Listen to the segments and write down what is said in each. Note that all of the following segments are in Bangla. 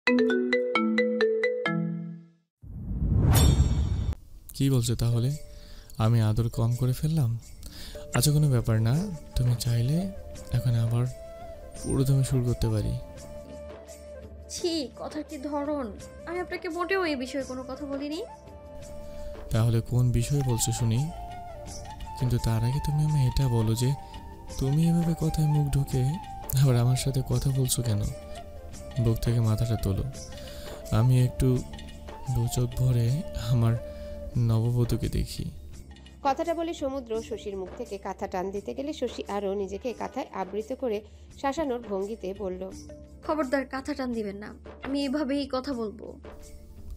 কি বলছো তাহলে? আমি আদর কম করে ফেললাম? আচ্ছা, কোনো ব্যাপার না। তুমি চাইলে এখন আবার পুরো তুমি শুরু করতে পারি। ছি, কথার কি ধরন! আমি আপনাকে মোটেও এই বিষয়ে কোনো কথা বলিনি। তাহলে কোন বিষয় বলছো শুনি? কিন্তু তার আগে তুমি আমি এটা বলো যে তুমি এভাবে কথায় মুখ ঢুকে আবার আমার সাথে কথা বলছো কেন? বুক থেকে মাথাটা তোলো। আমি একটু দু চোখ ভরে আমার নববধূকে দেখি। কথাটা বলে সমুদ্র শশীর মুখ থেকে কাঁথা টান দিতে গেলে শশী আরও নিজেকে কাঁথায় আবৃত করে শাসানোর ভঙ্গিতে বলল, খবরদার কাঁথা টান দিবেন না। আমি এভাবেই কথা বলবো।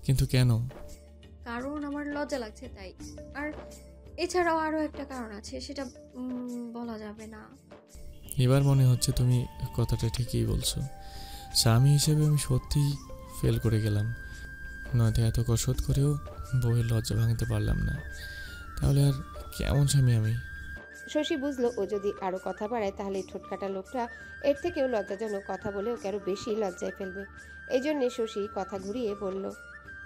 কিন্তু কেন? কারণ আমার লজ্জা লাগছে তাই। আর এছাড়াও আরো একটা কারণ আছে, সেটা বলা যাবে না। এবার মনে হচ্ছে তুমি কথাটা ঠিকই বলছো। স্বামী হিসেবে আমি সত্যিই ফেল করে গেলাম। নয়তো এত কসরত করেও বউয়ের লজ্জা ভাঙতে পারলাম না। তাহলে আর কেমন স্বামী আমি? শশী বুঝলো ও যদি আরো কথা বাড়ায় তাহলে এই ঠোঁটকাটা লোকটা এর থেকেও লজ্জাজনক কথা বলে ওকে আরো বেশি লজ্জায় ফেলবে। এই জন্যে শশী কথা ঘুরিয়ে বলল,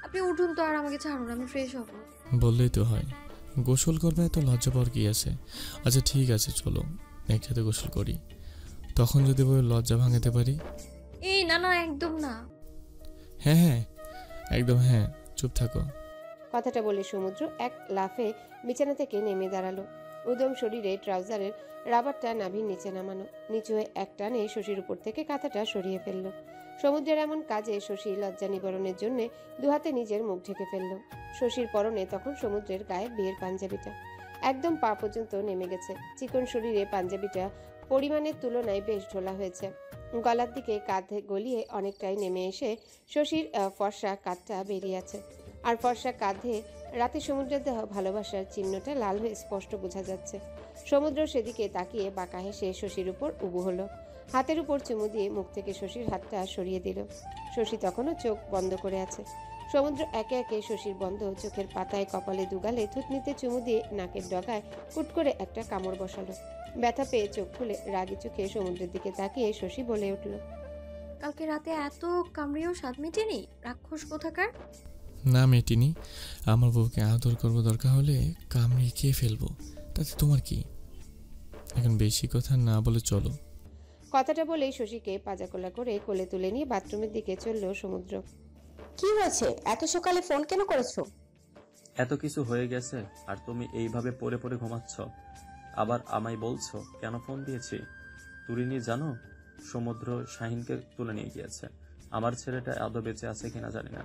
আপনি উঠুন তো, আর আমাকে ছাড়ুন, আমি ফ্রেশ হব। বললেই তো হয়। গোসল করবে, এত লজ্জা পাওয়ার কি আছে? আচ্ছা ঠিক আছে, চলো একসাথে গোসল করি। তখন যদি বউয়ের লজ্জা ভাঙাতে পারি। এই না না, একদম না। হ্যাঁ হ্যাঁ, একদম হ্যাঁ, চুপ থাকো। কথাটা বলে সমুদ্র এক লাফে বিছানা থেকে নেমে দাঁড়ালো। উদম শরীরে ট্রাউজারের রাবারটা নাভির নিচে নামানো, নিচু হয়ে এক টানে শশীর উপর থেকে কাঁথাটা সরিয়ে ফেলল। সমুদ্রের এমন কাজে শশী লজ্জা নিবারণের জন্য দুহাতে নিজের মুখ ঢেকে ফেলল। শশীর পরনে তখন সমুদ্রের গায়ে বিয়ের পাঞ্জাবিটা একদম পা পর্যন্ত নেমে গেছে। চিকন শরীরে পাঞ্জাবিটা পরিমাণের তুলনায় বেশ ঢোলা হয়েছে। গলার দিকে কাঁধে গলিয়ে অনেকটাই নেমে এসে শশীর ফর্সা কাঁধটা বেরিয়ে আছে। আর ফর্সা কাঁধে রাতে সমুদ্রের দেহ ভালোবাসার চিহ্নটা লাল হয়ে স্পষ্ট বোঝা যাচ্ছে। সমুদ্র সেদিকে তাকিয়ে বাঁকা হেসে শশীর উপর উবু হলো। হাতের উপর চুমু দিয়ে মুখ থেকে শশীর হাতটা সরিয়ে দিল। শশী তখনও চোখ বন্ধ করে আছে। সমুদ্র একে একে শশীর বন্ধ চোখের পাতায়, কপালে, দুগালে থুতনিতে চুমু দিয়ে নাকের ডগায় কুট করে একটা কামড় বসালো। ব্যথা পেয়ে চোখ খুলে রাগি চোখে সমুদ্রের দিকে তাকিয়ে শশী বলে উঠল, কালকে রাতে এত কামড়েও স্বাদ মেটেনি, রাক্ষস কোথাকার! না মেটিনি, আমার বউকে আদর করবো, দরকার হলে কামড়িয়ে খেয়ে ফেলবো, তাতে তোমার কি? এখন বেশি কথা না বলে চলো। কথাটা বলেই শশীকে পাজাকোলা করে কোলে তুলে নিয়ে বাথরুমের দিকে চলল সমুদ্র। কি হয়েছে? এত সকালে ফোন কেন করেছো? এত কিছু হয়ে গেছে আর তুমি এইভাবে পড়ে পড়ে ঘুমাচ্ছ, আবার আমায় বলছো কেন ফোন দিয়েছি? তুরিনি জানো, সমুদ্র শাহিনকে তুলে নিয়ে গিয়েছে। আমার ছেলেটা আদৌ বেঁচে আছে কিনা জানি না,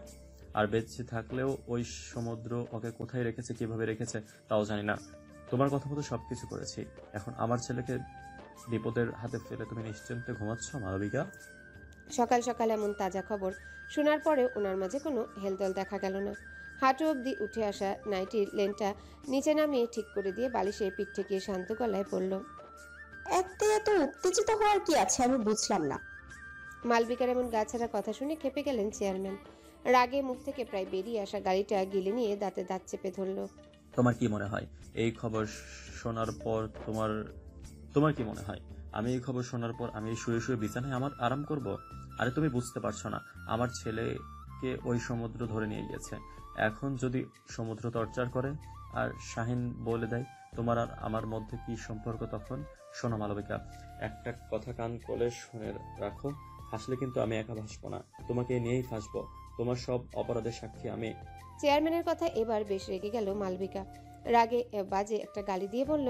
আর বেঁচে থাকলেও ওই সমুদ্র ওকে কোথায় রেখেছে, কিভাবে রেখেছে তাও জানি না। তোমার কথা মতো সবকিছু করেছি। এখন আমার ছেলেকে বিপদের হাতে ফেলে তুমি নিশ্চিন্তে ঘুমাচ্ছ মালবিকা? সকাল সকাল এমন তাজা খবর শোনার পরেও ওনার মাঝে কোনো হেলদোল দেখা গেল না। হাঁটু অবধি উঠে আসা নাইটির লেনটা নিচে নামিয়ে ঠিক করে দিয়ে বালিশে পিঠ ঠেকিয়ে শান্ত গলায় পড়ল, এত উত্তেজিত হওয়ার কি আছে আমি বুঝলাম না। মালবিকার এমন গাছাড়া কথা শুনে খেপে গেলেন চেয়ারম্যান। রাগে মুখ থেকে প্রায় বেরিয়ে আসা গাড়িটা গিলে নিয়ে দাঁতে দাঁত চেপে ধরল। তোমার কি মনে হয় এই খবর শোনার পর তোমার কি মনে হয় আমি এই খবর শোনার পর আমি শুয়ে শুয়ে বিছানায় আমার আরাম করব? আরে তুমি বুঝতে পারছো না, আমার ছেলেকে ওই সমুদ্র ধরে নিয়ে গিয়েছে। এখন যদি সমুদ্র টর্চার করে আর শাহিন বলে দেয় তোমার আর আমার মধ্যে কি সম্পর্ক, তখন? শোনো মালবিকা, একটা কথা কান করে শুনে রাখো, হাসলে কিন্তু আমি একা ভাসবো না, তোমাকে নিয়েই ফাঁসবো। তোমার সব অপরাধের সাক্ষী আমি। চেয়ারম্যানের কথা এবার বেশ রেগে গেল মালবিকা। রাগে বাজে একটা গালি দিয়ে বলল,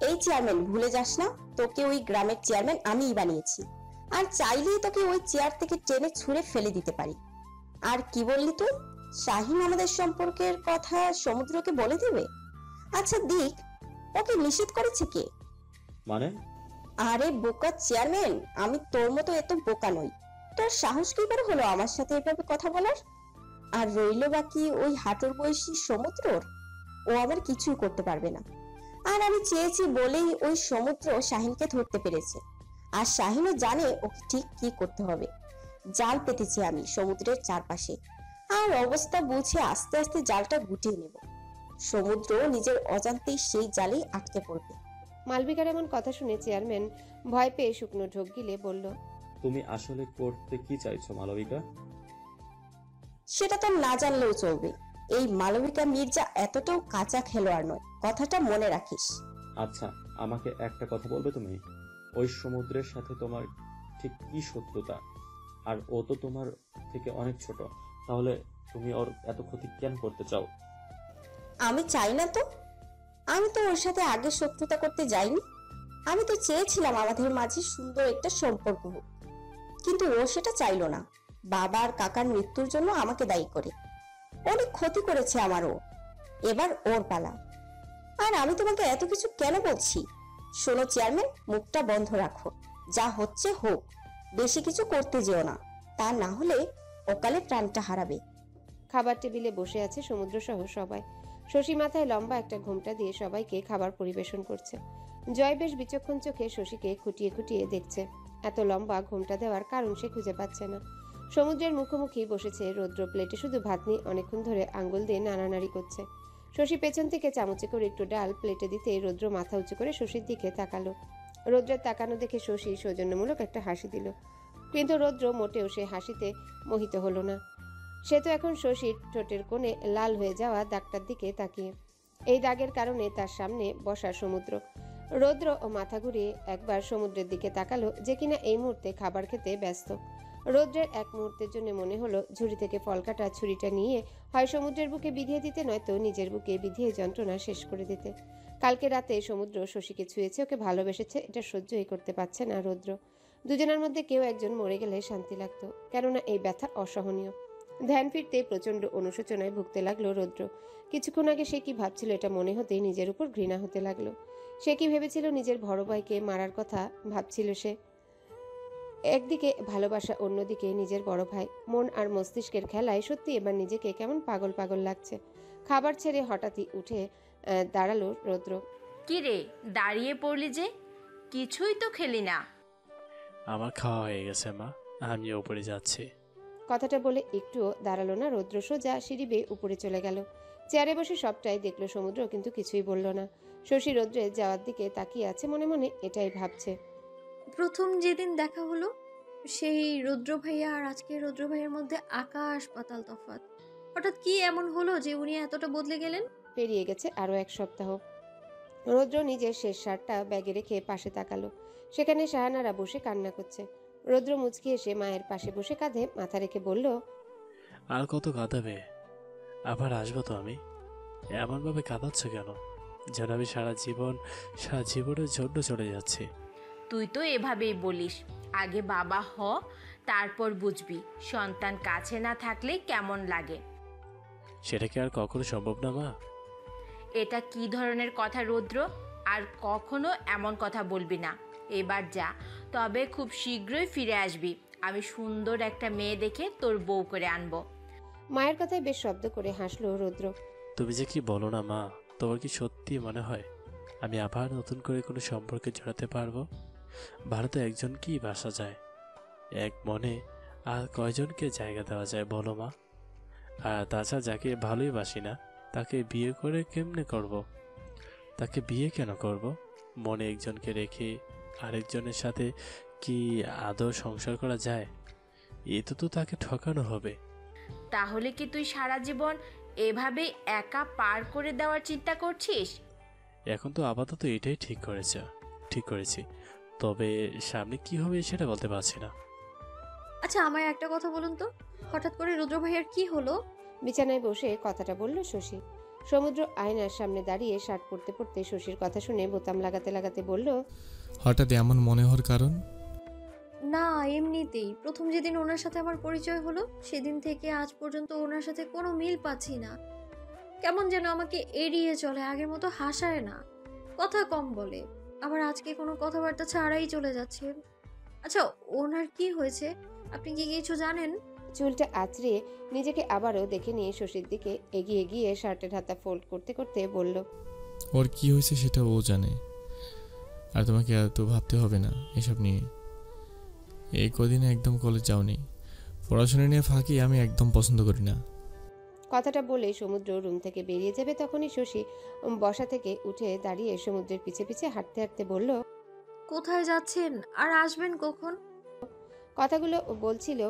এই চেয়ারম্যান ভুলে যাস না, তোকে ওই গ্রামের চেয়ারম্যান আমিই বানিয়েছি, আর চাইলেই তোকে ওই চেয়ার থেকে টেনে ছুঁড়ে ফেলে দিতে পারি। আর কি বললি তুই? শাহিন আমাদের সম্পর্কের কথা সমুদ্রকে বলে দেবে? আচ্ছা দিক, ওকে নিষেধ করেছে কে? মানে? আরে বোকা চেয়ারম্যান, আমি তোর মতো এত বোকা নই। তোর সাহস কি করে হলো আমার সাথে এভাবে কথা বলার? আর রইল বাকি ওই হাঁটুর বয়সী সমুদ্রর, ও আবার কিছুই করতে পারবে না। আর আমি চেয়েছি বলেই ওই সমুদ্র শাহিনকে ধরতে পেরেছে, আর শাহিনও জানে ওকে ঠিক কি করতে হবে। জাল পেতেছি আমি সমুদ্রের চারপাশে, আর অবস্থা বুঝে আস্তে আস্তে জালটা গুটিয়ে নেব। সমুদ্র নিজের অজান্তেই সেই জালেই আটকে পড়বে। মালবিকার এমন কথা শুনে চেয়ারম্যান ভয় পেয়ে শুকনো ঢোক গিলে বলল, তুমি আসলে করতে কি চাইছো মালবিকা? সেটা তো না জানলেও চলবে। এই মালবিকা মির্জা এতটাও কাঁচা খেলোয়াড় নয়, কথাটা মনে রাখিস। আচ্ছা, আমাকে একটা কথা বলবে তুমি? ওই সমুদ্রের সাথে তোমার ঠিক কি শত্রুতা? আর ও তো তোমার থেকে অনেক ছোট, তাহলে তুমি ওর এত ক্ষতি কেন করতে চাও? আমি চাই না তো। আমি তো ওর সাথে আগে শত্রুতা করতে যাইনি। আমি তো চেয়েছিলাম আমাদের মাঝে সুন্দর একটা সম্পর্ক হোক, কিন্তু ও সেটা চাইলো না। বাবা আর কাকার মৃত্যুর জন্য আমাকে দায়ী করে অনেক ক্ষতি করেছে আমারও। এবার ওর পালা। আর আমি তোমাকে এত কিছু কেন বলছি? শোনো চেয়ারম্যান, মুখটা বন্ধ রাখো। যা হচ্ছে হোক, বেশি কিছু করতে যেও না, তা না হলে অকালে প্রাণটা হারাবে। খাবার টেবিলে বসে আছে সমুদ্র সহ সবাই। শশী মাথায় লম্বা একটা ঘোমটা দিয়ে সবাইকে খাবার পরিবেশন করছে। জয় বেশ বিচক্ষণ চোখে শশীকে খুঁটিয়ে খুঁটিয়ে দেখছে। এত লম্বা ঘোমটা দেওয়ার কারণ সে খুঁজে পাচ্ছে না। সমুদ্রের মুখোমুখি বসেছে রৌদ্র, প্লেটে শুধু ভাত নিয়ে অনেকক্ষণ ধরে আঙ্গুল দিয়ে নাড়ানাড়ি করছে। শশী পেছন থেকে চামচে করে একটু ডাল প্লেটে দিতে রৌদ্র মাথা উঁচু করে শশীর দিকে তাকালো। রৌদ্রের তাকানো দেখে শশী সৌজন্যমূলক একটা হাসি দিল, কিন্তু রৌদ্র মোটেও সে হাসিতে মোহিত হলো না। সে তো এখন শশীর ঠোঁটের কোণে লাল হয়ে যাওয়া দাগটার দিকে তাকিয়ে। এই দাগের কারণে তার সামনে বসা সমুদ্র। রৌদ্র ও মাথা ঘুরিয়ে একবার সমুদ্রের দিকে তাকালো, যে কিনা এই মুহূর্তে খাবার খেতে ব্যস্ত। রৌদ্রের এক মুহূর্তের জন্য মনে হলো ঝুড়ি থেকে ফল কাটা ছুরিটা নিয়ে হয় সমুদ্রের বুকে বিধিয়ে দিতে, নয়তো নিজের বুকে বিধিয়ে যন্ত্রণা শেষ করে দিতে। কালকে রাতে সমুদ্র শশীকে ছুঁয়েছে, ওকে ভালোবেসেছে, এটা সহ্যই করতে পারছে না রৌদ্র। দুজনের মধ্যে কেউ একজন মরে গেলে শান্তি লাগতো, কেননা এই ব্যথা অসহনীয়। ধ্যান ফিরতে প্রচন্ড অনুশোচনায় ভুগতে লাগলো রৌদ্র। কিছুক্ষণ আগে সে কি ভাবছিল এটা মনে হতেই নিজের উপর ঘৃণা হতে লাগলো। সে কি ভেবেছিল নিজের বড় ভাইকে মারার কথা ভাবছিল সে। একদিকে ভালোবাসা, অন্যদিকে নিজের বড় ভাই। মন আর মস্তিষ্কের খেলায় সত্যি এবার নিজেকে কেমন পাগল পাগল লাগছে। খাবার ছেড়ে হঠাৎই উঠে দাঁড়ালো রৌদ্র। কি রে, দাঁড়িয়ে পড়লি যে? কিছুই তো খেলি না। আমার খাওয়া হয়ে গেছে মা, আমি উপরে যাচ্ছি। কথাটা বলে একটুও দাঁড়ালো না রৌদ্র, সোজা সিঁড়ি বেয়ে উপরে চলে গেল। চেয়ারে বসে সবটাই দেখলো সমুদ্র, কিন্তু কিছুই বলল না। শশী রৌদ্রের যাওয়ার দিকে তাকিয়ে আছে, মনে মনে এটাই ভাবছে। প্রথম যেদিন দেখা হলো, সেই রুদ্র ভাইয়া আর আজকের রুদ্র ভাইয়ের মধ্যে আকাশ পাতাল তফাৎ। হঠাৎ কি এমন হলো যে উনি এতটা বদলে গেলেন? পেরিয়ে গেছে আরো এক সপ্তাহ। রৌদ্র নিজের শেষ শার্টটা ব্যাগে রেখে পাশে তাকালো। সেখানে শাহানারা বসে কান্না করছে। রৌদ্র মুচকি এসে মায়ের পাশে বসে কাঁধে মাথা রেখে বলল, আর কত কাঁদাবে? আবার আসবো তো আমি। এমনভাবে কাঁদাচ্ছ কেন? যেন আমি সারা জীবনের জন্য চলে যাচ্ছি। তুই তো এভাবেই বলিস, আগে বাবা হ, তারপর বুঝবি সন্তান কাছে না থাকলে কেমন লাগে। সেটা কি আর কখনো সম্ভব না মা? এটা কি ধরনের কথা রৌদ্র? আর কখনো এমন কথা বলবি না। এবার যা, তবে খুব শীঘ্রই ফিরে আসবি। আমি সুন্দর একটা মেয়ে দেখে তোর বউ করে আনবো। মায়ের কথায় বেশ শব্দ করে হাসলো রৌদ্র। তুমি যে কি বলো না মা, তোমার কি সত্যি মনে হয় আমি আবার নতুন করে কোনো সম্পর্কে জড়াতে পারবো? ভারতে একজনকেই বাসা যায়, এক মনে আর কয়জনকে জায়গা দেওয়া যায় বলো মা? আর তাছাড়া যাকে ভালোই বাসি না তাকে বিয়ে করে কেমনে করব? তাকে বিয়ে কেন করব? মনে একজনকে রেখে আরেকজনের সাথে কি আদৌ সংসার করা যায়? এতে তো তাকে ঠকানো হবে। তাহলে কি তুই সারা জীবন এভাবে একা পার করে দেওয়ার চিন্তা করছিস? এখন তো আপাতত এটাই ঠিক করেছি, তবে সামনে কি হবে সেটা বলতে পারছি না। আচ্ছা, আমায় একটা কথা বলুন তো, হঠাৎ করে রুদ্র ভাইয়ার কি হলো? বিছানায় বসে কথাটা বলল শশী। সমুদ্র আয়নার সামনে দাঁড়িয়ে শার্ট পরতে পরতে শশীর কথা শুনে বোতাম লাগাতে লাগাতে বলল, হঠাৎ এমন মনে হওয়ার কারণ? না, এমনিতেই প্রথম যেদিন ওনার সাথে আমার পরিচয় হলো, সেদিন থেকে আজ পর্যন্ত ওনার সাথে কোনো মিল পাচ্ছি না। কেমন যেন আমাকে এড়িয়ে চলে, আগের মতো হাসায় না, কথা কম বলে, আবার আজকে কোনো কথাবার্তা ছাড়াই চলে যাচ্ছে। আচ্ছা, ওনার কি হয়েছে? আপনি কি কিছু জানেন? চুলটা আঁচড়িয়ে নিজেকে আবারও দেখে নিয়ে শশীর দিকে এগিয়ে গিয়ে শার্টের হাতা ফোল্ড করতে করতে বলল, ওর কি হয়েছে সেটা ও জানে, আর তোমাকে এত ভাবতে হবে না এসব নিয়ে। এই কদিনে একদম কলেজ যাওনি, পড়াশোনা নিয়ে ফাঁকি আমি একদম পছন্দ করি না। কথাটা বলে সমুদ্র রুম থেকে বেরিয়ে যাবে, তখনই শশী বসা থেকে উঠে দাঁড়িয়ে সমুদ্রের পিছে পিছে হাঁটতে হাঁটতে বলল, কোথায় যাচ্ছেন আর আসবেন কখন? কথাগুলো বলছিল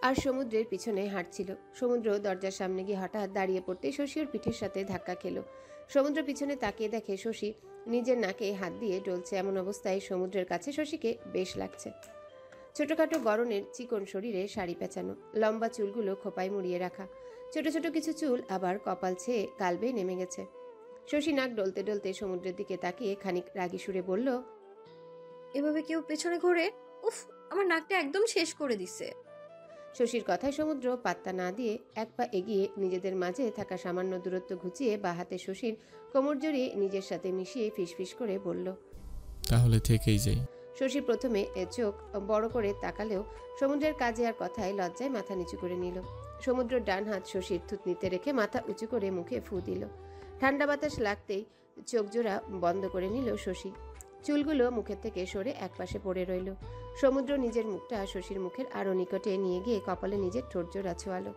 আর সমুদ্রের পিছনে হাঁটছিল। সমুদ্র দরজার সামনে গিয়ে হঠাৎ দাঁড়িয়ে পড়তেই শশী ওর পিঠের সাথে ধাক্কা খেলো। সমুদ্র পিছনে তাকিয়ে দেখে শশী নিজের নাকে হাত দিয়ে ডলছে। এমন অবস্থায় সমুদ্রের কাছে শশীকে বেশ লাগছে। ছোটখাটো গড়নের চিকন শরীরে শাড়ি পেঁচানো, লম্বা চুলগুলো খোপায় মুড়িয়ে রাখা, ছোট ছোট কিছু চুল আবার কপাল ছেয়ে গাল বেয়ে নেমে গেছে। শশী নাক ডলতে ডলতে সমুদ্রের দিকে তাকিয়ে খানিক রাগী সুরে বলল, এভাবে কেউ পেছনে ঘোরে? উফ, আমার নাকটা একদম শেষ করে দিছে। শশীর কথায় সমুদ্র পাত্তা না দিয়ে এক পা এগিয়ে নিজেদের মাঝে থাকা সামান্য দূরত্ব ঘুচিয়ে বা হাতে শশীর কোমর জড়িয়ে নিজের সাথে মিশিয়ে ফিসফিস করে বলল। তাহলে থেকেই যাই। শশী প্রথমে চোখ বড় করে তাকালেও সমুদ্রের কাজে আর কথায় লজ্জায় মাথা নিচু করে নিল। সমুদ্র ডান হাত শশীর থুতনিতে রেখে মাথা উঁচু করে মুখে ফু দিল। ঠান্ডা বাতাস লাগতেই চোখ জোড়া বন্ধ করে নিল শশী। চুলগুলো মুখের থেকে সরে একপাশে পড়ে রইল। সমুদ্র নিজের মুখটা শশীর মুখের আরো নিকটে নিয়ে গিয়ে কপালে নিজের ঠোঁট জোড়া ছোয়ালো।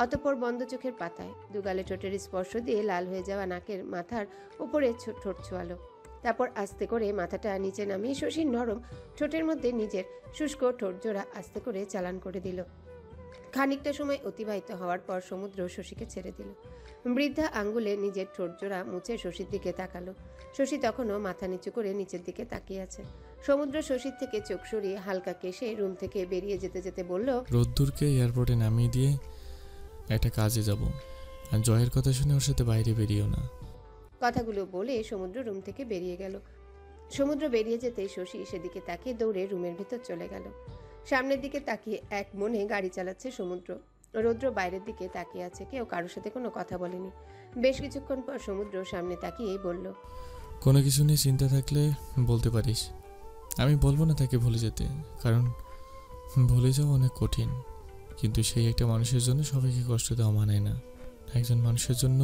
অতঃপর বন্ধ চোখের পাতায় দুগালে ঠোঁটের স্পর্শ দিয়ে লাল হয়ে যাওয়া নাকের মাথার উপরে ঠোঁট ছোয়ালো। তারপর আস্তে করে মাথাটা নিচে নামিয়ে শশীর নরম ঠোঁটের মধ্যে নিজের শুষ্ক ঠোঁট জোড়া আস্তে করে চালান করে দিল। খানিকটা সময় অতিবাহিত হওয়ার পর সমুদ্র শশীকে ছেড়ে দিল। বৃদ্ধা আঙ্গুলে নিজের ঠোঁট জোড়া মুছে শশীর দিকে তাকালো। শশী তখনও মাথা নিচু করে নিচের দিকে তাকিয়ে আছে। সমুদ্র শশীর থেকে চোখ সরিয়ে হালকা কেশে রুম থেকে বেরিয়ে যেতে যেতে বলল, রোদ্দুরকে এয়ারপোর্টে নামিয়ে দিয়ে একটা কাজে যাব, আর জয়ের কথা শুনে ওর সাথে বাইরে বেরিয়েও না। কথাগুলো বলে সমুদ্র রুম থেকে বেরিয়ে গেল। সমুদ্র বেরিয়ে যেতেই শশী সেদিকে তাকিয়ে দৌড়ে রুমের ভিতর চলে গেল। সামনের দিকে তাকিয়ে এক মনে গাড়ি চালাচ্ছে সমুদ্র। রৌদ্র বাইরের দিকে তাকিয়ে আছে, কেউ কারোর সাথে কোনো কথা বলেনি। বেশ কিছুক্ষণ পর সমুদ্র সামনে তাকিয়েই বলল, কোনো কিছু নিয়ে চিন্তা থাকলে বলতে পারিস। আমি বলবো না তাকে ভুলে যেতে, কারণ ভুলে যাওয়া অনেক কঠিন, কিন্তু সেই একটা মানুষের জন্য সবাইকে কষ্ট দেওয়া মানায় না। একজন মানুষের জন্য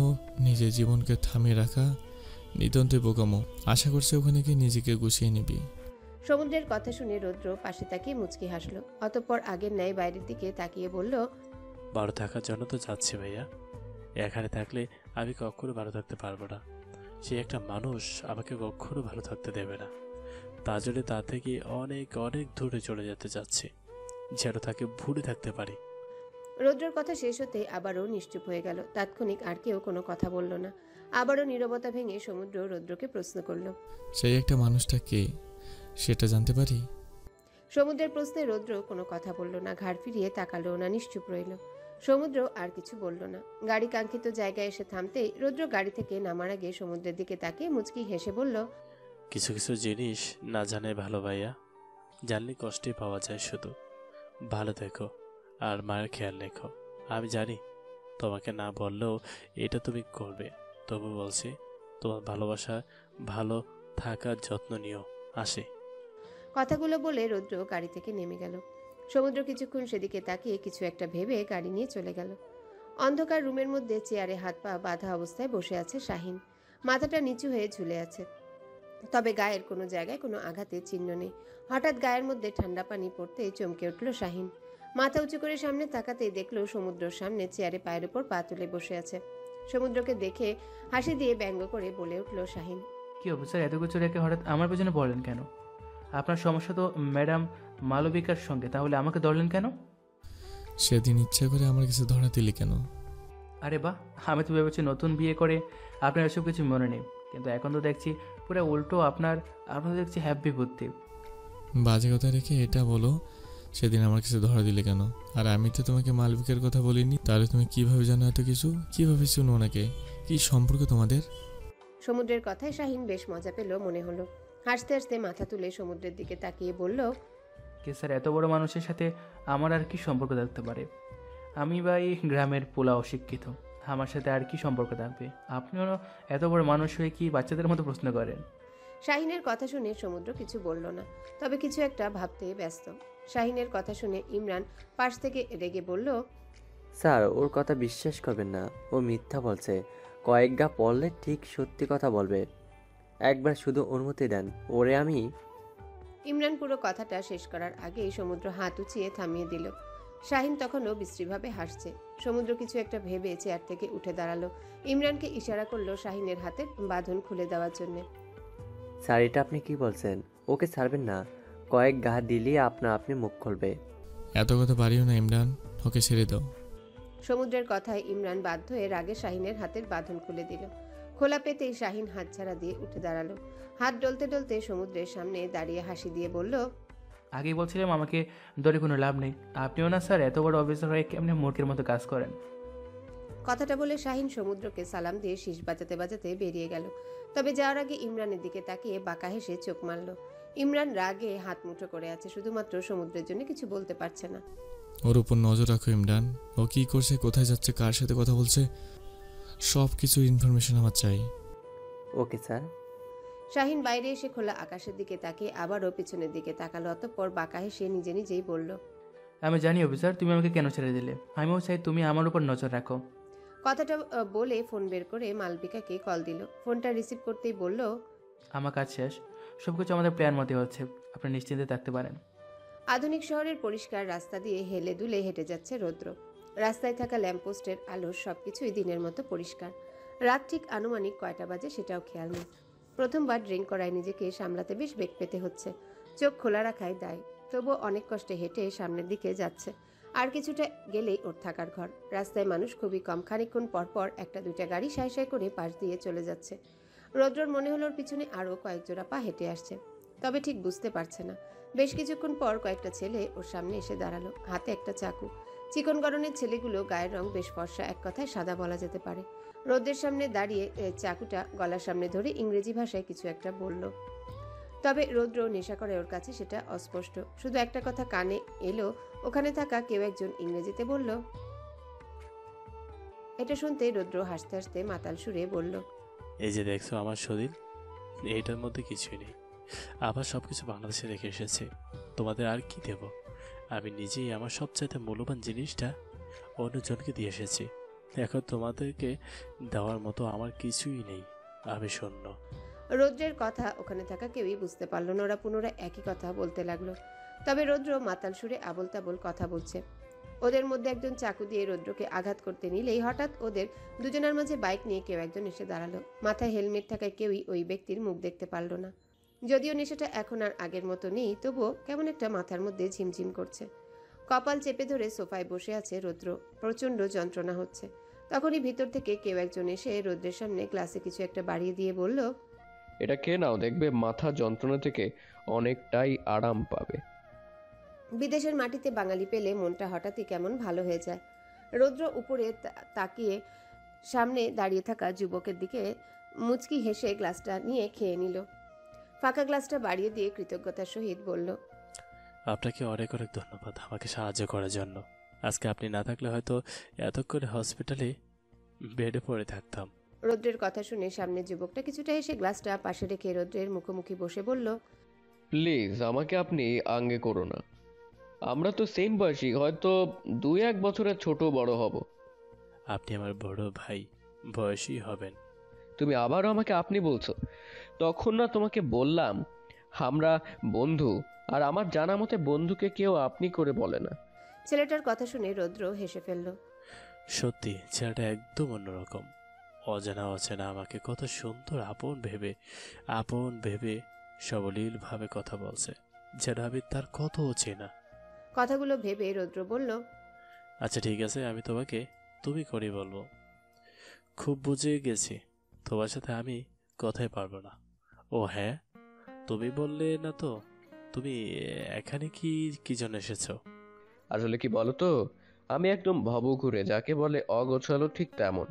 নিজের জীবনকে থামিয়ে রাখা নিতান্তই বোকামো। আশা করছি ওখানে গিয়ে নিজেকে গুছিয়ে নিবি। সমুদ্রের কথা শুনে রৌদ্র পাশে তাকিয়ে মুচকি হাসলো। অতঃপর আগের ন্যায় বাইরের দিকে তাকিয়ে বলল, ভালো থাকার জন্য তো যাচ্ছি ভাইয়া। এখানে থাকলে আমি কখনো ভালো থাকতে পারবো না। সে একটা মানুষ আমাকে কখনো ভালো থাকতে দেবে না। তার জন্য তা থেকে অনেক অনেক দূরে চলে যেতে চাচ্ছি, যেন তাকে ভুলে থাকতে পারি। রৌদ্রের কথা শেষ হতে আবারও নিশ্চুপ হয়ে গেল। তাৎক্ষণিক আর কেউ কোনো কথা বলল না। আবারও নীরবতা ভেঙে সমুদ্র রৌদ্রকে প্রশ্ন করল, সেই একটা মানুষটা কে, সেটা জানতে পারি? সমুদ্রের প্রশ্নে রৌদ্র কোনো কথা বলল না, ঘাড় ফিরিয়ে তাকালো না, নিশ্চুপ রইল। সমুদ্র আর কিছু বলল না। গাড়ি কাঙ্ক্ষিত জায়গায় এসে থামতেই রৌদ্র গাড়ি থেকে নামার আগে সমুদ্রের দিকে তাকিয়ে মুচকি হেসে বলল, কিছু কিছু জিনিস না জানে ভালো ভাইয়া, জানলে কষ্টে পাওয়া যায়। শুধু ভালো দেখো আর মায়ের খেয়াল রেখো। আমি জানি তোমাকে না বললেও এটা তুমি করবে, তবু বলছি তোমার ভালোবাসা, ভালো থাকার যত্ন নিও। আসে। কথাগুলো বলে রৌদ্র গাড়ি থেকে নেমে গেল। সমুদ্র কিছুক্ষণ সেদিকে তাকিয়ে কিছু একটা ভেবে গাড়ি নিয়ে চলে গেল। অন্ধকার রুমের মধ্যে চেয়ারে হাত পা বাঁধা অবস্থায় বসে আছে শাহিন। মাথাটা নিচু হয়ে ঝুলে আছে, তবে গায়ের কোনো জায়গায় কোনো আঘাতের চিহ্ন নেই। হঠাৎ গায়ের মধ্যে ঠান্ডা পানি পড়তে চমকে উঠল শাহিন। মাথা উঁচু করে সামনে তাকাতেই দেখল সমুদ্রের সামনে চেয়ারে পায়ের উপর পা তুলে বসে আছে। সমুদ্রকে দেখে হাসি দিয়ে ব্যঙ্গ করে বলে উঠল শাহিন, কি অবস্থা? এত কিছু রেখে হঠাৎ আমার পেছনে পড়লেন কেন? আপনার সমস্যা তো ম্যাডাম মালবিকার সঙ্গে, তাহলে আমাকে ধরলেন কেন? সেদিন ইচ্ছা করে আমার কাছে ধরা দিলি কেন? আরে বাহ, আমি তো ভেবেছি নতুন বিয়ে করে আপনার এসব কিছু মনে নেই, কিন্তু এখন তো দেখছি পুরো উল্টো। আপনার দেখছি হ্যাপি বুদ্ধি। বাজে কথা রেখে এটা বলো, সেদিন আমার কাছে ধরা দিলে কেন? আর আমি তো তোমাকে মালবিকের কথা বলিনি, তাহলে তুমি কিভাবে জানো এত কিছু? কিভাবে শুনো ওনাকে? কি সম্পর্ক তোমাদের? সমুদ্রের কথায় শাহিন বেশ মজা পেল মনে হলো। হাসতে হাসতে মাথা তুলে সমুদ্রের দিকে তাকিয়ে বলল, কে স্যার, এত বড় মানুষের সাথে আমার আর কি সম্পর্ক থাকতে পারে? আমি বা এই গ্রামের পোলা অশিক্ষিত, আমার সাথে আর কি সম্পর্ক থাকবে? আপনিও এত বড় মানুষ হয়ে কি বাচ্চাদের মতো প্রশ্ন করেন? শাহিনের কথা শুনে সমুদ্র কিছু বলল না, তবে কিছু একটা ভাবতে ব্যস্ত। শাহিনের কথা শুনে ইমরান পাশ থেকে রেগে বলল, স্যার, ওর কথা বিশ্বাস করবেন না, ও মিথ্যা বলছে। কয়েক গা পড়লে ঠিক সত্যি কথা বলবে। একবার শুধু অনুমতি দেন ওরে। আমি ইমরান পুরো কথাটা শেষ করার আগেই সমুদ্র হাত উঁচিয়ে থামিয়ে দিল। শাহিন তখনও বিশ্রীভাবে হাসছে। সমুদ্র কিছু একটা ভেবে চেয়ার থেকে উঠে দাঁড়ালো। ইমরানকে ইশারা করলো শাহিনের হাতের বাঁধন খুলে দেওয়ার জন্য। স্যার, এটা আপনি কি বলছেন? ওকে ছাড়বেন না। কয়েক গা দিলেই আপনি মুখ খুলবে। এত কথা পারিও না ইমরান, ওকে ছেড়ে দাও। সমুদ্রের কথায় ইমরান বাধ্য হয়ে রাগে শাহিনের হাতের বাঁধন খুলে দিল। খোলা পেতেই শাহিন হাতছাড়া দিয়ে উঠে দাঁড়ালো। হাত ডলতে ডলতে সমুদ্রের সামনে দাঁড়িয়ে হাসি দিয়ে বলল, আগেই বলছিলাম আমাকে ধরে কোনো লাভ নেই। আপনিও না স্যার এত বড় অফিসার হয়ে কেমনে মূর্খের মতো কাজ করেন। কথাটা বলে শাহিন সমুদ্রকে সালাম দিয়ে শীষ বাজাতে বাজাতে বেরিয়ে গেল। তবে যাওয়ার আগে ইমরানের দিকে তাকিয়ে বাঁকা হেসে চোখ মারল। ইমরান রাগে হাত মুঠো করে আছে, শুধুমাত্র সমুদ্রের জন্য কিছু বলতে পারছে না। ওর উপর নজর রাখো ইমরান, ও কী করছে, কোথায় যাচ্ছে, কার সাথে কথা বলছে, সব কিছুর ইনফরমেশন আমার চাই। Okay sir. শাহিন বাইরে এসে খোলা আকাশের দিকে তাকিয়ে আবারও পিছনের দিকে তাকালো। অতঃপর বাঁকা হেসে নিজে নিজেই বলল, আমি জানি অফিসার তুমি আমাকে কেন ছেড়ে দিলে, আমিও চাই তুমি আমার উপর নজর রাখো। কথাটা বলে ফোন বের করে মালবিকাকে কল দিল। ফোনটা রিসিভ করতেই বলল, আমার কাজ শেষ, সব কিছু আমাদের প্ল্যান মতো হচ্ছে, আপনি নিশ্চিন্তে থাকতে পারেন। আধুনিক শহরের পরিষ্কার রাস্তা দিয়ে হেলে দুলে হেঁটে যাচ্ছে রৌদ্র। রাস্তায় থাকা ল্যাম্পপোস্টের আলো সবকিছুই দিনের মতো পরিষ্কার। রাত ঠিক আনুমানিক কয়টা বাজে সেটাও খেয়াল নেই। প্রথমবার ড্রিঙ্ক করায় নিজেকে সামলাতে বেশ বেগ পেতে হচ্ছে। চোখ খোলা রাখাই দায়, তবুও অনেক কষ্টে হেঁটে সামনের দিকে যাচ্ছে। আর কিছুটা গেলেই ওর থাকার ঘর। রাস্তায় মানুষ খুবই কম, খানিকক্ষণ পরপর একটা দুইটা গাড়ি সাই সাই করে পাশ দিয়ে চলে যাচ্ছে। রৌদ্রর মনে হলো ওর পিছনে আরও কয়েক জোড়া পা হেঁটে আসছে, তবে ঠিক বুঝতে পারছে না। বেশ কিছুক্ষণ পর কয়েকটা ছেলে ওর সামনে এসে দাঁড়ালো, হাতে একটা চাকু। চিকন গড়নের ছেলেগুলো গায়ের রং বেশ ফর্সা, এক কথায় সাদা বলা যেতে পারে। রোদের সামনে দাঁড়িয়ে চাকুটা গলার সামনে ধরে ইংরেজি ভাষায় কিছু একটা বলল। তবে রৌদ্র নেশা করে ওর কাছে সেটা অস্পষ্ট। শুধু একটা কথা কানে এলো, ওখানে থাকা কেউ একজন ইংরেজিতে বলল। এটা শুনতে রৌদ্র হাসতে হাসতে মাতাল সুরে বলল, এই যে দেখছো আমার শরীর, এইটার মধ্যে কিছুই নেই। আবার সবকিছু বাংলাদেশে রেখে এসেছে, তোমাদের আর কি দেব? আমি নিজেই আমার সবচাইতে মূল্যবান জিনিসটা অন্যজনকে দিয়ে এসেছি। এখন তোমাদেরকে দেওয়ার মতো আমার কিছুই নেই, আমি শূন্য। রৌদ্রের কথা ওখানে থাকা কেউই বুঝতে পারল না। ওরা পুনরায় একই কথা বলতে লাগলো। তবে রৌদ্র মাতাল সুরে আবোল তাবোল কথা বলছে। ওদের মধ্যে একজন চাকু দিয়ে রৌদ্রকে আঘাত করতে নিলেই হঠাৎ ওদের দুজনের মাঝে বাইক নিয়ে কেউ একজন এসে দাঁড়ালো। মাথায় হেলমেট থাকায় কেউই ওই ব্যক্তির মুখ দেখতে পারল না। যদিও নেশাটা এখন আর আগের মতো নেই, তবুও কেমন একটা মাথার মধ্যে ঝিমঝিম করছে। কপাল চেপে ধরে সোফায় বসে আছে রৌদ্র, প্রচণ্ড যন্ত্রণা হচ্ছে। তখনই ভিতর থেকে কেউ একজন এসে রৌদ্রের সামনে গ্লাসে কিছু একটা বাড়িয়ে দিয়ে বলল, এটা খেয়ে নাও, দেখবে মাথা যন্ত্রণা থেকে অনেকটাই আরাম পাবে। বিদেশের মাটিতে বাঙালি পেলে মনটা হঠাৎই কেমন ভালো হয়ে যায়। রৌদ্র উপরে তাকিয়ে সামনে দাঁড়িয়ে থাকা যুবকের দিকে মুচকি হেসে গ্লাসটা নিয়ে খেয়ে নিল। ফাঁকা গ্লাসটা বাড়িয়ে দিয়ে কৃতজ্ঞতার সহিত বলল, আপনাকে অনেক অনেক ধন্যবাদ আমাকে সাহায্য করার জন্য। আজকে আপনি না থাকলে হয়তো এতক্ষণ হসপিটালে বেডে পড়ে থাকতাম। রৌদ্রের কথা শুনে সামনে যুবকটা কিছুটা এসে গ্লাসটা পাশে রেখে রৌদ্রের মুখোমুখি বসে বলল, প্লিজ আমাকে আপনি আঙ্গে করো না, আমরা তো সেম বয়সী, হয়তো 2-1 বছরের ছোট বড় হব। আপনি আমার বড় ভাই, বয়সী হবেন। তুমি আবারও আমাকে আপনি বলছো? তখন না তোমাকে বললাম আমরা বন্ধু, আর আমার জানা মতে বন্ধুকে কেউ আপনি করে বলে না। ছেলেটার কথা শুনে রৌদ্র হেসে ফেলল। সত্যি ছেলেটা একদম অন্যরকম। অজানা অচেনা আমাকে কত সুন্দর আপন ভেবে সবলীলভাবে কথা বলছে, যেন আমি তার কত চেনা। কথাগুলো ভেবে রৌদ্র বলল, আচ্ছা ঠিক আছে, আমি তোমাকে তুমি করে বলবো। খুব বুঝে গেছি তোমার সাথে আমি কথাই পারবো না। ও হ্যাঁ, তুমি বললে না তো, তুমি এখানে কি জন্য এসেছো? আসলে কি বলো তো, আমি একদম ভবঘুরে, যাকে বলে অগোছালো, ঠিক তেমন।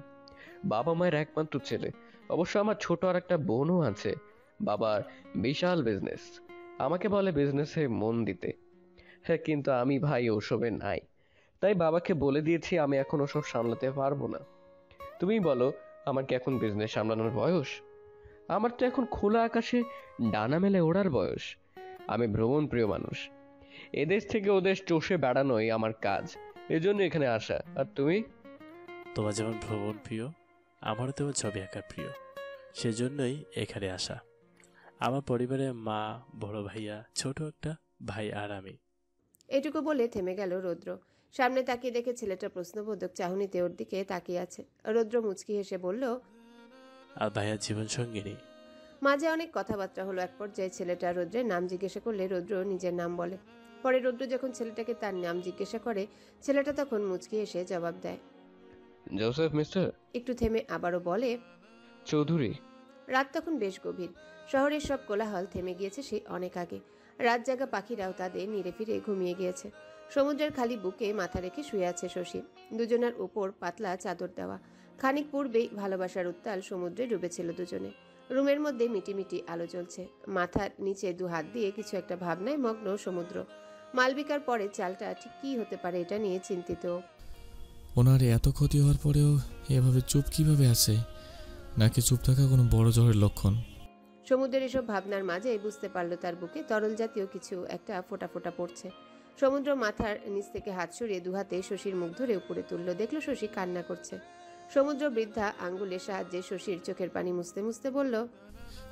বাবা মায়ের একমাত্র ছেলে। অবশ্য আমার ছোট আর একটা বোনও আছে। বাবার বিশাল বিজনেস, আমাকে বলে বিজনেসে মন দিতে। হ্যাঁ, কিন্তু আমি ভাই ওসবে নাই। তাই বাবাকে বলে দিয়েছি আমি এখন ওসব সামলাতে পারবো না। তুমি বলো, আমার কি এখন বিজনেস সামলানোর বয়স? আমার তো এখন খোলা আকাশে ডানা মেলে ওড়ার বয়স। আমি ভ্রমণ প্রিয় মানুষ, এদেশ থেকে ওদেশ চষে বেড়ানোই আমার কাজ, এজন্য এখানে আসা। আর তুমি? তোমার যেমন ভ্রমণ প্রিয়, আমারও তেমন ছবি আঁকা প্রিয়, সেজন্যই এখানে আসা। আমার পরিবারে মা, বড় ভাইয়া, ছোট একটা ভাই আর আমি। এটুকু বলে থেমে গেল রৌদ্র। সামনে তাকিয়ে দেখে ছেলেটা প্রশ্নবোধক চাহনিতে ওর দিকে তাকিয়ে আছে। রৌদ্র মুচকি হেসে বলল, আর ভাইয়ার জীবন সঙ্গিনী। মাঝে অনেক কথাবার্তা হলো। এক পর্যায়ে ছেলেটা রৌদ্রের নাম জিজ্ঞাসা করলে রৌদ্র নিজের নাম বলে। পরে রৌদ্র যখন ছেলেটাকে তার নাম জিজ্ঞাসা করে, ছেলেটা তখন মুচকি এসে জবাব দেয়। জোসেফ মিস্টার একটু থেমে আবারও বলে, চৌধুরী। রাত তখন বেশ গভীর। শহরের সব কোলাহল থেমে গিয়েছে সেই অনেক আগে। রাত জাগা পাখিরাও তাদের নিরে ফিরে ঘুমিয়ে গিয়েছে। সমুদ্রের খালি বুকে মাথা রেখে শুয়ে আছে শশী। দুজনের উপর পাতলা চাদর দেওয়া। খানিক পূর্বেই ভালোবাসার উত্তাল সমুদ্রে ডুবেছিল দুজনে। রুমের মধ্যে মিটিমিটি আলো জ্বলছে। মাথার নিচে দু হাত দিয়ে কিছু একটা ভাবনায় মগ্ন সমুদ্র। মালবিকার পরে চালটা ঠিক কী হতে পারে এটা নিয়ে চিন্তিত। ওনার এত ক্ষতি হওয়ার পরেও এভাবে চুপ কিভাবে আছে? নাকি চুপ থাকা কোনো বড় জ্বরের লক্ষণ? সমুদ্রের এসব ভাবনার মাঝে বুঝতে পারলো তার বুকে তরল জাতীয় কিছু একটা ফোঁটা ফোঁটা পড়ছে। সমুদ্র মাথার নিচ থেকে হাত সরিয়ে দুহাতে শশীর মুখ ধরে উপরে তুলল। দেখলো শশী কান্না করছে। সমুদ্র বৃদ্ধা আঙ্গুলের সাহায্যে শশীর চোখের পানি মুছতে মুছতে বলল,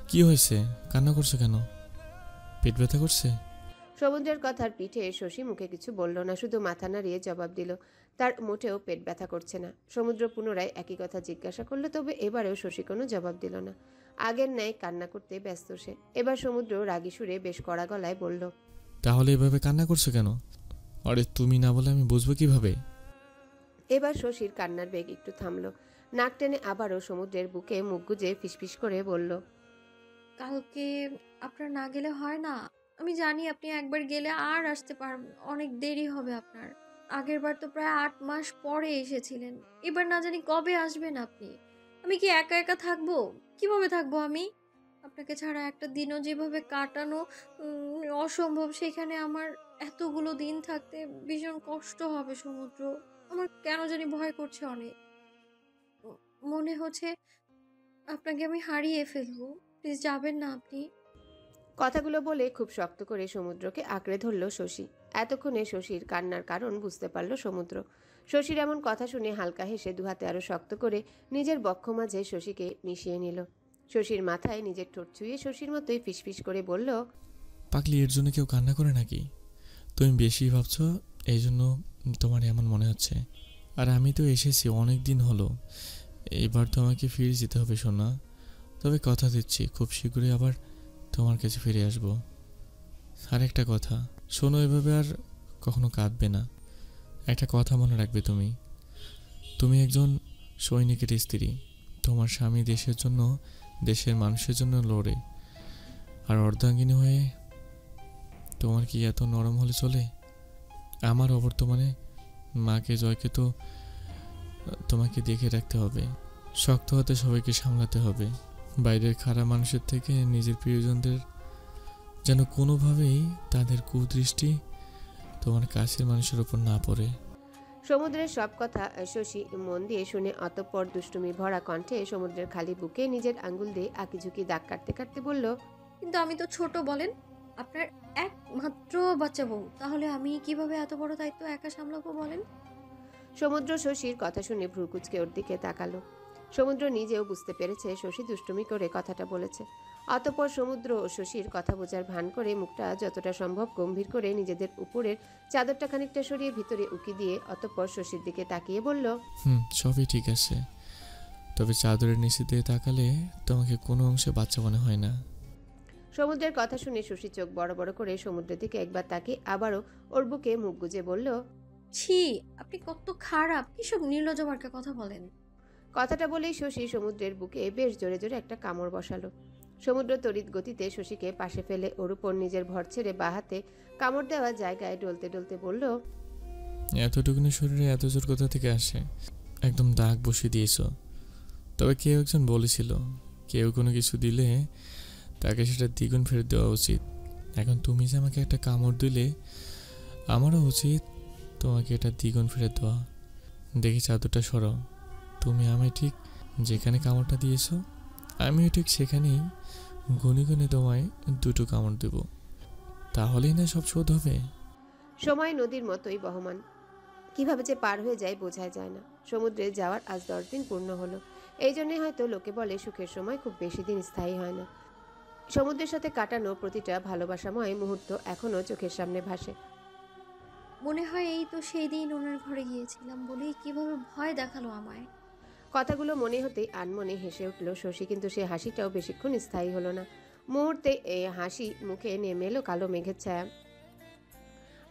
কি হয়েছে? কান্না করছে কেন? পেট ব্যথা করছে? সমুদ্রের কথার পিঠে শশী মুখে কিছু বলল না, শুধু মাথা নাড়িয়ে জবাব দিল তার মোটেও পেট ব্যথা করছে না। সমুদ্র পুনরায় একই কথা জিজ্ঞাসা করলো, তবে এবারেও শশী কোনো জবাব দিল না। আগের ন্যায় কান্না করতে ব্যস্ত সে। এবার সমুদ্র রাগী সুরে বেশ কড়া গলায় বলল, তাহলে এভাবে কান্না করছো কেন? আরে তুমি না বলে আমি বুঝবো কিভাবে? এবার শশীর কান্নার বেগ একটু থামলো। নাক টেনে আবারও সমুদ্রের বুকে মুখ গুজে ফিসফিস করে বলল, কালকে আপনার না গেলে হয় না? আমি জানি আপনি একবার গেলে আর আসতে পারবেন, অনেক দেরি হবে আপনার। আগের বার তো প্রায় 8 মাস পরে এসেছিলেন, এবার না জানি কবে আসবেন আপনি। আমি কি একা একা থাকবো? কিভাবে থাকবো আমি? আপনাকে ছাড়া একটা দিনও যেভাবে কাটানো অসম্ভব, সেখানে আমার এতগুলো দিন থাকতে ভীষণ কষ্ট হবে সমুদ্র। আমার কেন জানি ভয় করছে অনেক। মনে হচ্ছে আপনাকে আমি হারিয়ে ফেলবো। প্লিজ যাবেন না আপনি। কথাগুলো বলে খুব শক্ত করে সমুদ্রকে আঁকড়ে ধরল শশী। এতক্ষণে শশীর কান্নার কারণ বুঝতে পারল সমুদ্র। শশীর এমন কথা শুনে হালকা হেসে দুহাতে আরো শক্ত করে নিজের বক্ষ মাঝে শশীকে মিশিয়ে নিল। শশীর মাথায় নিজের ঠোঁট ছুঁয়ে শশীর মতোই ফিসফিস করে বলল, পাগলি, এর জন্য কেউ কান্না করে নাকি? তুমি বেশি ভাবছো, এই জন্য তোমার এমন মনে হচ্ছে। আর আমি তো এসেছি অনেক দিন হলো, এইবার তো আমাকে ফিরে যেতে হবে সোনা। তবে কথা দিচ্ছি খুব শীঘ্রই আবার তোমার কাছে ফিরে আসব। আর একটা কথা শোনো, এভাবে আর কখনো কাঁদবে না। একটা কথা মনে রাখবে, তুমি একজন সৈনিকের স্ত্রী। তোমার স্বামী দেশের জন্য, দেশের মানুষের জন্য লড়ে, আর অর্ধাঙ্গিনী হয়ে তোমার কি এত নরম হলে চলে? আমার অবর্তমানে মাকে, জয়কে তো তোমাকে দেখে রাখতে হবে। শক্ত হাতে সবাইকে সামলাতে হবে। বাইরের খারাপ মানুষের থেকে নিজের প্রিয়জনদের যেন কোনোভাবেই তাদের কুদৃষ্টি তোমার কাছের মানুষের ওপর না পড়ে। সমুদ্রের সব কথা শশী মন দিয়ে শুনে অতঃপর দুষ্টুমি ভরা কণ্ঠে সমুদ্রের খালি বুকে নিজের আঙ্গুল দিয়ে আঁকিঝুঁকি দাগ কাটতে কাটতে বলল, কিন্তু আমি তো ছোট, বলেন? আপনার একমাত্র বাচ্চা বউ, তাহলে আমি কিভাবে এত বড় দায়িত্ব একা সামলাবো বলেন? সমুদ্র শশীর কথা শুনে ভ্রুকুচকে ওর দিকে তাকালো। সমুদ্র নিজেও বুঝতে পেরেছে শশী দুষ্টুমি করে কথাটা বলেছে। অতঃপর সমুদ্র ও শশীর কথা বোঝার ভান করে মুখটা যতটা সম্ভব গম্ভীর করে নিজেদের উপরের চাদরটা খানিকটা সরিয়ে ভিতরে উকি দিয়ে অতঃপর শশীর দিকে তাকিয়ে বলল, সবই ঠিক আছে, তবে চাদরের নিচে দিয়ে তাকালে তোমাকে কোনো অংশে বাচ্চা মনে হয় না। সমুদ্রের কথা শুনে শশী চোখ বড় বড় করে সমুদ্রের দিকে একবার তাকিয়ে আবারও ওর বুকে মুখ গুজে বলল, ছি, আপনি কত খারাপ! কিসব নির্লজ্জ মার্কা কথা বলেন। কথাটা বলেই শশী সমুদ্রের বুকে বেশ জোরে জোরে একটা কামড় বসালো। সমুদ্র তড়িৎ গতিতে শশীকে পাশে ফেলে ওর উপর নিজের ভর ছেড়ে বাহাতে কামড় দেওয়া জায়গায় ডলতে ডলতে বলল, এতটুকুনি শরীরে এত জোর কোথা থেকে আসে? একদম দাগ বসিয়ে দিয়েছ। তবে কেউ একজন বলেছিল, কেউ কোনো কিছু দিলে তাকে সেটা দ্বিগুণ ফেরত দেওয়া উচিত। এখন তুমি যে আমাকে একটা কামড় দিলে, আমারও উচিত তোমাকে এটা দ্বিগুণ ফেরত দেওয়া। দেখি চাদরটা সরাও। তুমি আমায় ঠিক যেখানে কামড়টা দিয়েছো, আমিও ঠিক সেখানেই গুনে গুনে তোমায় 2টো কামড় দেব। তাহলেই না সব শোধ হবে। সময় নদীর মতোই বহমান, কিভাবে যে পার হয়ে যায় বোঝাই যায় না। সমুদ্রে যাওয়ার আজ 10 দিন পূর্ণ হলো। এই জন্যই হয়তো লোকে বলে সুখের সময় খুব বেশি দিন স্থায়ী হয় না। সমুদ্রের সাথে কাটানো প্রতিটা ভালোবাসাময় মুহূর্ত এখনো চোখের সামনে ভাসে। মনে হয় এই তো সেই দিন ওনার ঘরে গিয়েছিলাম বলেই কিভাবে ভয় দেখালো আমায়। কথাগুলো মনে হতেই আনমনে হেসে উঠল শশী, কিন্তু সে হাসিটাও বেশিক্ষণ স্থায়ী হলো না। মুহূর্তে এই হাসি মুখে নেমে এলো কালো মেঘের ছায়া।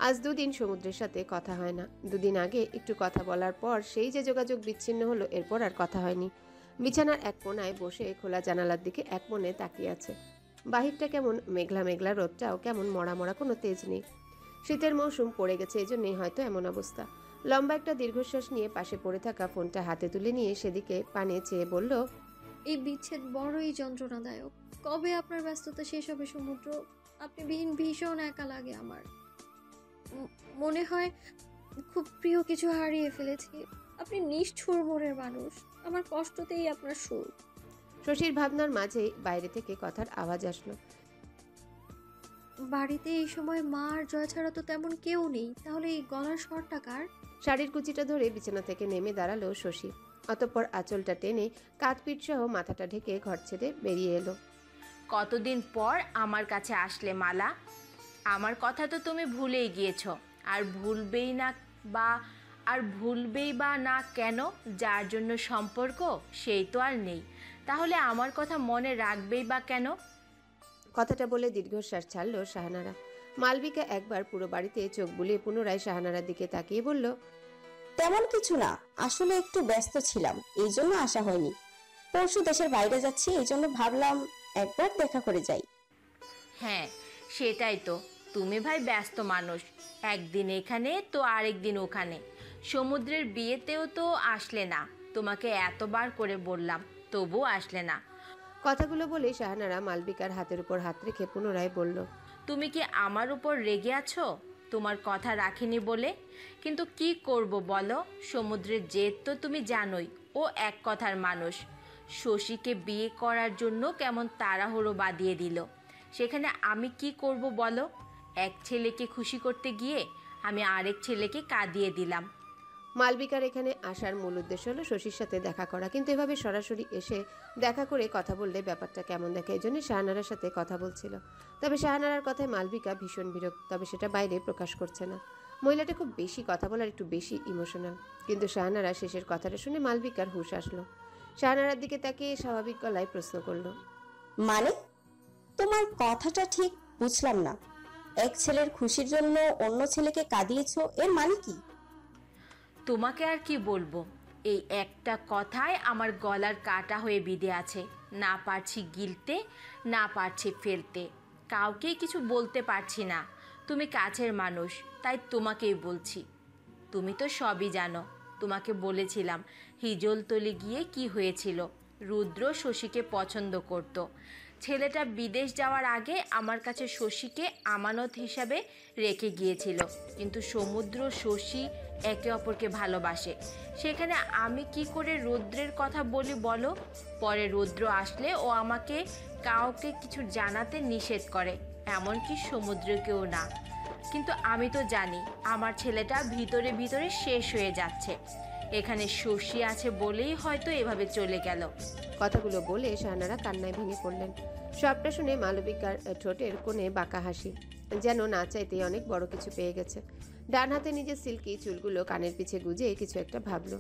আজ দুদিন সমুদ্রের সাথে কথা হয় না। দুদিন আগে একটু কথা বলার পর সেই যে যোগাযোগ বিচ্ছিন্ন হলো, এরপর আর কথা হয়নি। বিছানার এক কোণায় বসে খোলা জানালার দিকে এক মনে তাকিয়ে আছে। বাহিরটা কেমন মেঘলা মেঘলা, রোদটাও কেমন মরা মরা, কোনো তেজ নেই। শীতের মৌসুম পড়ে গেছে, এজন্যই হয়তো এমন অবস্থা। লম্বা একটা দীর্ঘশ্বাস নিয়ে পাশে পড়ে থাকা ফোনটা হাতে তুলে নিয়ে সেদিকে পানে চেয়ে বলল, এই বিচ্ছেদ বড়ই যন্ত্রণাদায়ক। কবে আপনার ব্যস্ততা শেষ হবে সমুদ্র? আপনি বিহীন ভীষণ একা লাগে আমার। মনে হয় খুব প্রিয় কিছু হারিয়ে ফেলেছি। আপনি নিষ্ঠুর মনের মানুষ, আমার কষ্টতেই আপনার সুর। শশীর ভাবনার মাঝেই বাইরে থেকে কথার আওয়াজ আসলো। বাড়িতে এই সময় মা আর জয় ছাড়া তো তেমন কেউ নেই, তাহলে এই গলার স্বরটা কার? শাড়ির কুচিটা ধরে বিছানা থেকে নেমে দাঁড়ালো শশী। অতঃপর আঁচলটা টেনে কাঁধপিঠ সহ মাথাটা ঢেকে ঘর ছেড়ে বেরিয়ে এলো। কতদিন পর আমার কাছে আসলে মালা? আমার কথা তো তুমি ভুলেই গিয়েছ। আর ভুলবেই বা না কেন? যার জন্য সম্পর্ক সেই তো আর নেই, তাহলে আমার কথা মনে রাখবেই বা কেন? কথাটা বলে দীর্ঘশ্বাস ছাড়ল শাহানারা। মালবিকা একবার পুরো বাড়িতে চোখ বুলিয়ে পুনরায় শাহানারার দিকে তাকিয়ে বলল, তেমন কিছু না, আসলে একটু ব্যস্ত ছিলাম, এই জন্য আসা হয়নি। পরশু দেশের বাইরে যাচ্ছি, এই জন্য ভাবলাম একবার দেখা করে যাই। হ্যাঁ, সেটাই তো। তুমি ভাই ব্যস্ত মানুষ, একদিন এখানে তো আরেকদিন ওখানে। সমুদ্রের বিয়েতেও তো আসলে না, তোমাকে এতবার করে বললাম, তবুও আসলে না। কথাগুলো বলে শাহানারা মালবিকার হাতের উপর হাত রেখে পুনরায় বলল, তুমি কি আমার উপর রেগে আছো তোমার কথা রাখিনি বলে? কিন্তু কি করব বলো, সমুদ্রের জেদ তো তুমি জানোই, ও এক কথার মানুষ। শশীকে বিয়ে করার জন্য কেমন তাড়াহুড়ো বাঁধিয়ে দিল। সেখানে আমি কি করব বলো? এক ছেলেকে খুশি করতে গিয়ে আমি আরেক ছেলেকে কাঁদিয়ে দিলাম। মালবিকার এখানে আসার মূল উদ্দেশ্য হলো শশীর সাথে দেখা করা, কিন্তু এভাবে সরাসরি এসে দেখা করে কথা বললে ব্যাপারটা কেমন দেখে, এই জন্য শাহানারার সাথে কথা বলছিল। তবে শাহানারার কথায় মালবিকা ভীষণ বিরক্ত, তবে সেটা বাইরে প্রকাশ করছে না। মহিলাটা খুব বেশি কথা বলার, একটু বেশি ইমোশনাল। কিন্তু শাহানারা শেষের কথাটা শুনে মালবিকার হুঁশ আসলো। শাহানারার দিকে তাকিয়ে স্বাভাবিক গলায় প্রশ্ন করলো, মানে? তোমার কথাটা ঠিক বুঝলাম না। এক ছেলের খুশির জন্য অন্য ছেলেকে কাঁদিয়েছো, এর মানে কি? তোমাকে আর কি বলবো, এই একটা কথায় আমার গলার কাটা হয়ে বিঁধে আছে। না পারছি গিলতে, না পারছি ফেলতে, কাউকেই কিছু বলতে পারছি না। তুমি কাছের মানুষ, তাই তোমাকেই বলছি। তুমি তো সবই জানো। তোমাকে বলেছিলাম হিজলতলি গিয়ে কি হয়েছিল। রুদ্র শশীকে পছন্দ করত। ছেলেটা বিদেশ যাওয়ার আগে আমার কাছে শশীকে আমানত হিসাবে রেখে গিয়েছিল। কিন্তু সমুদ্র শশী একে অপরকে ভালোবাসে, সেখানে আমি কি করে রুদ্রের কথা বলি বলো? পরে রুদ্র আসলে ও আমাকে কাউকে কিছু জানাতে নিষেধ করে, এমনকি সমুদ্রকেও না। কিন্তু আমি তো জানি আমার ছেলেটা ভিতরে ভিতরে শেষ হয়ে যাচ্ছে। এখানে শশী আছে বলেই হয়তো এভাবে চলে গেল। কথাগুলো বলে শাহানারা কান্নায় ভেঙে পড়লেন। সবটা শুনে মালবিকার ঠোঁটের কোণে বাঁকা হাসি, যেন না চাইতেই অনেক বড় কিছু পেয়ে গেছে। ডান হাতে নিজের সিল্কি চুলগুলো কানের পিছে গুজে কিছু একটা ভাবলো।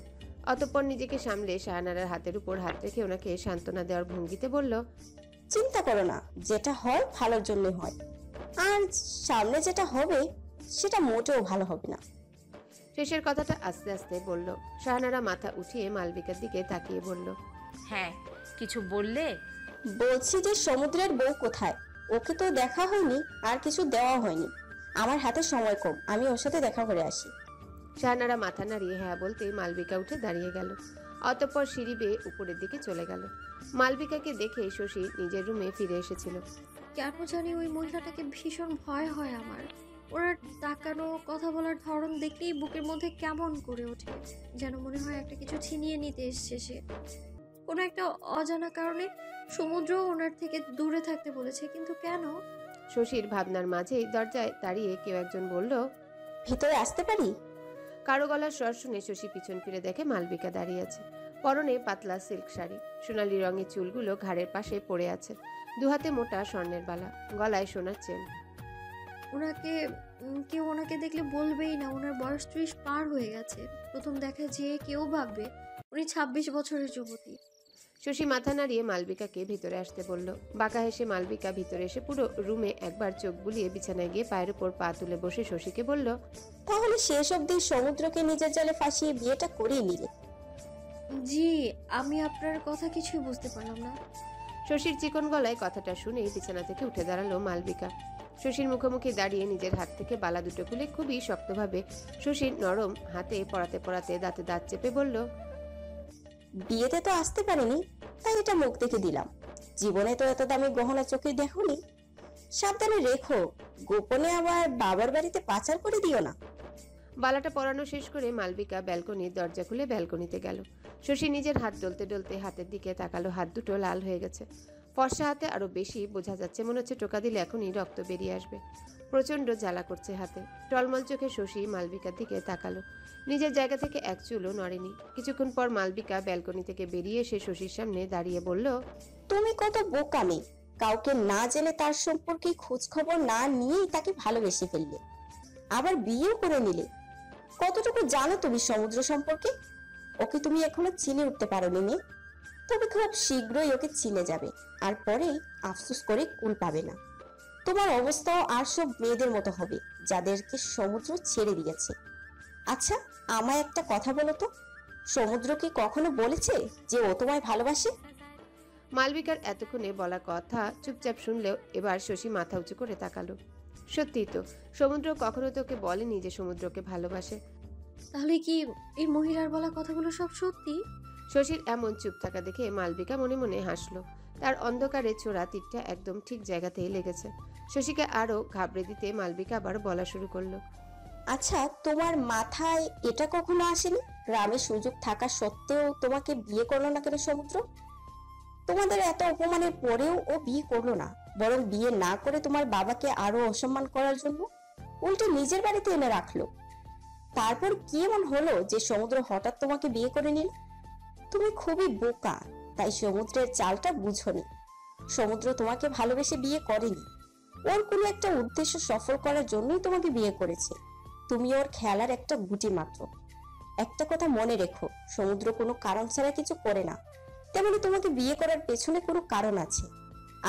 অতঃপর নিজেকে সামলে শাহানারার হাতের উপর হাত রেখে ওনাকে সান্ত্বনা দেওয়ার ভঙ্গিতে বলল, চিন্তা করো না, যেটা হয় ভালোর জন্য হয়, আর সামনে যেটা হবে সেটা মোটেও ভালো হবে না। শেষের কথাটা আস্তে আস্তে বলল। শাহানারা মাথা উঠিয়ে মালবিকার দিকে তাকিয়ে বলল, হ্যাঁ, কিছু বললে? বলছি যে সমুদ্রের বউ কোথায়? ওকে তো দেখা হয়নি, আর কিছু দেওয়া হয়নি। আমার হাতে সময় কম, আমি ওর সাথে দেখা করে আসি। শাহানারা মাথা নাড়িয়ে হ্যাঁ বলতেই মালবিকা উঠে দাঁড়িয়ে গেল। অতঃপর সিঁড়ি বেয়ে উপরের দিকে চলে গেল। মালবিকাকে দেখে শশী নিজের রুমে ফিরে এসেছিল। কেন জানি ওই মহিলাটাকে ভীষণ ভয় হয় আমার। ওনার তাকানো, কথা বলার ধরন দেখলেই বুকের মধ্যে কেমন করে ওঠে, যেন মনে হয় একটা কিছু ছিনিয়ে নিতে এসছে সে। কোনো একটা অজানা কারণে সমুদ্র ওনার থেকে দূরে থাকতে বলেছে, কিন্তু কেন? শশীর ভাবনার মাঝেই দরজায় দাঁড়িয়ে কেউ একজন বলল, ভিতরে আসতে পারি? কারো গলার স্বর শুনে শশী পিছন ফিরে দেখে মালবিকা দাঁড়িয়ে আছে। পরনে পাতলা সিল্ক শাড়ি, সোনালি রঙের চুলগুলো ঘাড়ের পাশে পড়ে আছে, দুহাতে মোটা স্বর্ণের বালা, গলায় সোনার চেন। কেউ ওনাকে দেখলে বলবেই না ওনার বয়স 30 পার হয়ে গেছে। প্রথম দেখা যে কেউ ভাববে উনি 26 বছরের যুবতী। শশী মাথা নাড়িয়ে মালবিকাকে ভিতরে আসতে বলল। বাঁকা হেসে মালবিকা ভিতরে এসে পুরো রুমে একবার চোখ বুলিয়ে বিছানায় গিয়ে পায়ের উপর পা তুলে বসে শশীকে বলল, তাহলে শেষ অবধি সমুদ্রকে নিজের জালে ফাঁসিয়ে বিয়েটা করিয়ে নিলে? জি, আমি আপনার কথা কিছুই বুঝতে পারলাম না। শশীর চিকন গলায় কথাটা শুনেই বিছানা থেকে উঠে দাঁড়ালো মালবিকা। শশীর মুখোমুখি দাঁড়িয়ে নিজের হাত থেকে বালা দুটো খুলে খুবই শক্তভাবে শশীর নরম হাতে পড়াতে পড়াতে দাঁতে দাঁত চেপে বলল, বিয়েতে তো আসতে পারিনি, তাই এটা মুখ দেখে দিলাম। জীবনে তো এত দামি গহনা চোখে দেখোনি। সাবধানে রেখো, গোপনে আবার বাবার বাড়িতে পাচার করে দিও না। বালাটা পরানো শেষ করে মালবিকা ব্যালকনির দরজা খুলে ব্যালকনিতে গেল। শশী নিজের হাত ডলতে ডলতে হাতের দিকে তাকালো। হাত দুটো লাল হয়ে গেছে। ফর্সা হাতে আরো বেশি বোঝা যাচ্ছে, মনে হচ্ছে টোকা দিলে এখনই রক্ত বেরিয়ে আসবে। প্রচন্ড জ্বালা করছে হাতে। টলমল চোখে শশী মালবিকার দিকে তাকালো। নিজের জায়গা থেকে এক চুলও নড়েনি। কিছুক্ষণ পর মালবিকা ব্যালকনি থেকে বেরিয়ে এসে শশীর সামনে দাঁড়িয়ে বলল, তুমি কত বোকামি! কাউকে না জেনে তার সম্পর্কে খোঁজ খবর না নিয়েই তাকে ভালোবেসে ফেললে, আবার বিয়েও করে নিলে। কতটুকু জানো তুমি সমুদ্র সম্পর্কে? ওকে তুমি এখনো চিনে উঠতে পারোনি মেয়ে। তবে খুব শীঘ্রই ওকে চিনে যাবে, আর পরেই আফসোস করে কুল পাবে না। তোমার অবস্থাও আর সব মেয়েদের মতো হবে যাদেরকে সমুদ্র ছেড়ে দিয়েছে। আচ্ছা, আমায় একটা কথা বলো তো, সমুদ্র কি কখনো বলেছে যে ও তোমায় ভালোবাসে? মালবিকার এতক্ষণে বলা কথা চুপচাপ শুনলেও এবার শশী মাথা উঁচু করে তাকালো। সত্যিই তো, সমুদ্র কখনো তোকে বলেনি যে সমুদ্রকে ভালোবাসে। তাহলে কি এই মহিলার বলা কথাগুলো সব সত্যি? শশীর এমন চুপ থাকা দেখে মালবিকা মনে মনে হাসলো। তার অন্ধকারে ছোড়া তীরটা একদম ঠিক জায়গাতেই লেগেছে। শশীকে আরো ঘাবড়ে দিতে মালবিকা আবার বলা শুরু করলো, আচ্ছা, তোমার মাথায় এটা কখনো আসেনি গ্রামের সুযোগ থাকা সত্ত্বেও তোমাকে বিয়ে করলো না কেন সমুদ্র? তোমাদের এত অপমানের পরেও ও বিয়ে করলো না, বরং বিয়ে না করে তোমার বাবাকে আরো অসম্মান করার জন্য উল্টে নিজের বাড়িতে এনে রাখলো। তারপর কি এমন হলো যে সমুদ্র হঠাৎ তোমাকে বিয়ে করে নিল? তুমি খুবই বোকা, তাই সমুদ্রের চালটা বুঝোনি। সমুদ্র তোমাকে ভালোবেসে বিয়ে করেনি, ওর কোনো একটা উদ্দেশ্য সফল করার জন্যই তোমাকে বিয়ে করেছে। তুমি ওর খেলার একটা গুটি মাত্র। একটা কথা মনে রেখো, সমুদ্র কোনো কারণ ছাড়া কিছু করে না, তেমনি তোমাকে বিয়ে করার পেছনে কোনো কারণ আছে।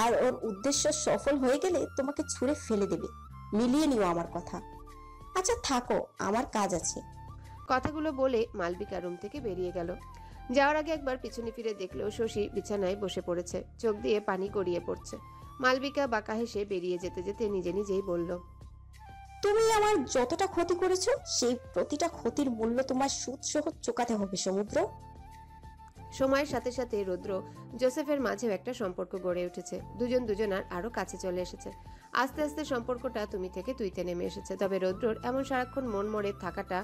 আর ওর উদ্দেশ্য সফল হয়ে গেলে তোমাকে ছুঁড়ে ফেলে দেবে। মিলিয়ে নিও আমার কথা। আচ্ছা থাকো, আমার কাজ আছে। কথাগুলো বলে মালবিকা রুম থেকে বেরিয়ে গেল। যাওয়ার আগে একবার পিছনে ফিরে দেখলো শশী বিছানায় বসে পড়েছে, চোখ দিয়ে পানি গড়িয়ে পড়ছে। মালবিকা বাঁকা হেসে বেরিয়ে যেতে যেতে নিজে নিজেই বলল, তুমি আমার যতটা ক্ষতি করেছো সেই প্রতিটা ক্ষতির মূল্য তোমার সুদ সহ চোকাতে হবে সমুদ্র। সময়ের সাথে সাথে রুদ্র জোসেফের মাঝেও একটা সম্পর্ক গড়ে উঠেছে। দুজন দুজনার আরো কাছে চলে এসেছে। আস্তে আস্তে সম্পর্কটা তুমি থেকে তুইতে নেমে এসেছে। তবে রুদ্রর এমন সারাক্ষণ মন মরে থাকাটা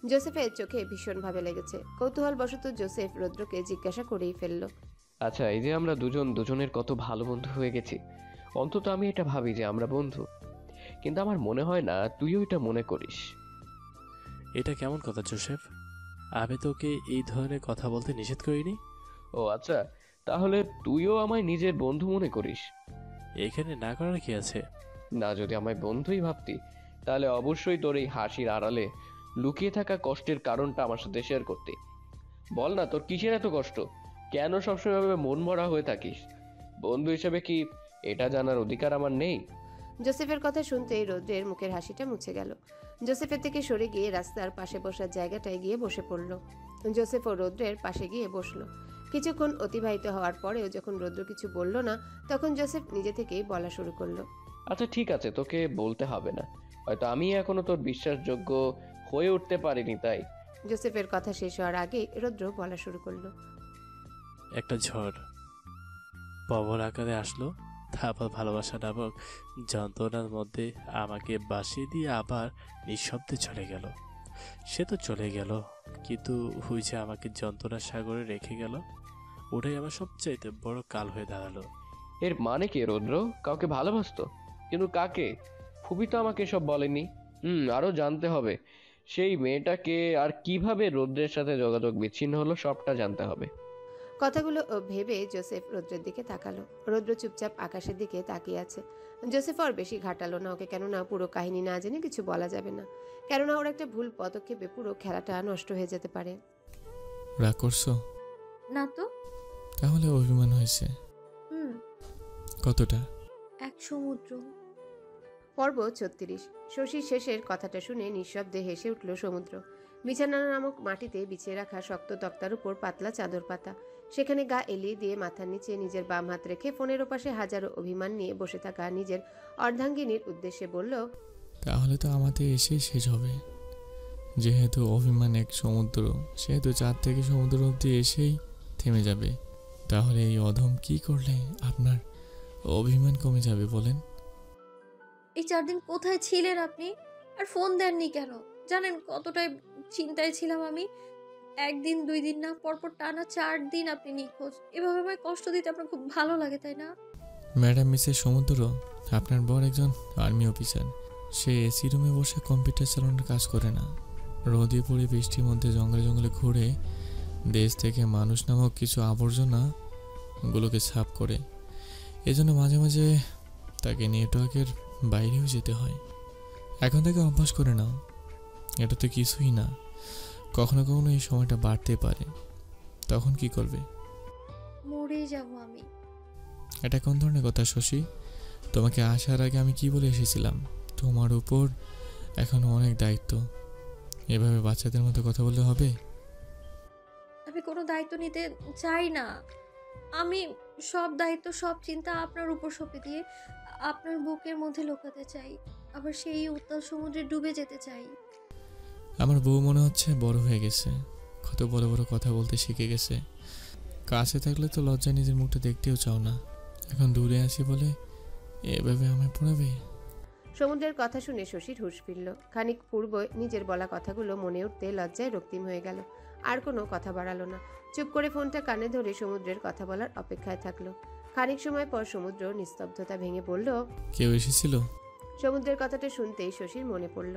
জোসেফের চোখে ভীষণভাবে লেগেছে। কৌতূহলবশত জোসেফ রুদ্রকে জিজ্ঞাসা করেই ফেলল, আচ্ছা, এই যে আমরা দুজন দুজনের কত ভালো বন্ধু হয়ে গেছি, অন্তত আমি এটা ভাবি যে আমরা বন্ধু, কিন্তু আমার মনে হয় না তুইও এটা মনে করিস। এটা কেমন কথা জোসেফ? আমি তোকে এই ধরনের কথা বলতে নিষেধ করিনি। ও আচ্ছা, তাহলে তুইও আমায় নিজের বন্ধু মনে করিস? এখানে না করার কি আছে? না, যদি আমায় বন্ধুই ভাবতি তাহলে অবশ্যই তোর এই হাসির আড়ালে লুকিয়ে থাকা কষ্টের কারণটা আমার সাথে শেয়ার করতে। বল না, তোর কিসের এত কষ্ট? কেন সবসময় ভাবে মন ভরা হয়ে থাকিস? বন্ধু হিসেবে কি এটা জানার অধিকার আমার নেই? জোসেফের কথা শুনতেই রৌদ্রের মুখের হাসিটা মুছে গেল। জোসেফের থেকে সরে গিয়ে রাস্তার পাশে বসার জায়গাটায় গিয়ে বসে পড়ল। জোসেফ ও রৌদ্রের পাশে গিয়ে বসলো। কিছুক্ষণ অতিবাহিত হওয়ার পরেও যখন রৌদ্র কিছু বলল না, তখন জোসেফ নিজে থেকেই বলা শুরু করলো, আচ্ছা ঠিক আছে, তোকে বলতে হবে না, হয়তো আমি এখনো তোর বিশ্বাসযোগ্য হয়ে উঠতে পারিনি তাই। জোসেফের কথা শেষ হওয়ার আগে রৌদ্র বলা শুরু করলো, একটা ঝড় প্রবল আকারে আসলো, তারপর ভালোবাসা নামক যন্ত্রণার মধ্যে আমাকে বাসিয়ে দিয়ে আবার নিঃশব্দে চলে গেল। সে তো চলে গেল, কিন্তু ওই যে আমাকে যন্ত্রণার সাগরে রেখে গেল, ওটাই আমার সবচাইতে বড় কাল হয়ে দাঁড়ালো। এর মানে কি রুদ্র? কাউকে ভালোবাসতো, কিন্তু কাকে? ফুবি তো আমাকে সব বলেনি। আরো জানতে হবে সেই মেয়েটাকে, আর কিভাবে রুদ্রের সাথে যোগাযোগ বিচ্ছিন্ন হলো সবটা জানতে হবে। কথাগুলো ভেবে জোসেফ রৌদ্রের দিকে তাকালো। রৌদ্র চুপচাপ আকাশের দিকে তাকিয়ে আছে। জোসেফ আর বেশি ঘাটালো না ওকে, কেননা পুরো কাহিনী না জেনে কিছু বলা যাবে না, কেননা ওর একটা ভুল পদক্ষেপে পুরো খেলাটা নষ্ট হয়ে যেতে পারে। রাগ করছো? না তো। তাহলে অভিমান হয়েছে? হুম, কতটা? এক সমুদ্র। পর্ব 36। শশীর শেষের কথাটা শুনে নিঃশব্দে হেসে উঠল সমুদ্র। বিছানা নামক মাটিতে বিছিয়ে রাখা শক্ত তক্তার উপর পাতলা চাদর পাতা, সেখানে গা এলিয়ে দিয়ে মাথার নিচে নিজের বাম হাত রেখে ফোনের ওপাশে হাজারো অভিমান নিয়ে বসে থাকা নিজের অর্ধাঙ্গিনীর উদ্দেশ্যে বলল, তাহলে তো আমাদের এসেই শেষ হবে। যেহেতু অভিমান এক সমুদ্র, সেহেতু চাঁদ থেকে সমুদ্র অবধি এসেই থেমে যাবে। তাহলে এই অধম কি করলে আপনার অভিমান কমে যাবে বলেন? এই 4 দিন কোথায় ছিলেন আপনি? আর ফোন দেননি কেন? জানেন কতটাই চিন্তায় ছিলাম আমি। 1 দিন 2 দিন না, পরপর টানা 4 দিন আপনি নিখোঁজ। এভাবে আমায় কষ্ট দিতে আপনার খুব ভালো লাগে, তাই না? ম্যাডাম মিসেস সমুদ্র, আপনার বর একজন আর্মি অফিসার। সে এসি রুমে বসে কম্পিউটার চালানোর কাজ করে না। রোদে পড়ে বৃষ্টির মধ্যে জঙ্গলে জঙ্গলে ঘুরে দেশ থেকে মানুষ নামক কিছু আবর্জনা গুলোকে সাফ করে। এজন্য মাঝে মাঝে তাকে নেটওয়ার্কের বাইরেও যেতে হয়। এখন থেকে অভ্যাস করে নাও, এটা তো কিছুই না। কখনো কখনো এই সময়টা বাড়তে পারে, তখন কি করবে? মরেই যাব আমি। এটা কোন ধরনের কথা শশী? তোমাকে আসার আগে আমি কি বলে এসেছিলাম? তোমার উপর এখন অনেক দায়িত্ব। এভাবে বাচ্চাদের মতো কথা বললে হবে? আমি কোনো দায়িত্ব নিতে চাই না। আমি সব দায়িত্ব, সব চিন্তা আপনার উপর সঁপে দিয়ে আপনার বুকের মধ্যে লুকাতে চাই। আবার সেই উত্তাল সমুদ্রে ডুবে যেতে চাই। আমার বউ মনে হচ্ছে বড় হয়ে গেছে, কত বড় বড় কথা বলতে শিখে গেছে। কাছে থাকলে তো লজ্জায় নিজের মুখটা দেখতেও চাও না, এখন দূরে আছি বলে এভাবে আমায় পড়াবে? সমুদ্রের কথা শুনে শশীর হুঁশ ফিরল। খানিক পূর্ব নিজের বলা কথাগুলো মনে উঠতে লজ্জায় রক্তিম হয়ে গেল। আর কোনো কথা বাড়ালো না, চুপ করে ফোনটা কানে ধরে সমুদ্রের কথা বলার অপেক্ষায় থাকলো। খানিক সময় পর সমুদ্র নিস্তব্ধতা ভেঙে বলল, কেউ এসেছিল? সমুদ্রের কথাটা শুনতেই শশীর মনে পড়ল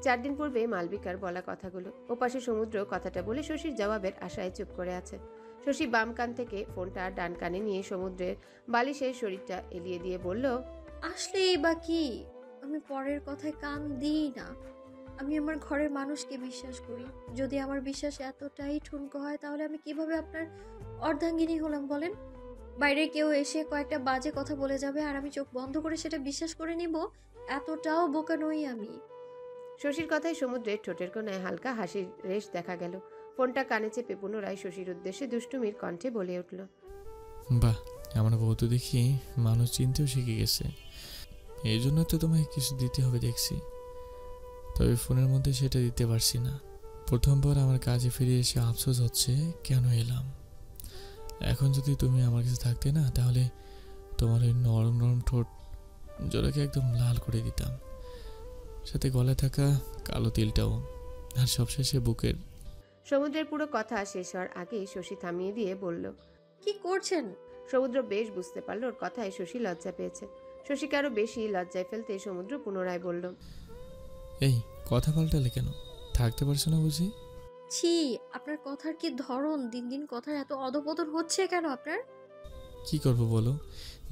4 দিন পূর্বে মালবিকার বলা কথাগুলো। ওপাশে সমুদ্র কথাটা বলে শশীর জবাবের আশায় চুপ করে আছে। শশী বাম কান থেকে ফোনটা ডান কানে নিয়ে সমুদ্রের বালিশের শরীরটা এলিয়ে দিয়ে বলল, আসলেই বা কি? আমি পরের কথায় কান দিই না। আমি আমার ঘরের মানুষকে বিশ্বাস করি। যদি আমার বিশ্বাস এতটাই ঠুনকো হয়, তাহলে আমি কিভাবে আপনার অর্ধাঙ্গিনী হলাম বলেন? বাইরে কেউ এসে কয়েকটা বাজে কথা বলে যাবে আর আমি চোখ বন্ধ করে সেটা বিশ্বাস করে নিব? এতটাও বোকা নই আমি। শশীর কথায় সমুদ্রের ঠোঁটের কোণায় হালকা হাসির রেশ দেখা গেল। ফোনটা কানে চেপে পুনরায় শশীর উদ্দেশ্যে দুষ্টুমির কণ্ঠে বলে উঠল, বাহ, আমার বউ তো দেখি মানুষ চিনতেও শিখে গেছে। এই জন্য তো তোমায় কিছু দিতে হবে দেখছি, তবে ফোনের মধ্যে সেটা দিতে পারছি না। প্রথমবার আমার কাজে ফিরে এসে আফসোস হচ্ছে কেন এলাম। এখন যদি তুমি আমার কাছে থাকতে না, তাহলে তোমার ওই নরম নরম ঠোঁট জোড়াকে একদম লাল করে দিতাম, সাথে গলায় থাকা কালো তিলটাও, আর সবশেষে বুকের। সমুদ্রের পুরো কথা শেষ হওয়ার আগে শশী থামিয়ে দিয়ে বলল, কি করছেন? সমুদ্র বেশ বুঝতে পারল ওর কথায় শশী লজ্জা পেয়েছে। শশীকে আরো বেশি লজ্জায় ফেলতে সমুদ্র পুনরায় বলল, এই কথা পাল্টালে কেন? থাকতে পারছো না বুঝি? ছি, আপনার কথার কি ধরন! দিন দিন কথার এত অধপতন হচ্ছে কেন আপনার? কি করব বলো,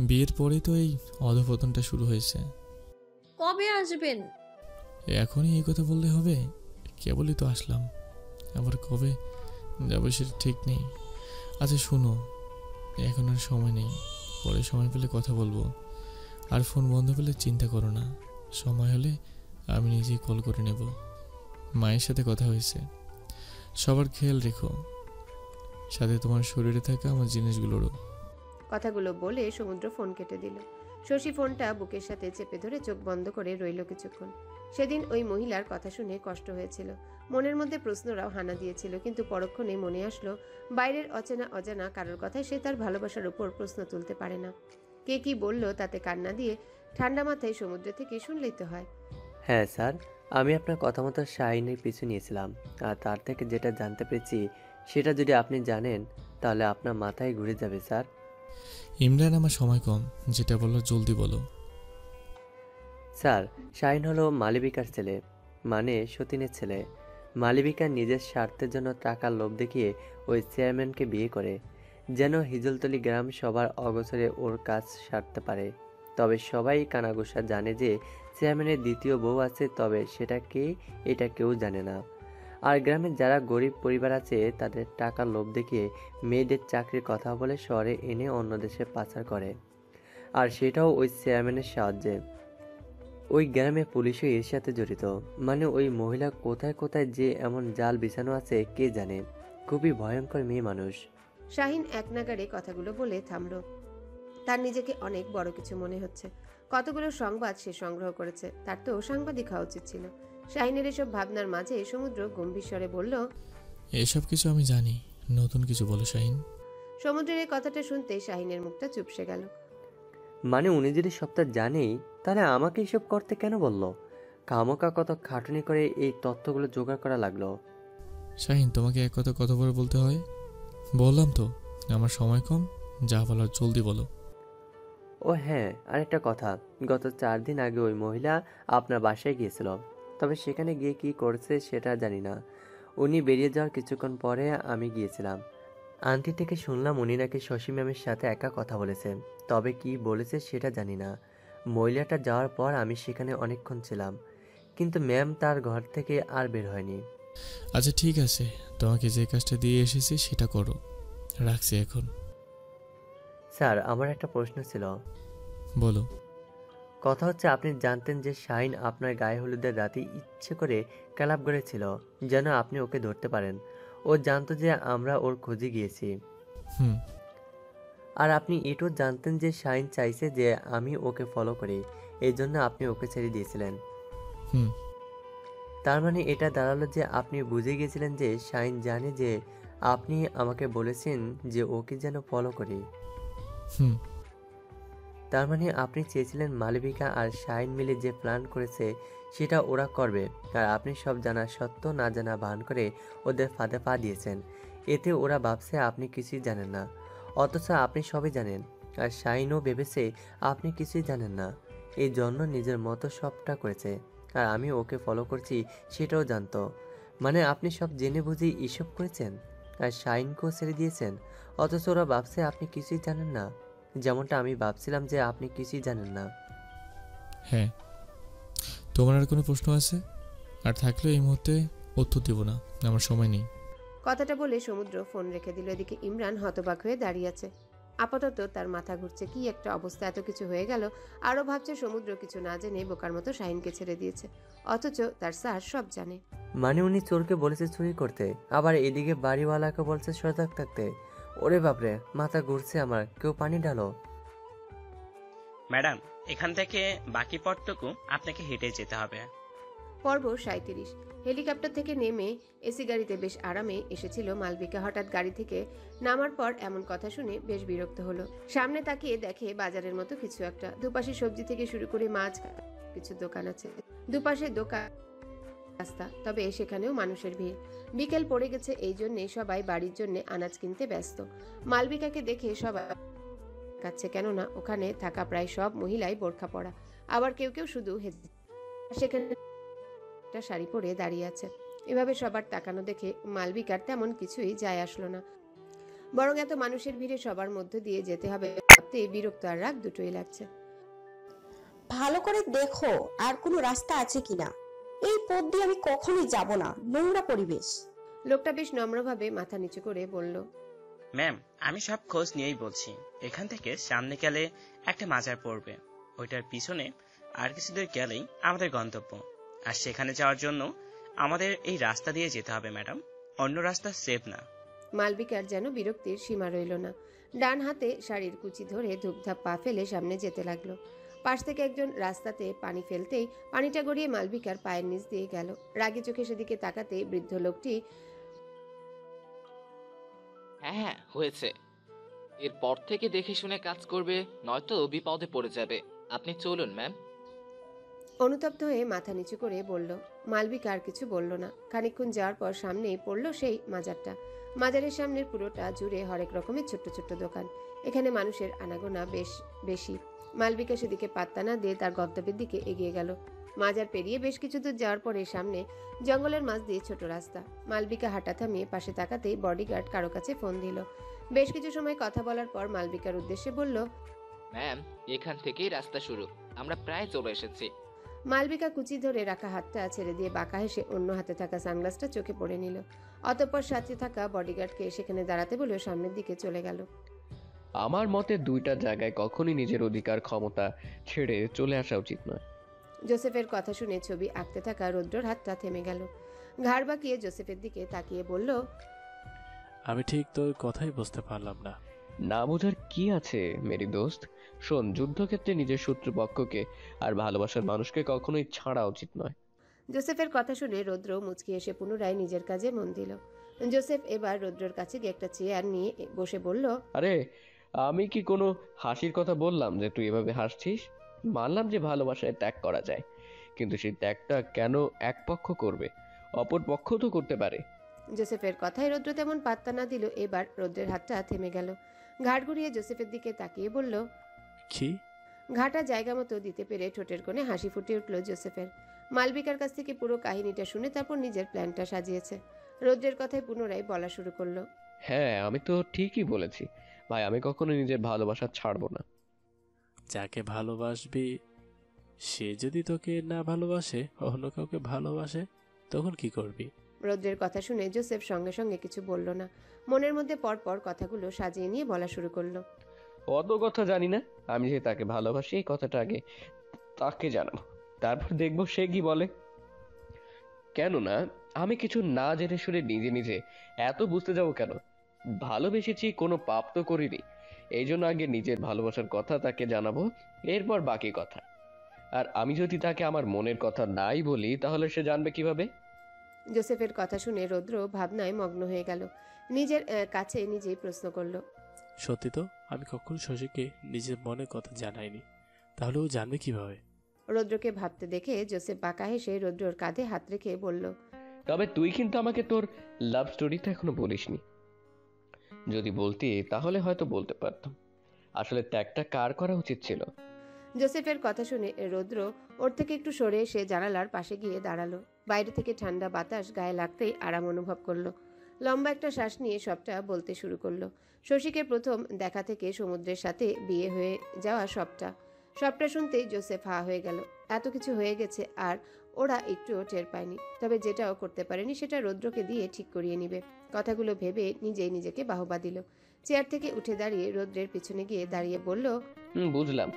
বিয়ের পরেই তো এই অধপতনটা শুরু হয়েছে। কবে আসবেন? এখনই এই কথা বললে হবে? কেবলই তো আসলাম, আবার কবে যাবো সেটা ঠিক নেই। আচ্ছা শুনো, এখন আর সময় নেই, পরে সময় পেলে কথা বলবো। আর ফোন বন্ধ পেলে চিন্তা করো না, সময় হলে আমি নিজেই কল করে নেব। মায়ের সাথে কথা হয়েছে, সবার খেয়াল রেখো, সাথে তোমার শরীরে থাকা আমার জিনিসগুলোরও। কথাগুলো বলে সমুদ্র ফোন কেটে দিল। শশী ফোনটা বুকের সাথে চেপে ধরে চোখ বন্ধ করে রইল কিছুক্ষণ। সেদিন ওই মহিলার কথা শুনে কষ্ট হয়েছিল, মনের মধ্যে প্রশ্নরাও হানা দিয়েছিল, কিন্তু পরক্ষণে মনে আসলো বাইরের অচেনা অজানা কারোর কথায় সে তার ভালোবাসার উপর প্রশ্ন তুলতে পারে না। কে কি বলল তাতে কান্না দিয়ে ঠান্ডা মাথায় সমুদ্র থেকে শুনলেই তো হয়। হ্যাঁ স্যার, আমি আপনার কথা মতো শাহিনের পিছু নিয়েছিলাম, আর তার থেকে যেটা জানতে পেরেছি সেটা যদি আপনি জানেন তাহলে আপনার মাথায় ঘুরে যাবে স্যার। ইমরান, আমার সময় কম, যেটা বলো জলদি বলো। স্যার, শাহিন হলো মালবিকার ছেলে, মানে সতীনের ছেলে। মালবিকা নিজের স্বার্থের জন্য টাকার লোভ দেখিয়ে ওই চেয়ারম্যানকে বিয়ে করে, যেন হিজলতলি গ্রাম সবার অগোচরে ওর কাজ সারতে পারে। তবে সবাই কানাঘুষা জানে যে চেয়ারম্যানের দ্বিতীয় বউ আছে, তবে সেটা কে এটা কেউ জানে না। আর গ্রামের যারা গরিব পরিবার আছে তাদের টাকার লোভ দেখিয়ে মেয়েদের চাকরির কথা বলে শহরে এনে অন্য দেশে পাচার করে, আর সেটাও ওই চেয়ারম্যানের সাহায্যে। ওই গ্রামে পুলিশও এর সাথে জড়িত। মানে ওই মহিলা কোথায় কোথায় যে এমন জাল বিছানো আছে কে জানে। খুবই ভয়ঙ্কর মেয়ে মানুষ। শাহিন এক নাগাড়ে কথাগুলো বলে থামল। তার নিজেকে অনেক বড় কিছু মনে হচ্ছে। কতগুলো সংবাদ সে সংগ্রহ করেছে, তার তো সাংবাদিক হওয়া উচিত ছিল। শাহিনের এসব ভাবনার মাঝে সমুদ্র গম্ভীর স্বরে বলল, এসব কিছু আমি জানি, নতুন কিছু বলো শাহিন। সমুদ্রের এই কথাটা শুনতে শাহিনের মুখটা চুপসে গেল। মানে উনি যদি সবটা জানেই তাহলে আমাকে এসব করতে কেন বললো? খামোকা কত খাটুনি করে এই তথ্যগুলো জোগাড় করা লাগলো। শাহিন, তোমাকে এক কথা কত করে বলতে হয়? বললাম তো আমার সময় কম, যা বলার জলদি বলো। ও হ্যাঁ, আরেকটা কথা, গত 4 দিন আগে ওই মহিলা আপনার বাসায় গিয়েছিল, তবে সেখানে গিয়ে কি করছে সেটা জানি না। উনি বেরিয়ে যাওয়ার কিছুক্ষণ পরে আমি গিয়েছিলাম। আন্টি থেকে শুনলাম উনি নাকি শশী ম্যামের সাথে একা কথা বলেছে, তবে কি বলেছে সেটা জানি না। মহিলাটা যাওয়ার পর আমি সেখানে অনেকক্ষণ ছিলাম, কিন্তু ম্যাম তার ঘর থেকে আর বের হয়নি। আচ্ছা ঠিক আছে, তোমাকে যে কাজটা দিয়ে এসেছি সেটা করো, রাখছি এখন। স্যার, আমার একটা প্রশ্ন ছিল। বলো। কথা হচ্ছে আপনি জানতেন যে শাহিন আপনার গায়ে হলুদের রাতে ইচ্ছে করে ক্লাব করেছিল যেন আপনি ওকে ধরতে পারেন। ও জানতো যে আমরা ওর খোঁজে গিয়েছি। হুম। আর আপনি এটাও জানতেন যে শাহিন চাইছে যে আমি ওকে ফলো করি, এই জন্য আপনি ওকে ছেড়ে দিয়েছিলেন। হুম। তার মানে এটা দাঁড়ালো যে আপনি বুঝে গিয়েছিলেন যে শাহিন জানে যে আপনি আমাকে বলেছেন যে ওকে যেন ফলো করি। হুম। তার মানে আপনি চেয়েছিলেন মালবিকা আর শাহিন মিলে যে প্ল্যান করেছে সেটা ওরা করবে, আর আপনি সব জানা সত্ত্বেও না জানা ভান করে ওদের ফাঁদে পা দিয়েছেন। এতে ওরা ভাবছে আপনি কিছুই জানেন না, অথচ আপনি সবই জানেন। আর শাহিনও ভেবেছে আপনি কিছুই জানেন না, এই জন্য নিজের মতো সবটা করেছে। আর আমি ওকে ফলো করছি সেটাও জানতো। মানে আপনি সব জেনে বুঝে এসব করেছেন, আর শাহিনকেও ছেড়ে দিয়েছেন, অথচ ওরা ভাবছে আপনি কিছুই জানেন না, যেমনটা আমি ভাবছিলাম যে আপনি কিছুই জানেন না। হ্যাঁ। তোমার আর কোনো প্রশ্ন আছে? আর থাকলে এই মুহূর্তে উত্তর দেব না, আমার সময় নেই। কথাটা বলে সমুদ্র ফোন রেখে দিল। এদিকে ইমরান হতবাক হয়ে দাঁড়িয়ে আছে। আপাতত তার মাথা ঘুরছে, কি একটা অবস্থা, এত কিছু হয়ে গেল। আরও ভাবছে সমুদ্র কিছু না জেনে বোকার মতো শাহিনকে ছেড়ে দিয়েছে, অথচ তার স্যার সব জানে। মানে উনি চোরকে বলেছে চুরি করতে, আবার এদিকে বাড়িওয়ালাকে বলছে সজাগ থাকতে। ওরে বাপরে, মাথা ঘুরছে আমার। কেউ পানি ঢালো। ম্যাডাম, এখান থেকে বাকি পথটুকু আপনাকে হেঁটে যেতে হবে। পর্ব 37। হেলিকপ্টার থেকে নেমে এসি গাড়িতে বেশ আরামে এসেছিল মালবিকা। হঠাৎ গাড়ি থেকে নামার পর এমন কথা শুনে বেশ বিরক্ত হলো। সামনে তাকিয়ে দেখে বাজারের মতো কিছু একটা। দুপাশে সবজি থেকে শুরু করে মাছ, কিছু দোকান আছে। দুপাশে দোকান, রাস্তা, তবে সেখানেও মানুষের ভিড়। বিকেল পড়ে গেছে, এই জন্যে সবাই বাড়ির জন্য আনাজ কিনতে ব্যস্ত। মালবিকাকে দেখে সবাই কাছে, কেননা ওখানে থাকা প্রায় সব মহিলাই বোরখা পরা, আবার কেউ কেউ শুধু সেখানে একটা শাড়ি পরে দাঁড়িয়ে আছে। এভাবে সবার তাকানো দেখে মালবিকার তেমন কিছুই যায় আসলো না, বরং এত মানুষের ভিড়ে সবার মধ্যে দিয়ে যেতে হবে ভাবতে বিরক্ত আর রাগ দুটোই লাগছে। ভালো করে দেখো আর কোনো রাস্তা আছে কিনা, এই পথ দিয়ে আমি কখনোই যাব না, নোংরা পরিবেশ। লোকটা বেশ নম্রভাবে মাথা নিচু করে বলল, ম্যাম, আমি সব খোঁজ নিয়েই বলছি। এখান থেকে সামনে গেলে একটা মাজার পড়বে, ওইটার পিছনে আর কিছু দূর গেলেই আমাদের গন্তব্য। আর সেখানে যাওয়ার জন্য আমাদের এই রাস্তা দিয়ে যেতে হবে ম্যাডাম, অন্য রাস্তা সেফ না। মালবিকার যেন বিরক্তির সীমা রইল না। ডান হাতে শাড়ির কুচি ধরে ধুপধাপ পা ফেলে সামনে যেতে লাগলো। পাশ থেকে একজন রাস্তাতে পানি ফেলতেই পানিটা গড়িয়ে মালবিকার পায়ের নিচ দিয়ে গেল। রাগে চোখে সেদিকে তাকাতে বৃদ্ধ লোকটি, হ্যাঁ হ্যাঁ হয়েছে, এরপর থেকে দেখে শুনে কাজ করবে, নয়তো বিপদে পড়ে যাবে। আপনি চলুন ম্যাম। অনুতপ্ত হয়ে মাথা নিচু করে বলল। মালবিকা আর কিছু বলল না। খানিকক্ষণ যাওয়ার পর সামনেই পড়ল সেই মাজারটা। মাজারের সামনের পুরোটা জুড়ে হরেক রকমের ছোট্ট ছোট্ট দোকান। এখানে মানুষের আনাগোনা বেশ বেশি। মালবিকা সেদিকে পাত্তা না দিয়ে তার গন্তব্যের দিকে এগিয়ে গেল। মাজার পেরিয়ে বেশ কিছু দূর যাওয়ার পরে সামনে জঙ্গলের মাঝ দিয়ে ছোট রাস্তা। মালবিকা হাঁটা থামিয়ে পাশে তাকাতেই বডিগার্ড কারো কাছে ফোন দিল। বেশ কিছু সময় কথা বলার পর মালবিকার উদ্দেশ্যে বলল, ম্যাম, এখান থেকেই রাস্তা শুরু, আমরা প্রায় চলে এসেছি। মালবিকা কুচি ধরে রাখা হাতটা ছেড়ে দিয়ে বাঁকা হেসে অন্য হাতে থাকা সানগ্লাসটা চোখে পড়ে নিল। অতঃপর সাথে থাকা বডিগার্ডকে সেখানে দাঁড়াতে বলেও সামনের দিকে চলে গেল। আমার মতে দুইটা জায়গায় কখনই নিজের অধিকার ক্ষমতা ছেড়ে চলে আসা উচিত নয়। জোসেফের কথা শুনে ছবি আঁকতে থাকা রৌদ্রর হাতটা থেমে গেল। ঘাড় বাঁকিয়ে জোসেফের দিকে তাকিয়ে বলল, আমি ঠিক তোর কথাই বুঝতে পারলাম না। না বোঝার কি আছে মেরি দোস্ত? শোন, যুদ্ধক্ষেত্রে নিজের শত্রুপক্ষকে আর ভালোবাসার মানুষকে কখনোই ছাড়া উচিত নয়। জোসেফের কথা শুনে রৌদ্র মুচকি এসে পুনরায় নিজের কাজে মন দিল। জোসেফ এবার রৌদ্রর কাছে গিয়ে একটা চেয়ার নিয়ে বসে বলল, আরে আমি কি কোনো হাসির কথা বললাম যে তুই এভাবে হাসছিস? মানলাম যে ভালোবাসায় ত্যাগ করা যায়, কিন্তু সেই ত্যাগটা কেন এক পক্ষ করবে? অপর পক্ষ তো করতে পারে। জোসেফের কথায় রৌদ্র তেমন পাত্তা না দিল। এবার রৌদ্রের হাতটা থেমে গেল। ঘাড় ঘুরিয়ে জোসেফের দিকে তাকিয়ে বলল, কি? ঘাটা জায়গা মতো দিতে পেরে ঠোঁটের কোণে হাসি ফুটে উঠল জোসেফের। মালবিকার কাছ থেকে পুরো কাহিনীটা শুনে তারপর নিজের প্ল্যানটা সাজিয়েছে। রৌদ্রের কথায় পুনরায় বলা শুরু করলো, হ্যাঁ, আমি তো ঠিকই বলেছি ভাই, আমি কখনো নিজের ভালোবাসা ছাড়বো না। যাকে ভালোবাসবি সে যদি তোকে না ভালোবাসে, অন্য কাউকে ভালোবাসে, তখন কি করবি? রৌদ্রের কথা শুনে জোসেফ সঙ্গে সঙ্গে কিছু বলল না। মনের মধ্যে পরপর কথাগুলো সাজিয়ে নিয়ে বলা শুরু করলো, অত কথা জানি না, আমি যে তাকে ভালোবাসি এই কথাটা আগে তাকে জানাবো, তারপর দেখবো সে কি বলে। কেননা আমি কিছু না জেনে শুনে নিজে নিজে এত বুঝতে যাবো কেন? ভালোবেসেছি, কোনো পাপ তো করিনি। এই জন্য আগে নিজের ভালোবাসার কথা তাকে জানাবো, এরপর বাকি কথা। আর আমি যদি তাকে আমার মনের কথা নাই বলি, তাহলে সে জানবে কিভাবে? জোসেফের কথা শুনে রৌদ্র ভাবনায় মগ্ন হয়ে গেল। নিজের কাছে নিজেই প্রশ্ন করলো, সত্যি তো আমি কখনো শশীকে নিজের মনের কথা জানাইনি, তাহলে ও জানবে কিভাবে? রৌদ্রকে ভাবতে দেখে জোসেফ বাঁকা হেসে রৌদ্রর কাঁধে হাত রেখে বলল, তবে তুই কিন্তু আমাকে তোর লাভ স্টোরিটা এখনো বলিসনি। যদি বলতি তাহলে হয়তো বলতে পারতাম। আসলে ত্যাগটা কার করা উচিত ছিল? জোসেফের কথা শুনে রৌদ্র ওর থেকে একটু সরে এসে জানালার পাশে গিয়ে দাঁড়ালো। বাইরে থেকে ঠান্ডা বাতাস গায়ে লাগতেই আরাম অনুভব করলো। লম্বা একটা শ্বাস নিয়ে সবটা বলতে শুরু করলো। শশীকে প্রথম দেখা থেকে সমুদ্রের সাথে বিয়ে হয়ে যাওয়া সবটা শুনতেই জোসেফ হা হয়ে গেল। এত কিছু হয়ে গেছে আর ওরা একটুও টের পায়নি। তবে যেটাও করতে পারেনি সেটা রৌদ্রকে দিয়ে ঠিক করিয়ে নিবে। কথাগুলো ভেবে নিজেই নিজেকে বাহবা দিল। চেয়ার থেকে উঠে দাঁড়িয়ে রৌদ্রের পিছনে গিয়ে দাঁড়িয়ে বলল, বুঝলাম,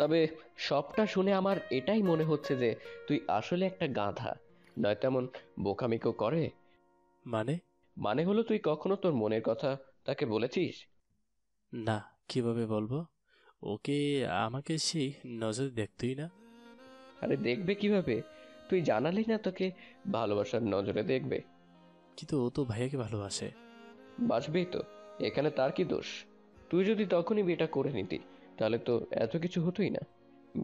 তবে সবটা শুনে আমার এটাই মনে হচ্ছে যে তুই আসলে একটা গাধা, নয় তেমন বোকামিকো করে। মানে হলো তুই কখনো তোর মনের কথা তাকে বলেছিস? না, কিভাবে বলবো? ওকে আমাকে সেই নজরে দেখতই না। আরে দেখবে কিভাবে? তুই জানালি না তোকে ভালোবাসার নজরে দেখবে। কিন্তু ও তো ভাইয়াকে ভালোবাসে। বাসবেই তো, এখানে তার কি দোষ? তুই যদি তখনই বিয়েটা করে নিতি তাহলে তো এত কিছু হতোই না।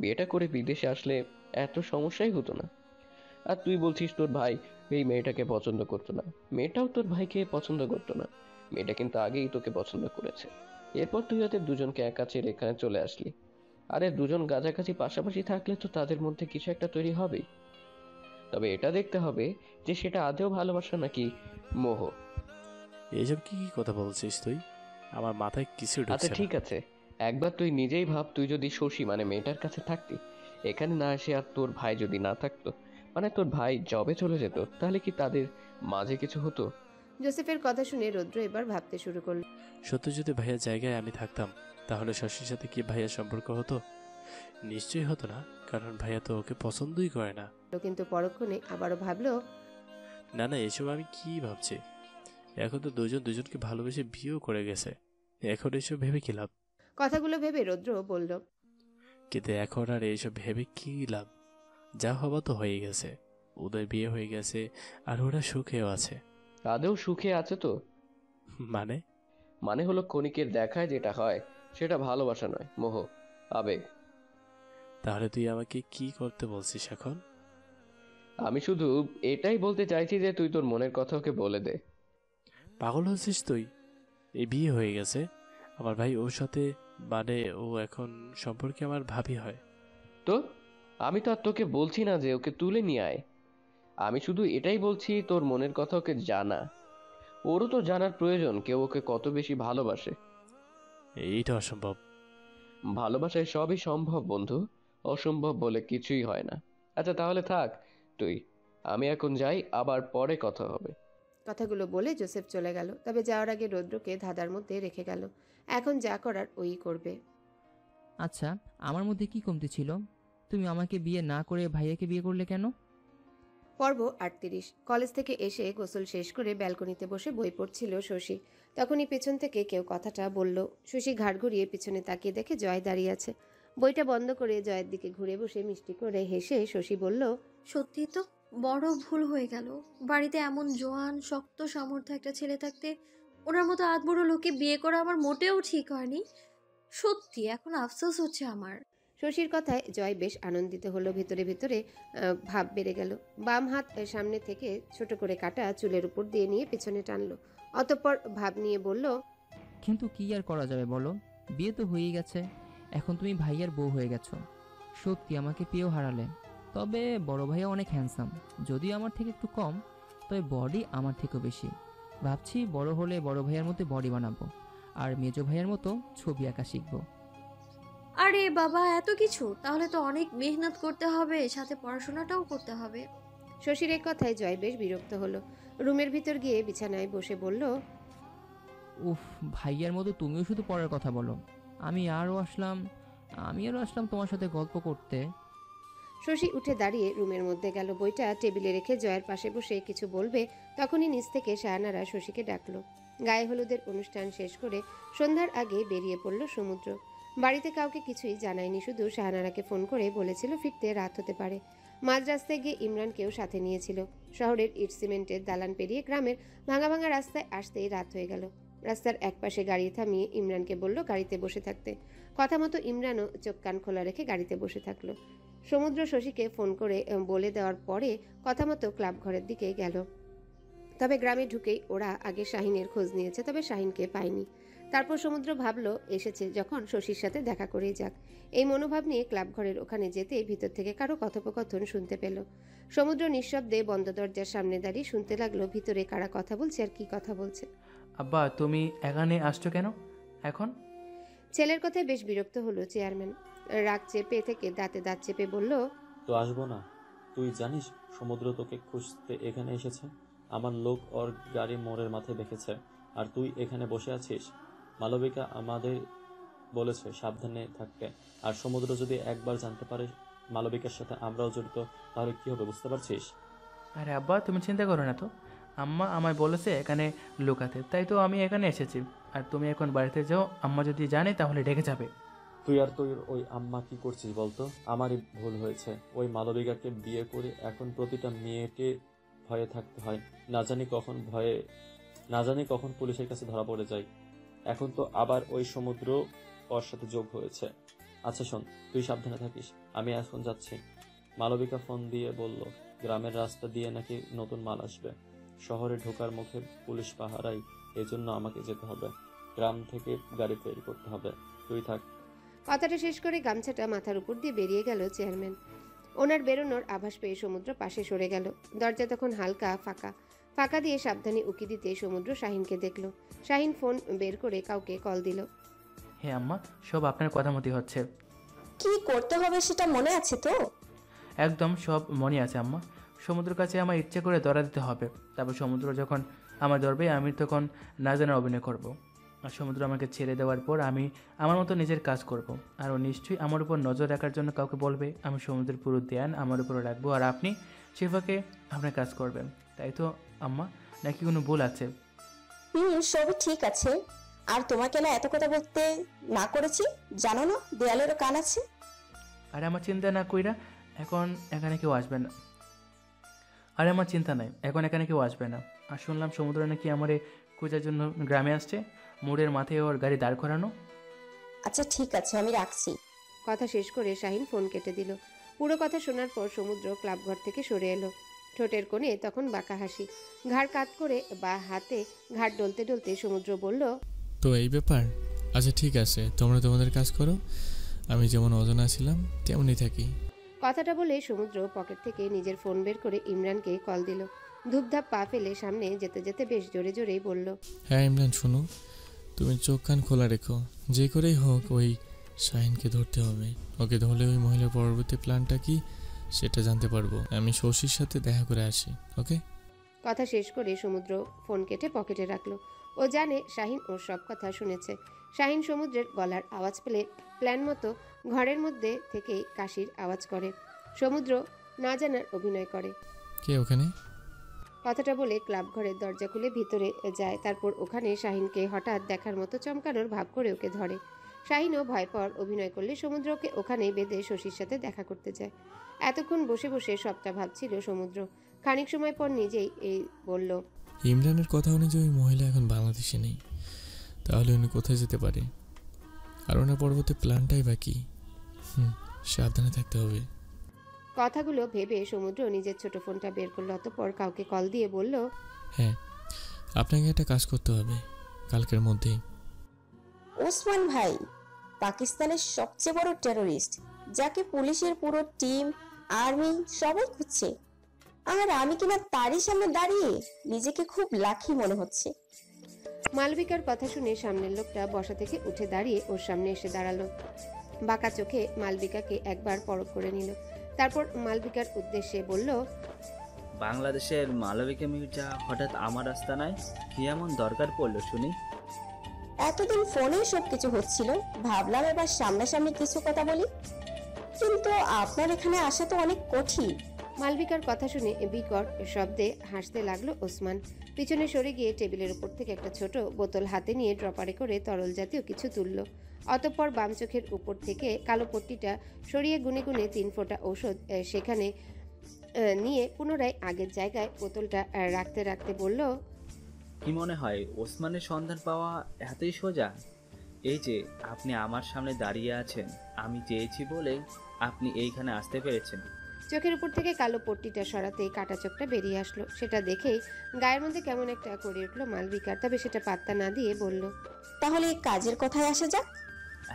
বিয়েটা করে বিদেশে আসলে এত সমস্যাই হতো না। আর তুই বলছিস তোর ভাই এই মেয়েটাকে পছন্দ করতো না, মেয়েটাও তোর ভাইকে পছন্দ করতো না। মেয়েটা কিন্তু আগেই তোকে পছন্দ করেছে। এরপর তুই ওদের দুজনকে একা ছেড়ে এখানে চলে আসলি। আরে দুজন কাছাকাছি পাশাপাশি থাকলে তো তাদের মধ্যে কিছু একটা তৈরি হবেই। তবে এটা দেখতে হবে যে সেটা আদেও ভালোবাসা নাকি মোহ। এইসব কি কি কথা বলছিস তুই? আমার মাথায় কিছু ঢুকছে না। আচ্ছা ঠিক আছে, একবার তুই নিজেই ভাব, তুই যদি শশী মানে মেয়েটার কাছে থাকতি, এখানে না এসে আর তোর ভাই যদি না থাকতো, মানে তোর ভাই জবে চলে যেত, তাহলে কি তাদের মাঝে কিছু হতো? জোসেফের কথা শুনে রৌদ্র এবার ভাবতে শুরু করলো। সত্যি যদি ভাইয়ার জায়গায় আমি থাকতাম তাহলে শশীর সাথে কি ভাইয়ার সম্পর্ক হতো? নিশ্চয়ই হতো না, কারণ ভাইয়া তো ওকে পছন্দই করে না। কিন্তু পরক্ষণে আবারও ভাবলো, না না, এসব আমি কি ভাবছি? এখন তো দুজন দুজনকে ভালোবেসে বিয়েও করে গেছে, এখন এসব ভেবে কি লাভ? কথাগুলো ভেবে রৌদ্র বলল, কিন্তু এখন আর এইসব ভেবে কি লাভ? যা হওয়া তো হয়ে গেছে, ওদের বিয়ে হয়ে গেছে আর ওরা সুখেও আছে। আদেও সুখে আছে তো? মানে হলো ক্ষণিকের দেখায় যেটা হয় সেটা ভালোবাসা নয়, মোহ, আবেগ। তাহলে তুই আমাকে কি করতে বলছিস এখন? আমি শুধু এটাই বলতে চাইছি যে তুই তোর মনের কথা ওকে বলে দে। পাগল হচ্ছিস তুই? এই বিয়ে হয়ে গেছে, আমার ভাই ওর সাথে, মানে ও এখন সম্পর্কে আমার ভাবি হয়। তো আমি তো আর তোকে বলছি না যে ওকে তুলে নিয়ে আয়। আমি শুধু এটাই বলছি তোর মনের কথা ওকে জানা। ওরও তো জানার প্রয়োজন কেউ ওকে কত বেশি ভালোবাসে। এইটা অসম্ভব। ভালোবাসায় সবই সম্ভব বন্ধু, অসম্ভব বলে কিছুই হয় না। আচ্ছা তাহলে থাক তুই, আমি এখন যাই, আবার পরে কথা হবে। কথাগুলো বলে জোসেফ চলে গেল, তবে যাওয়ার আগে রৌদ্রকে ধাঁধার মধ্যে রেখে গেল। এখন যা করার ওই করবে। আচ্ছা, আমার মধ্যে কি কমতি ছিল? তুমি আমাকে বিয়ে না করে ভাইয়াকে বিয়ে করলে কেন? পর্ব 38। কলেজ থেকে এসে গোসল শেষ করে ব্যালকনিতে বসে বই পড়ছিল শশী। তখনই পেছন থেকে কেউ কথাটা বলল। শশী ঘাড় ঘুরিয়ে পিছনে তাকিয়ে দেখে জয় দাঁড়িয়ে আছে। বইটা বন্ধ করে জয়ের দিকে ঘুরে বসে মিষ্টি করে হেসে শশী বলল, সত্যি তো বড় ভুল হয়ে গেল। বাড়িতে এমন জোয়ান শক্ত সামর্থ্য একটা ছেলে থাকতে ওনার মতো আধবড় লোককে বিয়ে করা আমার মোটেও ঠিক হয়নি। সত্যি এখন আফসোস হচ্ছে আমার। শশীর কথায় জয় বেশ আনন্দিত হলো। ভিতরে ভিতরে ভাব বেড়ে গেল। বাম হাত সামনে থেকে ছোট করে কাটা চুলের উপর দিয়ে নিয়ে পেছনে টানলো। অতঃপর ভাব নিয়ে বলল, কিন্তু কি আর করা যাবে বলো, বিয়ে তো হয়েই গেছে। এখন তুমি ভাইয়ার বউ হয়ে গেছো। সত্যি আমাকে পেয়েও হারালে। তবে বড় ভাইয়া অনেক হ্যান্ডসাম, যদিও আমার থেকে একটু কম, তবে বডি আমার থেকেও বেশি। ভাবছি বড় হলে বড় ভাইয়ার মতো বডি বানাবো, আর মেজো ভাইয়ার মতো ছবি আঁকা শিখবো। আরে বাবা, এত কিছু? তাহলে তো অনেক মেহনত করতে হবে, সাথে পড়াশোনাটাও করতে হবে। শশীর এই কথায় জয় বেশ বিরক্ত হলো। রুমের ভিতর গিয়ে বিছানায় বসে বলল, উফ, ভাইয়ার মতো তুমিও শুধু পড়ার কথা বলো। আমি আরও আসলাম তোমার সাথে গল্প করতে। শশী উঠে দাঁড়িয়ে রুমের মধ্যে গেল। বইটা টেবিলে রেখে জয়ের পাশে বসে কিছু বলবে, তখনই নিচ থেকে শাহানারা শশীকে ডাকলো। গায়ে হলুদের অনুষ্ঠান শেষ করে সন্ধ্যার আগে বেরিয়ে পড়ল সমুদ্র। বাড়িতে কাউকে কিছুই জানায়নি, শুধু শাহানারাকে ফোন করে বলেছিল ফিরতে রাত হতে পারে। মাঝ রাস্তায় গিয়ে ইমরানকেও সাথে নিয়েছিল। শহরের ইট সিমেন্টের দালান পেরিয়ে গ্রামের ভাঙা ভাঙা রাস্তায় আসতেই রাত হয়ে গেল। রাস্তার একপাশে গাড়ি থামিয়ে ইমরানকে বলল গাড়িতে বসে থাকতে। কথা মতো ইমরানও চোখ কান খোলা রেখে গাড়িতে বসে থাকলো। সমুদ্র শশীকে ফোন করে বলে দেওয়ার পরে কথা মতো ক্লাব ঘরের দিকে গেল। তবে গ্রামে ঢুকেই ওরা আগে শাহিনের খোঁজ নিয়েছে, তবে শাহিনকে পায়নি। তারপর সমুদ্র ভাবলো এসেছে যখন শশীর সাথে দেখা করেই যাক। এই মনোভাব নিয়ে ক্লাব ঘরের ওখানে যেতে ভিতর থেকে কারো কথোপকথন শুনতে পেল। সমুদ্র নিঃশব্দে বন্ধ দরজার সামনে দাঁড়িয়ে শুনতে লাগলো ভিতরে কারা কথা বলছে আর কি কথা বলছে। আব্বা, তুমি এখানে আসছো কেন এখন? ছেলের কথায় বেশ বিরক্ত হলো চেয়ারম্যান। রাগ চেপে থেকে দাঁতে দাঁত চেপে বলল, তো আসবো না? তুই জানিস সমুদ্র তোকে খুঁজতে এখানে এসেছে। আমার লোক ওর গাড়ি মোড়ের মাথায় দেখেছে, আর তুই এখানে বসে আছিস। মালবিকা আমাদের বলেছে সাবধানে থাকতে, আর সমুদ্র যদি একবার জানতে পারে মালবিকার সাথে আমরাও জড়িত, তাহলে কি হবে বুঝতে পারছিস? আরে আব্বা, তুমি চিন্তা করো না তো। আম্মা আমায় বলেছে এখানে লুকাতে, তাই তো আমি এখানে এসেছি। আর তুমি এখন বাড়িতে যাও, আম্মা যদি জানে তাহলে রেগে যাবে। তুই আর তোর ওই আম্মা কি করছিস বলতো? আমারই ভুল হয়েছে। ওই মালবিকাকে বিয়ে করে এখন প্রতিটা মেয়েকে ভয়ে থাকতে হয়। না জানি কখন পুলিশের কাছে ধরা পড়ে যায়। এখন তো আবার ওই সমুদ্র ওর সাথে যোগ হয়েছে। আচ্ছা শোন, তুই সাবধানে থাকিস, আমি এখন যাচ্ছি। মালবিকা ফোন দিয়ে বলল গ্রামের রাস্তা দিয়ে নাকি নতুন মাল আসবে। শহরে ঢোকার মুখে পুলিশ পাহারায়, এজন্য আমাকে যেতে হবে। গ্রাম থেকে গাড়ি তৈরি করতে হবে। তুই থাক। কথাটা শেষ করে গামছাটা মাথার উপর দিয়ে বেরিয়ে গেল চেয়ারম্যান। ওনার বেরোনোর আভাস পেয়ে সমুদ্র পাশে সরে গেল। দরজা তখন হালকা ফাঁকা দিয়ে সাবধানে উকি দিতে সমুদ্র শাহিনকে দেখলো। শাহিন ফোন বের করে কাউকে কল দিল। হ্যাঁ আম্মা, সব আপনার কথা মতোই হচ্ছে। কি করতে হবে সেটা মনে আছে তো? একদম সব মনে আছে আম্মা। সমুদ্রের কাছে আমার ইচ্ছে করে ধরা দিতে হবে। তারপর সমুদ্র যখন আমার ধরবে আমি তখন না জানার অভিনয় করব। আর সমুদ্র আমাকে ছেড়ে দেওয়ার পর আমি আমার মতো নিজের কাজ করব। আর ও নিশ্চয়ই আমার উপর নজর রাখার জন্য কাউকে বলবে। আমি সমুদ্রের পুরো ধ্যান আমার উপর রাখবো, আর আপনি শিফাকে আপনার কাজ করবেন। তাই তো আম্মা, নাকি কোনো ভুল আছে? সবই ঠিক আছে। আর তোমাকে না এত কথা বলতে না করেছি, জানো না দেয়ালেরও কান আছে। আরে আমার চিন্তা না কইরা এখন এখানে কেউ আসবে না। আরে আমার চিন্তা নাই, এখন এখানে কেউ আসবে না। আর শুনলাম সমুদ্র নাকি আমারে খোঁজার জন্য গ্রামে আসছে। মোড়ের মাথায় ওর গাড়ি দাঁড় করানো। আচ্ছা ঠিক আছে, আমি রাখছি। কথা শেষ করে শাহিন ফোন কেটে দিল। পুরো কথা শোনার পর সমুদ্র ক্লাবঘর থেকে সরে এলো। ঠোঁটের কোণে তখন বাঁকা হাসি। ঘাড় কাত করে বা হাতে ঘাড় ডলতে ডলতে সমুদ্র বলল, তো এই ব্যাপার। আচ্ছা ঠিক আছে, তোমরা তোমাদের কাজ করো, আমি যেমন অজানা ছিলাম তেমনই থাকি। কথাটা বলে সমুদ্র পকেট থেকে নিজের ফোন বের করে ইমরানকে কল দিল। ধূপধাপ পা ফেলে সামনে যেতে যেতে বেশ জোরে জোরেই বলল, হ্যাঁ ইমরান শোনো, তুমি চোখ কান খোলা রেখো। যে করেই হোক ওই শাহিনকে ধরতে হবে। ওকে ধরলে ওই মহিলার পরবর্তী প্ল্যানটা কি সেটা জানতে পারবো। আমি শশীর সাথে দেখা করে আসি, ওকে? কথা শেষ করে সমুদ্র ফোন কেটে পকেটে রাখলো। ও জানে শাহিন ওর সব কথা শুনেছে। শাহিন সমুদ্রের গলার আওয়াজ পেলে প্ল্যান মতো ঘরের মধ্যে থেকে কাশির আওয়াজ করে। সমুদ্র না জানার অভিনয় করে। কে ওখানে? কথাটা বলে ক্লাব ঘরের দরজা খুলে ভিতরে যায়। তারপর ওখানে শাহিনকে হঠাৎ দেখার মতো চমকানোর ভাব করে ওকে ধরে। শাহিনও ভয় পাওয়ার অভিনয় করলে সমুদ্রকে ওখানেই বেঁধে শশীর সাথে দেখা করতে যায়। এতক্ষণ বসে বসে সবটা ভাবছিল সমুদ্র। খানিক সময় পর নিজেই বলল, ইমরানের কথা অনুযায়ী ওই মহিলা এখন বাংলাদেশে নেই, তাহলে উনি কোথায় যেতে পারে? আর ওনার পরবর্তী প্ল্যানটাই বাকি। সাবধানে থাকতে হবে। কথাগুলো ভেবে সমুদ্র নিজের ছোট ফোনটা বের করলো। অতঃপর কাউকে কল দিয়ে বলল, হ্যাঁ, আপনাকে একটা কাজ করতে হবে কালকের মধ্যেই। ওসমান ভাই পাকিস্তানের সবচেয়ে বড় টেরোরিস্ট, যাকে পুলিশের পুরো টিম, আর্মি সবাই খুঁজছে। আর আমি কিনা তারই সামনে দাঁড়িয়ে নিজেকে খুব লাকি মনে হচ্ছে। মালবিকার কথা শুনে সামনের লোকটা বসা থেকে উঠে দাঁড়িয়ে ওর সামনে এসে দাঁড়ালো। বাঁকা চোখে মালবিকাকে একবার পরখ করে নিল। তারপর মালবিকার উদ্দেশ্যে বলল, বাংলাদেশের মালবিকা মির্জা হঠাৎ আমার আস্তানায় কি এমন দরকার পড়লো শুনি? এতদিন ফোনে সবকিছু হচ্ছিল, ভাবলাম এবার সামনাসামনি কিছু কথা বলি, কিন্তু আপনার এখানে আসা তো অনেক কঠিন। মালবিকার কথা শুনে বিকট শব্দে হাসতে লাগলো ওসমান। পিছনে সরে গিয়ে টেবিলের উপর থেকে একটা ছোট বোতল হাতে নিয়ে ড্রপারে করে তরল জাতীয় কিছু তুলল। অতঃপর বাম চোখের উপর থেকে কালো পট্টিটা সরিয়ে গুনে গুনে 3 ফোঁটা ঔষধ সেখানে নিয়ে পুনরায় আগের জায়গায় বোতলটা রাখতে রাখতে বলল, কি মনে হয় ওসমানের সন্ধান পাওয়া এতই সোজা? এই যে আপনি আমার সামনে দাঁড়িয়ে আছেন, আমি চেয়েছি বলেই আপনি এইখানে আসতে পেরেছেন। চোখের উপর থেকে কালো পট্টিটা সরাতেই কাটা চোখটা বেরিয়ে আসলো। সেটা দেখেই গায়ের মধ্যে কেমন একটা করে উঠলো মালবিকার। তবে সেটা পাত্তা না দিয়ে বলল, তাহলে কাজের কথায় আসা যাক।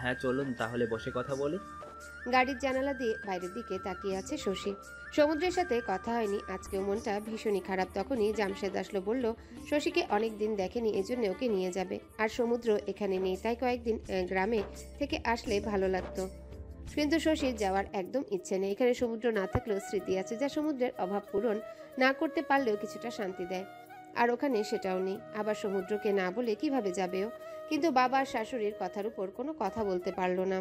হ্যাঁ চলুন তাহলে বসে কথা বলি। গাড়ির জানালা দিয়ে বাইরের দিকে তাকিয়ে আছে শশী। সমুদ্রের সাথে কথা হয়নি, আজকেও মনটা ভীষণই খারাপ। তখনই জামশেদ আসলো, বলল শশীকে অনেক দিন দেখেনি, এজন্য ওকে নিয়ে যাবে। আর সমুদ্র এখানে নেই, তাই কয়েকদিন গ্রামে থেকে আসলে ভালো লাগতো। কিন্তু শশীর যাওয়ার একদম ইচ্ছে নেই। এখানে সমুদ্র না থাকলেও স্মৃতি আছে, যা সমুদ্রের অভাব পূরণ না করতে পারলেও কিছুটা শান্তি দেয়। আর ওখানে সেটাও নেই। আবার সমুদ্রকে না বলে কিভাবে যাবেও? কিন্তু বাবার শাশুড়ির কথার উপর কোনো কথা বলতে পারল না।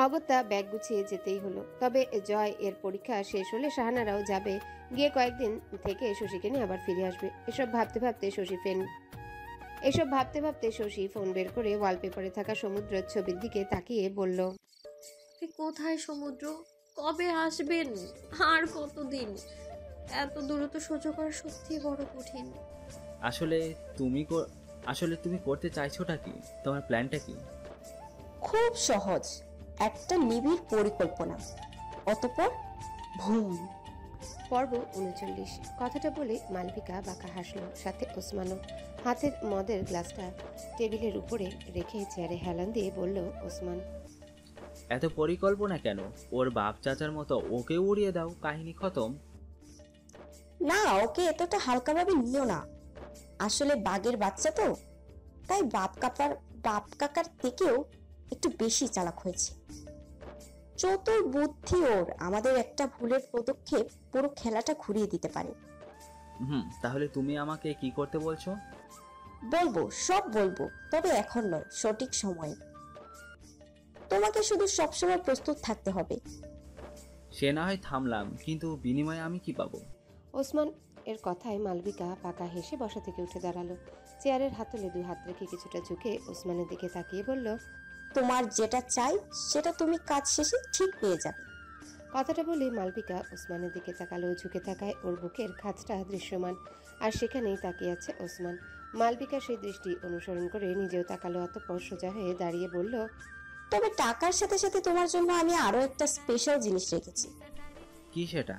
অগত্যা ব্যাগ গুছিয়ে যেতেই হলো। তবে জয় এর পরীক্ষা শেষ হলে শাহানারাও যাবে, গিয়ে কয়েকদিন থেকে শশীকে নিয়ে আবার ফিরে আসবে। এসব ভাবতে ভাবতে শশী ফোন বের করে ওয়ালপেপারে থাকা সমুদ্রের ছবির দিকে তাকিয়ে বলল, কোথায় সমুদ্র? কবে আসবেন? আর কতদিন? এত দূরত্ব সহ্য করা সত্যি বড় কঠিন। আসলে তুমি করতে চাইছোটা কি? তোমার প্ল্যানটা কি? খুব সহজ, একটা নিবিড় পরিকল্পনা, অতঃপর ভুম। পর্ব 39। কথাটা বলে মালবিকা বাঁকা হাসলো, সাথে ওসমানও। হাতের মদের গ্লাসটা টেবিলের উপরে রেখে চেয়ারে হেলান দিয়ে বলল ওসমান, এত পরিকল্পনা কেন? ওর বাপ চাচার মতো ওকে উড়িয়ে দাও, কাহিনী খতম। না, ওকে এতটা হালকাভাবে নিও না। আসলে বাঘের বাচ্চা তো, তাই বাপ কাকার থেকেও একটু বেশি চালাক হয়েছে। চতুর বুদ্ধি ওর। আমাদের একটা ভুলের পদক্ষেপ পুরো খেলাটা ঘুরিয়ে দিতে পারে। তাহলে তুমি আমাকে কি করতে বলছো? বলবো, সব বলবো, তবে এখন নয়, সঠিক সময়ে। তোমাকে শুধু সবসময় প্রস্তুত থাকতে হবে। সে না হয় থামলাম, কিন্তু বিনিময়ে আমি কি পাবো? ওসমান এর কথায় মালবিকা পাকা হেসে বসা থেকে উঠে দাঁড়ালো। চেয়ারের হাতলে 2 হাত রেখে কিছুটা ঝুঁকে ওসমানের দিকে তাকিয়ে বলল, তোমার যেটা চাই সেটা তুমি কাজ শেষে ঠিক পেয়ে যাবে। কথাটা বলে মালবিকা ওসমানের দিকে তাকালো। ঝুঁকে থাকায় ওর বুকের খাঁজটা দৃশ্যমান, আর সেখানেই তাকিয়ে আছে ওসমান। মালবিকা সেই দৃষ্টি অনুসরণ করে নিজেও তাকালো। অতঃপর সোজা হয়ে দাঁড়িয়ে বলল, তবে টাকার সাথে সাথে তোমার জন্য আমি আরো একটা স্পেশাল জিনিস রেখেছি। কি সেটা?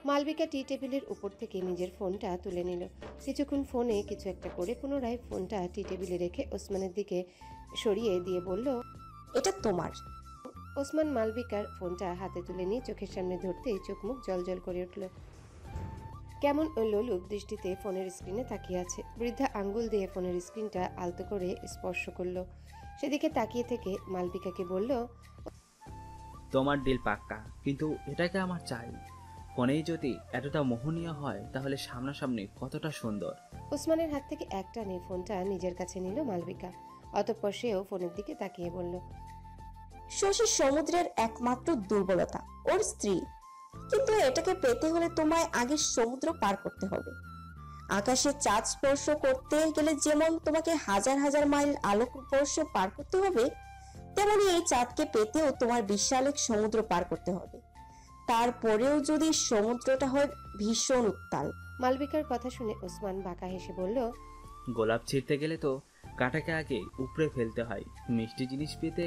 মালবিকা টি টেবিলের উপর থেকে নিজের ফোনটা তুলে নিল। কিছুক্ষণ ফোনে কিছু একটা করে পুনরায় ফোনটা টি টেবিলে রেখে ওসমানের দিকে সরিয়ে দিয়ে বলল, এটা তোমার। ওসমান মালবিকার ফোনটা হাতে তুলে নিয়ে চোখের সামনে ধরতেই চোখ মুখ জলজল করে উঠল। কেমন লোলুপ দৃষ্টিতে ফোনের স্ক্রিনে তাকিয়ে আছে। বৃদ্ধা আঙ্গুল দিয়ে ফোনের স্ক্রিনটা আলতো করে স্পর্শ করলো। সেদিকে তাকিয়ে থেকে মালবিকাকে বলল, তোমার ডিল পাক্কা, কিন্তু এটাকে আমার চাই। ফোনেই যদি এতটা মোহনীয় হয় তাহলে সামনাসামনি কতটা সুন্দর। ওসমানের হাত থেকে এক টানে ফোনটা নিজের কাছে নিল মালবিকা। অতঃপর সেও ফোনের দিকে তাকিয়ে বলল, শশী সমুদ্রের একমাত্র দুর্বলতা ওর স্ত্রী, কিন্তু এটাকে পেতে হলে তোমায় আগে সমুদ্র পার করতে হবে। আকাশে চাঁদ স্পর্শ করতে গেলে যেমন তোমাকে হাজার হাজার মাইল আলোক বর্ষ পার করতে হবে, তেমনি এই চাঁদকে পেতেও তোমার বিশাল এক সমুদ্র পার করতে হবে। তারপরেও যদি সমুদ্রটা হয় ভীষণ উত্তাল। মালবিকার কথা শুনে ওসমান বাঁকা হেসে বলল, গোলাপ ছিঁড়তে গেলে তো কাঁটাকে আগে উপড়ে ফেলতে হয়। মিষ্টি জিনিস পেতে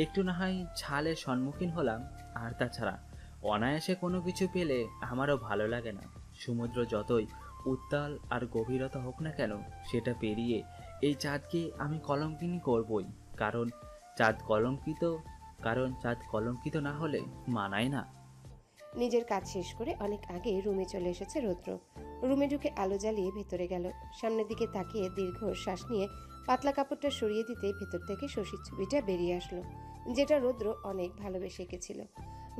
একটু না হয় ছালের সম্মুখীন হলাম, আর তাছাড়া অনায়াসে কোনো কিছু পেলে আমারও ভালো লাগে না। সমুদ্র যতই উত্তাল আর গভীরতা হোক না কেন, সেটা পেরিয়ে এই চাঁদকে আমি কলঙ্কিনী করবই। কারণ চাঁদ কলঙ্কিত না হলে মানায় না। নিজের কাজ শেষ করে অনেক আগে রুমে চলে এসেছে রৌদ্র। রুমে ঢুকে আলো জ্বালিয়ে ভেতরে গেল। সামনের দিকে তাকিয়ে দীর্ঘ শ্বাস নিয়ে পাতলা কাপড়টা সরিয়ে দিতে ভেতর থেকে শশীর ছবিটা বেরিয়ে আসলো, যেটা রৌদ্র অনেক ভালোবেসে এঁকেছিল।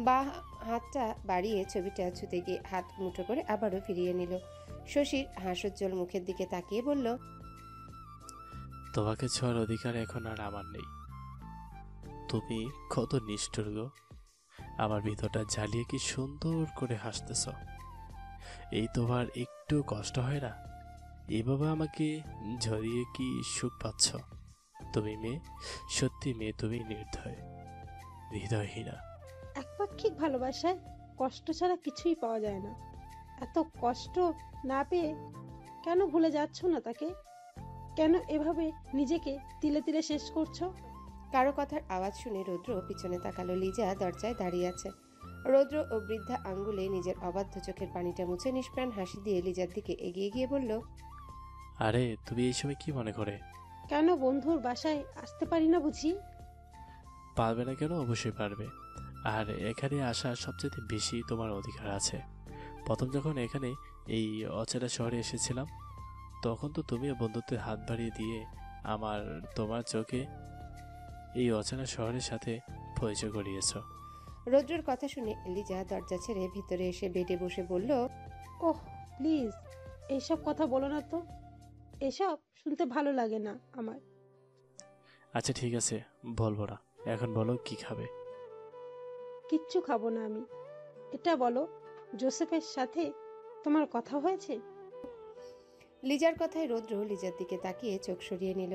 বা হাতটা বাড়িয়ে ছবিটা ছুতে গিয়ে হাত মুঠো করে আবারও ফিরিয়ে নিল। শশীর হাস্যোজ্জ্বল মুখের দিকে তাকিয়ে বলল, তোমাকে ছোঁয়ার অধিকার এখন আর আমার নেই। তুমি কত নিষ্ঠুর গো, আমার ভিতরটা জ্বালিয়ে কি সুন্দর করে হাসতেছ। এই তোমার একটু কষ্ট হয় না? এইভাবে আমাকে ঝরিয়ে কি সুখ পাচ্ছ? তুমি মেয়ে, সত্যি মেয়ে, তুমি নির্দয়, হৃদয়হীনা। একপাক্ষিক ভালোবাসায় কষ্ট ছাড়া কিছুই পাওয়া যায় না। এত কষ্ট না পেয়ে কেন ভুলে যাচ্ছ না তাকে? কেন এভাবে নিজেকে তিলে তিলে শেষ করছো? কারো কথার আওয়াজ শুনে রৌদ্র পিছনে তাকালো। লিজা দরজায় দাঁড়িয়ে আছে। রৌদ্র ও বৃদ্ধা আঙ্গুলে নিজের অবাধ্য চোখের পানিটা মুছে নিষ্প্রাণ হাসি দিয়ে লিজার দিকে এগিয়ে গিয়ে বলল, আরে তুমি এই সময় কি মনে করে? কেন বন্ধুর বাসায় আসতে পারি না বুঝি? পারবে না কেন? অবশ্যই পারবে। আর এখানে আসার সবচেয়ে বেশি তোমার অধিকার আছে। প্রথম যখন এখানে এই অচেনা শহরে এসেছিলাম, তখন তো তুমিও বন্ধুত্বের হাত বাড়িয়ে দিয়ে তোমার চোখে এই অচেনা শহরের সাথে পরিচয় করিয়েছ। রৌদ্রের কথা শুনে লিজা দরজা ছেড়ে ভিতরে এসে বেডে বসে বলল, ওহ প্লিজ এইসব কথা বলো না তো, এসব শুনতে ভালো লাগে না আমার। আচ্ছা ঠিক আছে, বলবো না। এখন বলো কি খাবে? কিচ্ছু খাবো না আমি। এটা বলো, জোসেফের সাথে তোমার কথা হয়েছে? লিজার কথায় রৌদ্র লিজার দিকে তাকিয়ে চোখ সরিয়ে নিল।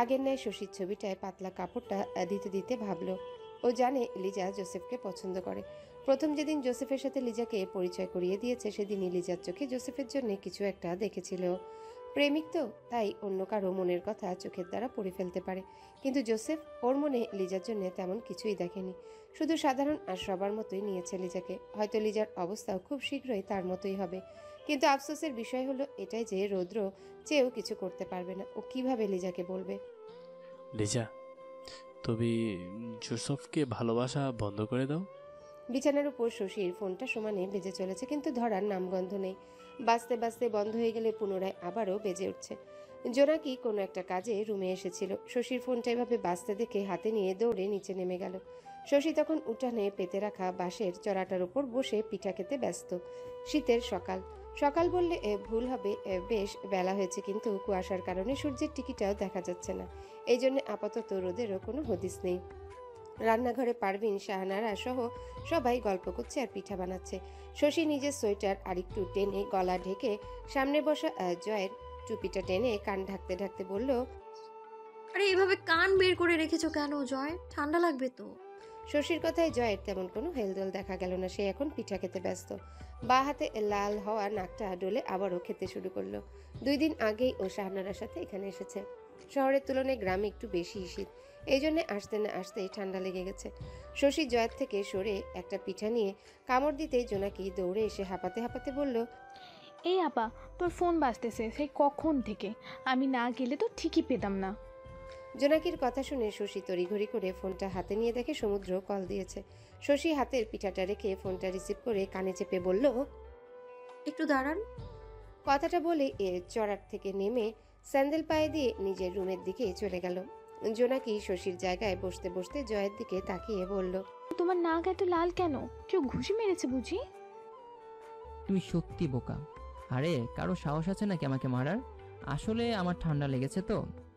আগের ন্যায় শশীর ছবিটায় পাতলা কাপড়টা দিতে দিতে ভাবল, ও জানে লিজা জোসেফকে পছন্দ করে। প্রথম যেদিন জোসেফের সাথে লিজাকে পরিচয় করিয়ে দিয়েছে, সেদিনই লিজার চোখে জোসেফের জন্য কিছু একটা দেখেছিল। প্রেমিক তো, তাই অন্য কারো মনের কথা চোখের দ্বারা পড়ে ফেলতে পারে। কিন্তু জোসেফ ওর মনে লিজার জন্য তেমন কিছুই দেখেনি, শুধু সাধারণ আর সবার মতোই নিয়েছে লিজাকে। হয়তো লিজার অবস্থাও খুব শীঘ্রই তার মতোই হবে। কিন্তু আফসোসের বিষয় হলো এটাই যে রৌদ্র চেয়েও কিছু করতে পারবে না। ও কিভাবে লিজাকে বলবে? লিজা, তুমি জোসেফকে ভালোবাসা বন্ধ করে দাও। বিছানার উপর শশীর ফোনটা সমানে বেজে চলেছে, কিন্তু ধরার নামগন্ধ নেই। বাজতে বাজতে বন্ধ হয়ে গেলে পুনরায় আবারও বেজে উঠছে। জোনাকি কোনো একটা কাজে রুমে এসেছিল। শশীর ফোনটা এভাবে বাজতে দেখে হাতে নিয়ে দৌড়ে নিচে নেমে গেল। শশী তখন উঠানে পেতে রাখা বাঁশের চড়াটার উপর বসে পিঠা খেতে ব্যস্ত। শীতের সকাল সকাল বললে ভুল হবে, বেশ বেলা হয়েছে, কিন্তু কুয়াশার কারণে সূর্যের টিকিটাও দেখা যাচ্ছে না। এই জন্য আপাতত রোদেরও কোনো হদিস নেই। রান্নাঘরে পারভিন, শাহানারা সহ সবাই গল্প করছে আর পিঠা বানাচ্ছে। শশী নিজের সোয়েটার আরেকটু টেনে গলা ঢেকে সামনে বসা জয়ের টুপিটা টেনে কান ঢাকতে ঢাকতে বলল, আরে এভাবে কান বের করে রেখেছো কেন জয়? ঠান্ডা লাগবে তো। শশীর কথায় জয়ের তেমন কোনো হেলদোল দেখা গেল না। সে এখন পিঠা খেতে ব্যস্ত। বা হাতে লাল হওয়া নাকটা ডলে আবারও খেতে শুরু করলো। 2 দিন আগেই ও শাহানারার সাথে এখানে এসেছে। শহরের তুলনায় গ্রামে একটু বেশি শীত, এই জন্য আসতে না আসতেই ঠান্ডা লেগে গেছে। শশী জয়ের থেকে সরে একটা পিঠা নিয়ে কামড় দিতেই জোনাকি দৌড়ে এসে হাঁপাতে হাঁপাতে বলল, এই আপা, তোর ফোন বাজতেছে সেই কখন থেকে, আমি না গেলে তো ঠিকই পেতাম না। জোনাকির কথা শুনে শশী তড়িঘড়ি করে ফোনটা হাতে নিয়ে দেখে সমুদ্র কল দিয়েছে। শশী হাতের পিঠাটা রেখে ফোনটা রিসিভ করে কানে চেপে বলল, একটু দাঁড়ান। কথাটা বলে চড়ার থেকে নেমে স্যান্ডেল পায়ে দিয়ে নিজের রুমের দিকে চলে গেল। জোনাকি শশীর জায়গায় বসতে বসতে জয়ের দিকে তাকিয়ে বলল, তোমার নাক এত লাল কেন? কেউ ঘুষি মেরেছে বুঝি? তুমি সত্যি বোকা। আরে কারো সাহস আছে নাকি আমাকে মারার? আসলে আমার ঠান্ডা লেগেছে তো,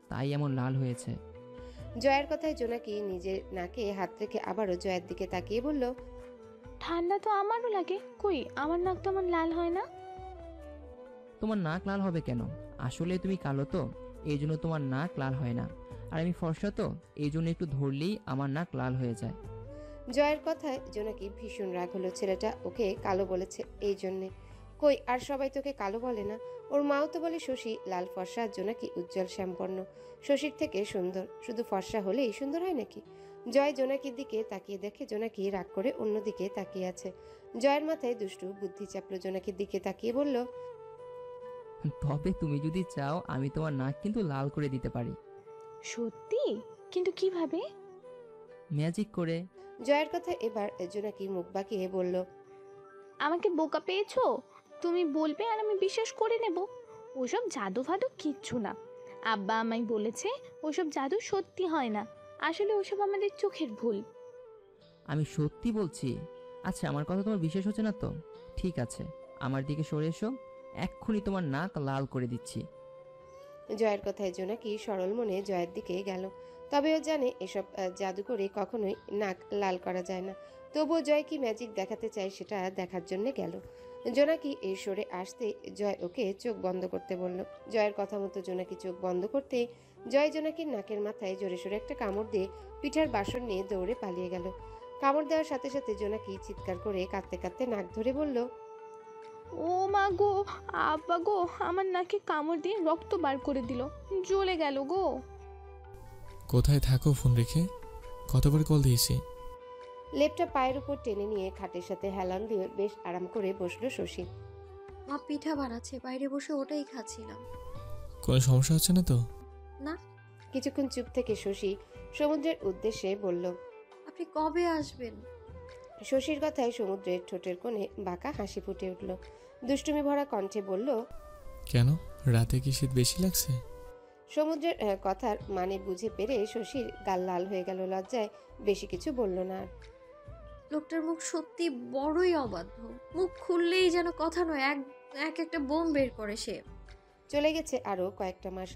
তাই এমন লাল হয়েছে। জয়ের কথায় জোনাকি নিজের নাকে হাত রেখে আবারও জয়ের দিকে তাকিয়ে বলল, ঠান্ডা তো আমারও লাগে, কই আমার নাক তো আমার লাল হয় না। তোমার নাক লাল হবে কেন? আসলে তুমি কালো তো, এই জন্য তোমার নাক লাল হয় না। আর আমি ফর্সা তো, এই জন্য একটু ধরলেই আমার নাক লাল হয়ে যায়। জয়ের কথায় জোনাকি ভীষণ রাগ হলো। ছেলেটা ওকে কালো বলেছে এই জন্যে। কই আর সবাই তোকে কালো বলে না? ওর মাও তো বলে শশী লাল ফর্সা, জোনাকি উজ্জ্বল শ্যামবর্ণ, শশীর থেকে সুন্দর। শুধু ফর্সা হলেই সুন্দর হয় নাকি? জয় জোনাকির দিকে তাকিয়ে দেখে জোনাকি রাগ করে অন্যদিকে তাকিয়ে আছে। জয়ের মাথায় দুষ্টু বুদ্ধি চাপলো। জোনাকির দিকে তাকিয়ে বলল, তবে তুমি যদি চাও আমি তোমার নাক কিন্তু লাল করে দিতে পারি। সত্যি? কিন্তু কিভাবে? ম্যাজিক করে। জয়ের কথা এবার জোনাকি মুখ বাঁকিয়ে বলল, আমাকে বোকা পেয়েছো? তুমি বলবে আর আমি বিশ্বাস করে নেব? ওসব জাদু ফাদু কিচ্ছু না। আব্বা আমায় বলেছে ওসব জাদু সত্যি হয় না, আসলে ওসব আমাদের চোখের ভুল। আমি সত্যি বলছি। আচ্ছা আমার কথা তোমার বিশ্বাস হচ্ছে না তো? ঠিক আছে, আমার দিকে সরে এসো, এক্ষুনি তোমার নাক লাল করে দিচ্ছি। জয়ের কথায় জোনাকি সরল মনে জয়ের দিকে গেল। তবে ও জানে এসব জাদু করে কখনোই নাক লাল করা যায় না। তবুও জয় কি ম্যাজিক দেখাতে চায় সেটা দেখার জন্য গেল। জোনাকি এই সরে আসতে জয় ওকে চোখ বন্ধ করতে বলল। জয়ের কথা মতো জোনাকি চোখ বন্ধ করতে জয় জোনাকির নাকের মাথায় জোরে সোরে একটা কামড় দিয়ে পিঠার বাসন নিয়ে দৌড়ে পালিয়ে গেল। কামড় দেওয়ার সাথে সাথে জোনাকি চিৎকার করে কাঁদতে কাঁদতে নাক ধরে বলল, ও মা গো, আব্বা গো, আমার নাকে কামড় দিয়ে রক্ত বার করে দিল, জ্বলে গেল গো। কোথায় থাকো ফোন রেখে? কতবার কল দিয়েছি? লেপটা পায়ের উপর টেনে নিয়ে খাটের সাথে হেলান দিয়ে বেশ আরাম করে বসলো শশী। মা পিঠা বানাচ্ছে, বাইরে বসে ওটাই খাচ্ছিলাম। কোনো সমস্যা হচ্ছে না তো? না। কিছুক্ষণ চুপ থেকে শশী সমুদ্রের উদ্দেশ্যে বলল, আপনি কবে আসবেন? শশীর কথায় সমুদ্রের ঠোঁটের কোণে বাঁকা হাসি ফুটে উঠল। দুষ্টুমি ভরা কণ্ঠে বলল, কেন, রাতে কি শীত বেশি লাগছে? সমুদ্রের কথার মানে বুঝে পেরে শশীর গাল লাল হয়ে গেল। লজ্জায় বেশি কিছু বলল না আর। লোকটার মুখ সত্যি বড়ই অবাধ্য। মুখ খুললেই যেন কথা নয়, এক একটা বোম বের করে সে। চলে গেছে আরো কয়েকটা মাস।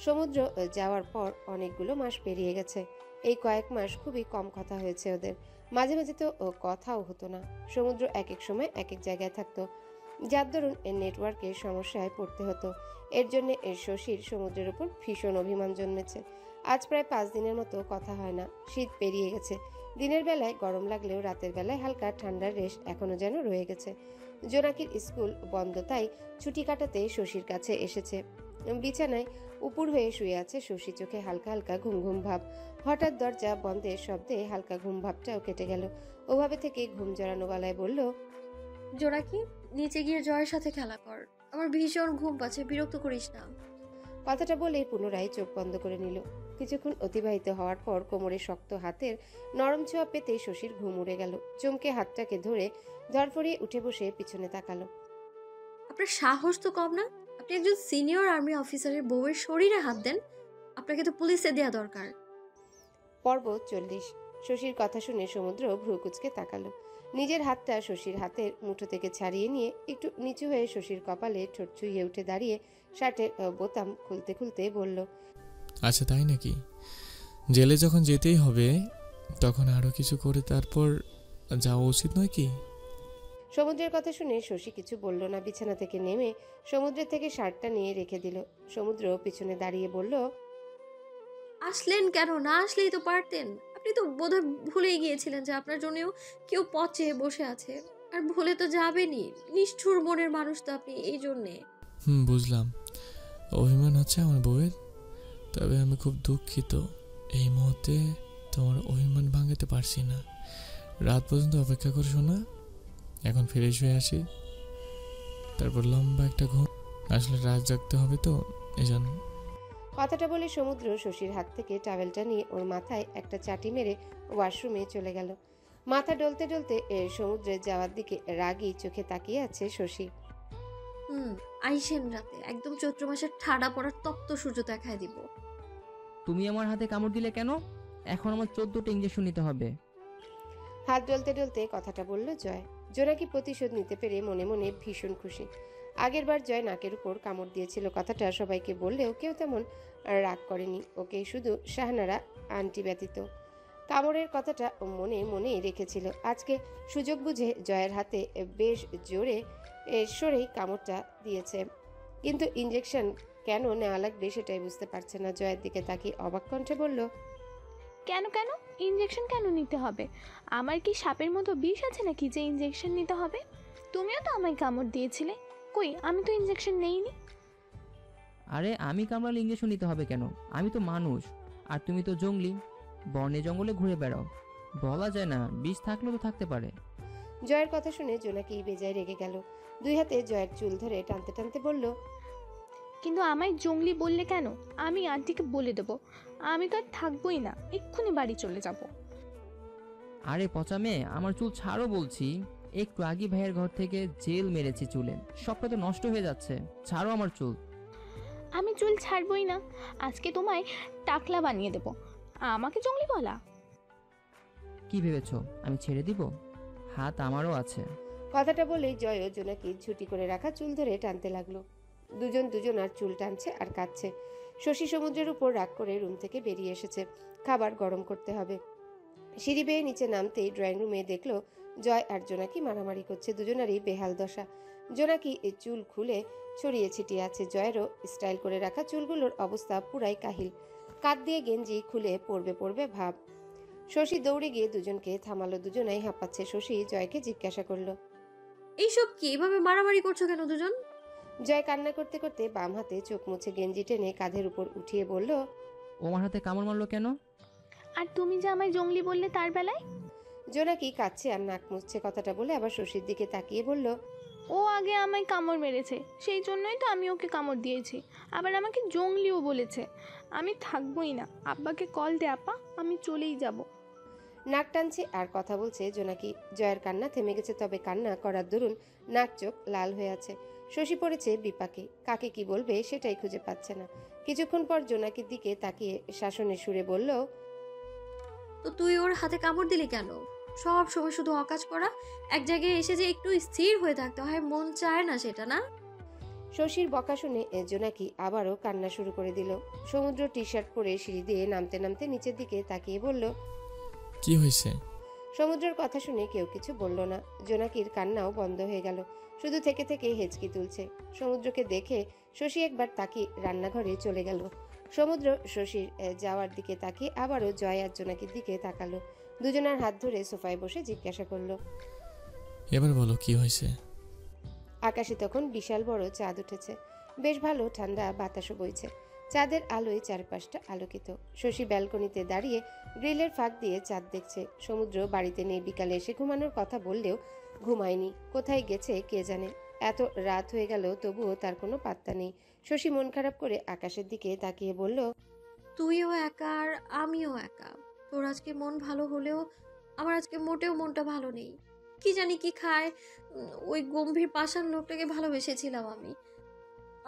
সমুদ্র যাওয়ার পর অনেকগুলো মাস পেরিয়ে গেছে। এই কয়েক মাস খুবই কম কথা হয়েছে ওদের। মাঝে মাঝে তো কথাও হতো না। সমুদ্র এক এক সময় এক এক জায়গায় থাকতো, যার দরুন নেটওয়ার্কের সমস্যায় পড়তে হতো। এর জন্য শশীর সমুদ্রের উপর ভীষণ অভিমান জন্মেছে। আজ প্রায় 5 দিনের মতো কথা হয় না। শীত পেরিয়ে গেছে। দিনের বেলায় গরম লাগলেও রাতের বেলায় হালকা ঠান্ডার রেশ এখনো যেন রয়ে গেছে। জোনাকির স্কুল বন্ধ, তাই ছুটি কাটাতে শশীর কাছে এসেছে। বিছানায় উপুর হয়ে শুয়ে আছে শশী, চোখে হালকা হালকা ঘুম ঘুম ভাব। হঠাৎ দরজা বন্ধের শব্দে হালকা ঘুম ভাবটাও কেটে গেল। ওভাবে থেকে ঘুম জড়ানো গলায় বলল, জোনাকি, নিচে গিয়ে জয়ের সাথে খেলা কর, আমার ভীষণ ঘুম পাচ্ছে, বিরক্ত করিস না। কথাটা বলেই পুনরায় চোখ বন্ধ করে নিল। কিছুক্ষণ অতিবাহিত হওয়ার পর কোমরে শক্ত হাতের নরম ছোঁয়া পেতে শশীর ঘুম উড়ে গেল। চমকে হাতটাকে ধরে ধরফড়িয়ে উঠে বসে পিছনে তাকালো। আপনার সাহস তো কম না? আপনি একজন সিনিয়র আর্মি অফিসারের বউয়ের শরীরে হাত দেন? আপনাকে তো পুলিশে দেয়া দরকার। পর্ব 40। শশীর কথা শুনে সমুদ্র ভ্রু কুঁচকে তাকালো। নিজের হাতটা শশীর হাতের মুঠো থেকে ছাড়িয়ে নিয়ে একটু নিচু হয়ে শশীর কপালে ঠোঁট ছুঁয়ে উঠে দাঁড়িয়ে শার্টের বোতাম খুলতে খুলতে বলল, আচ্ছা তাই নাকি? জেলে যখন যেতেই হবে তখন আরো কিছু করে তারপর যাওয়া উচিত নয় কি? সমুদ্রের কথা শুনে শশী কিছু বলল না। বিছানা থেকে নেমে সমুদ্রের থেকে শার্টটা নিয়ে রেখে দিল। সমুদ্র পিছনে দাঁড়িয়ে বলল, আসলেন কেন? না আসলেই তো পারতেন। আপনি তো বোধহয় ভুলেই গিয়েছিলেন যে আপনার জন্যও কেউ পথ চেয়ে বসে আছে। আর ভুলে তো যাবেনই, নিষ্ঠুর মনের মানুষ তো আপনি, এই জন্যে। বুঝলাম, অভিমান হচ্ছে আমার বউয়ের। তবে আমি খুব দুঃখিত, এই মুহূর্তে তোমার অভিমান ভাঙাতে পারছি না। রাত পর্যন্ত অপেক্ষা করে শোনা, এখন ফ্রেশ হয়ে আসি, তারপর লম্বা একটা ঘুম। আসলে রাত জাগতে হবে তো, এজন্য। কথাটা বলে সমুদ্র শশীর হাত থেকে টাওয়েলটা নিয়ে ওর মাথায় একটা চাটি মেরে ওয়াশরুমে চলে গেল। মাথা ডলতে ডলতে সমুদ্রের যাওয়ার দিকে রাগী চোখে তাকিয়ে আছে শশী। আইসেন রাতে, একদম চৈত্র মাসের ঠাডা পড়ার তপ্ত সূর্য দেখায় দিব। তুমি আমার হাতে কামড় দিলে কেন? এখন আমার 14টা ইঞ্জেকশন নিতে হবে। হাত ডলতে ডলতে কথাটা বলল জয়। জোনাকি প্রতিশোধ নিতে পেরে মনে মনে ভীষণ খুশি। আগের বার জয় নাকের উপর কামড় দিয়েছিল, কথাটা সবাইকে বললেও কেউ তেমন রাগ করেনি, ওকে শুধু শাহনারা আন্টি ব্যতীত। কামড়ের কথাটা মনে মনেই রেখেছিল। আজকে সুযোগ বুঝে জয়ের হাতে বেশ জোরে সরেই কামড়টা দিয়েছে, কিন্তু ইঞ্জেকশন কেন নেওয়া লাগবে সেটাই বুঝতে পারছে না। জয়ের দিকে তাকিয়ে অবাক কণ্ঠে বলল, কেন কেন ইঞ্জেকশন কেন নিতে হবে? আমার কি সাপের মতো বিষ আছে নাকি যে ইঞ্জেকশন নিতে হবে? তুমিও তো আমায় কামড় দিয়েছিলে, কই আমি তো ইঞ্জেকশন নেইনি। আরে আমি কামড়ালে ইঞ্জেকশন নিতে হবে কেন? আমি তো মানুষ, আর তুমি তো জঙ্গলি, বনে জঙ্গলে ঘুরে বেড়াও। বলা যায় না, বিষ থাকলেও তো থাকতে পারে। জয়ের কথা শুনে জোনাকি বেজায় রেগে গেল। দুই হাতে জয়ের চুল ধরে টানতে টানতে বলল, কিন্তু আমায় জঙ্গলি বললে কেন? আমি আন্টিকে বলে দেবো। আমি তো আর থাকবোই না, এক্ষুনি বাড়ি চলে যাব। আরে পচা মেয়ে, আমার চুল ছাড়ো বলছি। একটু আগে ভাইয়ের ঘর থেকে জেল মেরেছি চুলে, সবটা তো নষ্ট হয়ে যাচ্ছে। ছাড়ো আমার চুল। আমি চুল ছাড়বই না, আজকে তোমায় টাকলা বানিয়ে দেবো। আমাকে জঙ্গলি বলা? কি ভেবেছো আমি ছেড়ে দিব? হাত আমারও আছে। কথাটা বলেই জয়ও জোনাকি ছুটি করে রাখা চুল ধরে টানতে লাগলো। দুজন দুজনার চুল টানছে আর কাঁদছে। শশী সমুদ্রের উপর রাগ করে রুম থেকে বেরিয়ে এসেছে, খাবার গরম করতে হবে। সিঁড়ি বেয়ে নিচে নামতেই ড্রয়িং রুমে দেখলো জয় আর জোনাকি মারামারি করছে। দুজনারই বেহাল দশা। জোনাকি চুল খুলে ছড়িয়ে ছিটিয়ে আছে, জয়েরও স্টাইল করে রাখা চুলগুলোর অবস্থা পুরাই কাহিল। কাঁধ দিয়ে গেঞ্জি খুলে পড়বে পড়বে ভাব। শশী দৌড়ে গিয়ে দুজনকে থামালো, দুজনাই হাঁপাচ্ছে। শশী জয়কে জিজ্ঞাসা করলো, এইসব কি, এভাবে মারামারি করছো কেন দুজন? জয় কান্না করতে করতে বাম হাতে চোখ মুছে গেঞ্জি টেনে কাঁধের উপর উঠিয়ে বলল, ও আমার হাতে কামড় মারলো কেন? আর তুমি যে আমায় জঙ্গলি বললে তার বেলায়? জোনাকি কাঁদছে আর নাক মুছছে। কথাটা বলে আবার শশীর দিকে তাকিয়ে বলল, ও আগে আমায় কামড় মেরেছে, সেই জন্যই তো আমি ওকে কামড় দিয়েছি। আবার আমাকে জঙ্গলিও বলেছে। আমি থাকবোই না, আব্বাকে কল দে আপা, আমি চলেই যাব। নাক টানছে আর কথা বলছে জোনাকি। জয়ের কান্না থেমে গেছে, তবে কান্না করার দরুন নাক চোখ লাল হয়ে আছে। শশী পড়েছে বিপাকে, কাকে কি বলবে সেটাই খুঁজে পাচ্ছে না। কিছুক্ষণ পর জোনাকির দিকে তাকিয়ে শাসনের সুরে বলল, তো তুই ওর হাতে কামড় দিলি কেন? সব সময় শুধু অকাজ করা। এক জায়গায় এসে যে একটু স্থির হয়ে থাকতে হয়, মন চায় না সেটা, না? শশীর বকা শুনে জোনাকি আবারও কান্না শুরু করে দিল। সমুদ্র টি শার্ট পরে সিঁড়ি দিয়ে নামতে নামতে নিচের দিকে তাকিয়ে বলল, কি হয়েছে? সমুদ্রের কথা শুনে কেউ কিছু বলল না। জোনাকির কান্নাও বন্ধ হয়ে গেল, শুধু থেকে থেকে হেঁচকি তুলছে। সমুদ্রকে দেখে শশী একবার তাকিয়ে রান্নাঘরে চলে গেল। সমুদ্র শশীর যাওয়ার দিকে তাকিয়ে আবারও জয় আর জোনাকির দিকে তাকালো। দুজনের হাত ধরে সোফায় বসে জিজ্ঞাসা করলো, এবার বলো কি হয়েছে? আকাশে তখন বিশাল বড় চাঁদ উঠেছে, বেশ ভালো ঠান্ডা বাতাসও বইছে। চাঁদের আলোয় চারপাশটা আলোকিত। শশী ব্যালকনিতে দাঁড়িয়ে গ্রিলের ফাঁক দিয়ে চাঁদ দেখছে। সমুদ্র বাড়িতে নেই, বিকালে এসে ঘুমানোর কথা বললেও ঘুমায়নি, কোথায় গেছে কে জানে। এত রাত হয়ে গেল তবুও তার কোনো পাত্তা নেই। শশী মন খারাপ করে আকাশের দিকে তাকিয়ে বলল, তুইও একা আর আমিও একা। তোর আজকে মন ভালো হলেও আমার আজকে মোটেও মনটা ভালো নেই। কি জানি কি খায়, ওই গম্ভীর পাষাণ লোকটাকে ভালোবেসেছিলাম আমি।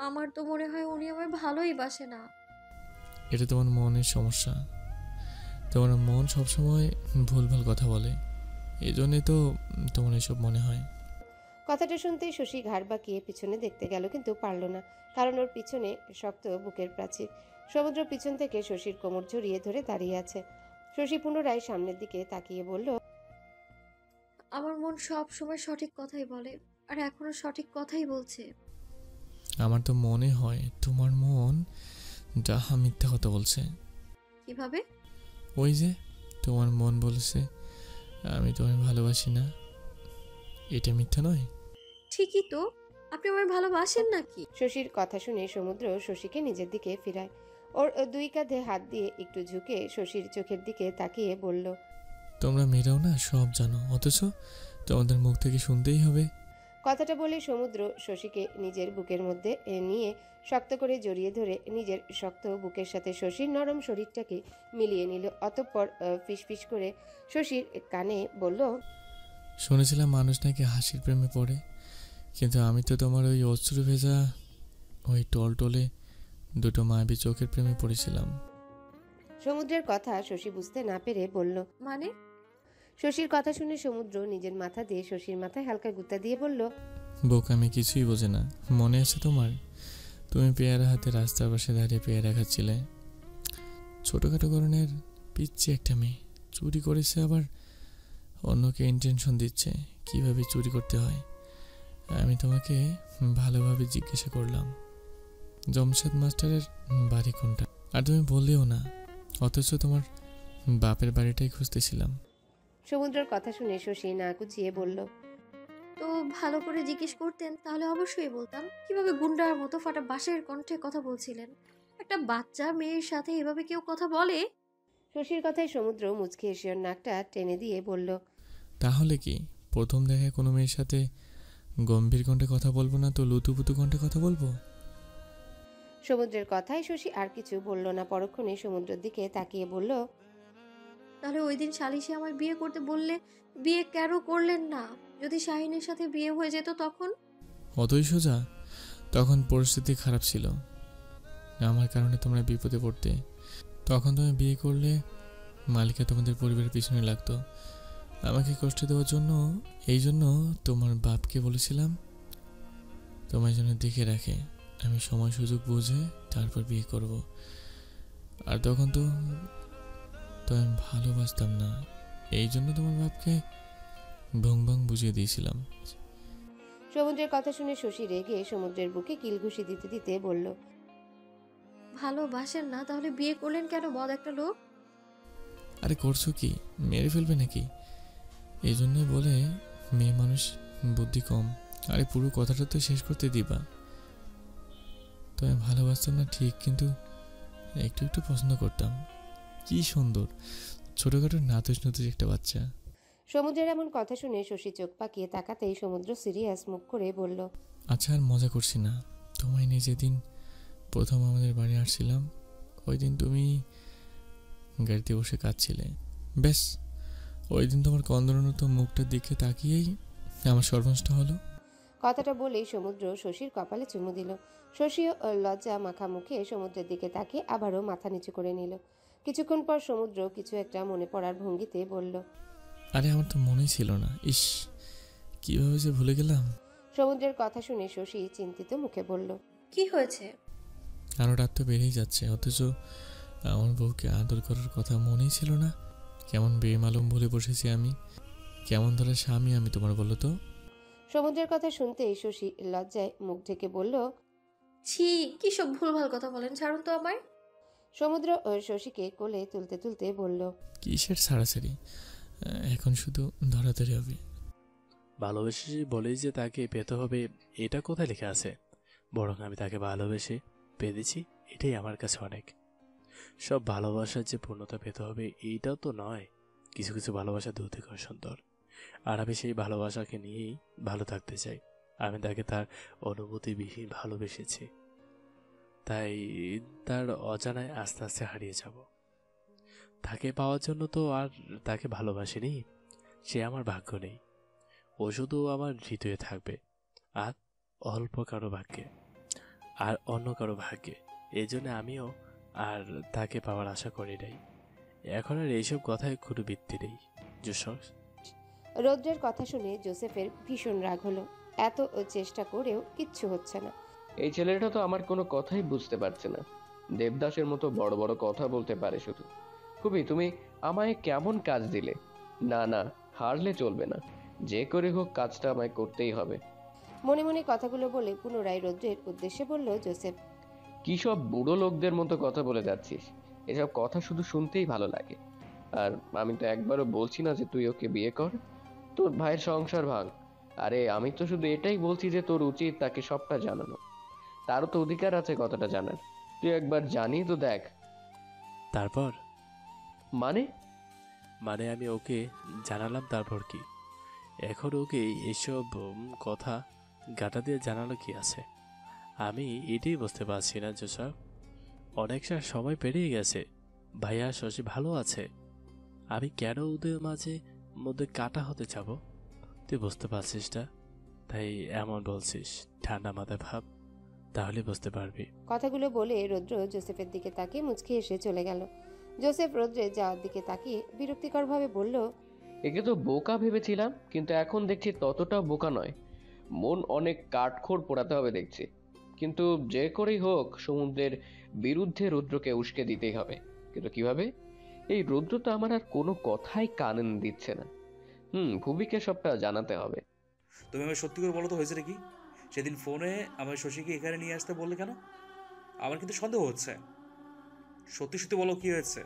আমার তো মনে হয় উনি আমায় ভালোই বাসে না। এটা তোমার মনের সমস্যা। তোমার মন সবসময় ভুলভাল কথা বলে, এই জন্যই তো তোমার এসব মনে হয়। কথাটা শুনতেই শশী ঘাড় বাঁকিয়ে পিছনে দেখতে গেল, কিন্তু পারল না, কারণ ওর পিছনে শক্ত বুকের প্রাচীর। সমুদ্র পিছন থেকে শশীর কোমর জড়িয়ে ধরে দাঁড়িয়ে আছে। শশী পুনরায় সামনের দিকে তাকিয়ে বলল, আমার মন সব সময় সঠিক কথাই বলে, আর এখনো সঠিক কথাই বলছে। আমার তো মনে হয় তোমার মন ডাহা মিথ্যা কথা বলছে। কিভাবে? ওই যে তোমার মন বলছে আমি তোমায় ভালোবাসি না, এটা মিথ্যা নয়? ঠিকই তো, আপনি আমায় ভালোবাসেন নাকি? শশীর কথা শুনে সমুদ্র শশীকে নিজের দিকে ফিরায়। ওর দুই কাঁধে হাত দিয়ে একটু ঝুঁকে শশীর চোখের দিকে তাকিয়ে বলল, তোমরা মেয়েরাও না সব জানো, অথচ তোমাদের মুখ থেকে শুনতেই হবে। কথাটা বলে সমুদ্র শশীকে নিজের বুকের মধ্যে নিয়ে শক্ত করে জড়িয়ে ধরে নিজের শক্ত বুকের সাথে শশীর নরম শরীরটাকে মিলিয়ে নিল। অতঃপর ফিসফিস করে শশীর কানে বলল, শুনেছিলাম মানুষ নাকি হাসির প্রেমে পড়ে, কিন্তু আমি তো তোমার ওই অশ্রু ভেজা ওই টলটলে দুটো মায়াবী চোখের প্রেমে পড়েছিলাম। সমুদ্রের কথা শশী বুঝতে না পেরে বলল, মানে? শশীর কথা শুনে সমুদ্র নিজের মাথা দিয়ে শশীর মাথায় হালকা গুঁতা দিয়ে বলল, বোকামি কিছুই বোঝে না। মনে আছে তোমার, তুমি পেয়ারা হাতে রাস্তার পাশে দাঁড়িয়ে পেয়ারা খাচ্ছিলে। ছোটোখাটো ধরনের পিচ্ছি একটা মেয়ে চুরি করেছে, আবার অন্যকে ইন্টেনশন দিচ্ছে কিভাবে চুরি করতে হয়। আমি তোমাকে ভালোভাবে জিজ্ঞাসা করলাম জমশেদ মাস্টারের বাড়ি কোনটা, আর তুমি বললেও না, অথচ তোমার বাপের বাড়িটাই খুঁজতেছিলাম। সমুদ্রের কথা শুনে শশী না কুচিয়ে বলল, তো ভালো করে জিজ্ঞেস করতেন তাহলে অবশ্যই বলতাম। কিভাবে গুন্ডার মতো ফাটা বাঁশের কণ্ঠে কথা বলছিলেন? একটা বাচ্চা মেয়ের সাথে এভাবে কেউ কথা বলে? শশীর কথায় সমুদ্র মুচকি এসে ওর নাকটা টেনে দিয়ে বলল, তাহলে কি প্রথম দেখায় কোনো মেয়ের সাথে গম্ভীর কণ্ঠে কথা বলবো না তো লুতুপুতু কণ্ঠে কথা বলবো? সমুদ্রের কথায় শশী আর কিছু বলল না। পরক্ষণে সমুদ্রের দিকে তাকিয়ে বলল, তাহলে ওই দিন সালিশে আমায় বিয়ে করতে বললে বিয়ে কেন করলেন না? যদি শাহিনের সাথে বিয়ে হয়ে যেত তখন? অতই সোজা। তখন পরিস্থিতি খারাপ ছিল, আমার কারণে তোমরা বিপদে পড়তে। তখন তুমি বিয়ে করলে মালিকা তোমাদের পরিবারের পিছনে লাগতো আমাকে কষ্ট দেওয়ার জন্য। এই জন্য তোমার বাপকে বলেছিলাম তোমার জন্য দেখে রাখে, আমি সময় সুযোগ বুঝে তারপর বিয়ে করব। আর তখন তো আমি ভালোবাসতাম না, এই জন্য তোমার বাপকে ভং ভং বুঝিয়ে দিয়েছিলাম। সমুদ্রের কথা শুনে শশী রেগে সমুদ্রের বুকে কিলঘুষি দিতে দিতে বলল, ভালোবাসেন না তাহলে বিয়ে করলেন কেন বদ একটা লোক? আরে করছো কি, মেরে ফেলবে নাকি? এই জন্যই বলে মেয়ে মানুষ বুদ্ধি কম। আরে পুরো কথাটা তো শেষ করতে দিবা। তো আমি ভালোবাসতাম না ঠিক, কিন্তু একটু একটু পছন্দ করতাম। কি সুন্দর ছোটখাটো নাতুস নাতুস একটা বাচ্চা। সমুদ্রের এমন কথা শুনে শশী চোখ পাকিয়ে তাকাতেই সমুদ্র সিরিয়াস মুখ করে বলল, আচ্ছা আর মজা করছি না। তোমায় নিয়ে যেদিন প্রথম আমাদের বাড়ি আসছিলাম, ওই দিন তুমি গাড়িতে বসে কাঁদছিলে। ব্যাস ওই দিন তোমার কন্দরনত মুখটার দিকে তাকিয়েই আমার সর্বনাশটা হলো। কথাটা বলেই সমুদ্র শশীর কপালে চুমু দিল। শশীও লজ্জা মাখা মুখে সমুদ্রের দিকে তাকিয়ে আবারও মাথা নিচু করে নিল। কিছুক্ষণ পর সমুদ্র কিছু একটা মনে পড়ার ভঙ্গিতে বলল, আরে আমার তো মনেই ছিল না। ইস, কিভাবে যে ভুলে গেলাম। সমুদ্রের কথা শুনে শশী চিন্তিত মুখে বলল, কি হয়েছে? আরো রাত তো বেড়েই যাচ্ছে, অথচ আমার বউকে আদর করার কথা মনেই ছিল না। কেমন বেমালুম ভুলে বসেছি আমি। কেমন ধরে স্বামী আমি তোমার, বলো তো? সমুদ্রের কথা শুনতেই শশী লজ্জায় মুখ ঢেকে বলল, ছি, কি সব ভুলভাল কথা বলেন, ছাড়ুন তো আমায়। সমুদ্র শশীকে কোলে তুলতে তুলতে বলল, কিসের ছাড়াছাড়ি, এখন শুধু ধরাধরি হবে। ভালোবেসে বলেই যে তাকে পেতে হবে এটা কোথায় লেখা আছে? বরং আমি তাকে ভালোবেসে পেয়েছি, এটাই আমার কাছে অনেক। সব ভালোবাসার যে পূর্ণতা পেতে হবে এইটাও তো নয়। কিছু কিছু ভালোবাসা দূর থেকে সুন্দর, আর আমি সেই ভালোবাসাকে নিয়েই ভালো থাকতে চাই। আমি তাকে তার অনুভূতিবিহীন ভালোবেসেছি, তাই তার অজানায় আস্তে আস্তে হারিয়ে যাব। তাকে পাওয়ার জন্য তো আর তাকে ভালোবাসিনি, সে আমার ভাগ্য নেই। ও শুধু আমার হৃদয়ে থাকবে, আর অল্প কারো ভাগ্যে, আর অন্য কারো ভাগ্যে। এই জন্য আমিও আর তাকে পাওয়ার আশা করি নাই। এখন আর এইসব কথায় কোনো ভিত্তি নেই। রৌদ্রের কথা শুনে জোসেফের ভীষণ রাগ হলো। এত চেষ্টা করেও কিচ্ছু হচ্ছে না। এই ছেলেটা তো আমার কোনো কথাই বুঝতে পারছে না। দেবদাসের মতো বড় বড় কথা বলতে পারে শুধু। খুবই তুমি আমায় কেমন কাজ দিলে? না না, হারলে চলবে না, যে করে হোক কাজটা আমায় করতেই হবে। মনে মনে কথাগুলো বলে পুনরায় রৌদ্রের উদ্দেশ্যে বলল জোসেফ, কি সব বুড়ো লোকদের মতো কথা বলে যাচ্ছিস? এসব কথা শুধু শুনতেই ভালো লাগে। আর আমি তো একবারও বলছি না যে তুই ওকে বিয়ে কর, তোর ভাইয়ের সংসার ভাঙ। আরে আমি তো শুধু এটাই বলছি যে তোর উচিত তাকে সবটা জানানো। তারও তো অধিকার আছে কথাটা জানার। তুই একবার জানিয়ে তো দেখ। তারপর মানে আমি ওকে জানালাম, তারপর কি? এখন ওকে এসব কথা গাটা দিয়ে জানালো কি আছে? আমি এটাই বুঝতে পারছি না জোসেফ। অনেকটা সময় পেরিয়ে গেছে, ভাইয়া শশী ভালো আছে, আমি কেন ওদের মধ্যে কাটা হতে যাব? তুই বুঝতে পারছিস না, তাই এমন বলছিস। ঠান্ডা মাথায় ভাব, তাহলে বুঝতে পারবি। কথাগুলো বলে রৌদ্র জোসেফের দিকে তাকিয়ে মুচকি এসে চলে গেল। জোসেফ রৌদ্রের যাওয়ার দিকে তাকিয়ে বিরক্তিকরভাবে বলল, একে তো বোকা ভেবেছিলাম, কিন্তু এখন দেখছি ততটা বোকা নয়। মন অনেক কাঠখড় পোড়াতে হবে দেখছি। কিন্তু যে করেই হোক সমুদ্রের বিরুদ্ধে রুদ্রকে উস্কে দিতেই হবে। কিন্তু কিভাবে? এই রুদ্র তো আমার আর কোনো কথাই কানে দিচ্ছে না। ভুবিকে সবটা জানাতে হবে। তুমি আমায় সত্যি করে বলো তো হয়েছে কি? সেদিন ফোনে আমার শশীকে এখানে নিয়ে আসতে বললে কেন? আমার কিন্তু সন্দেহ হচ্ছে। সত্যি সত্যি বলো কি হয়েছে।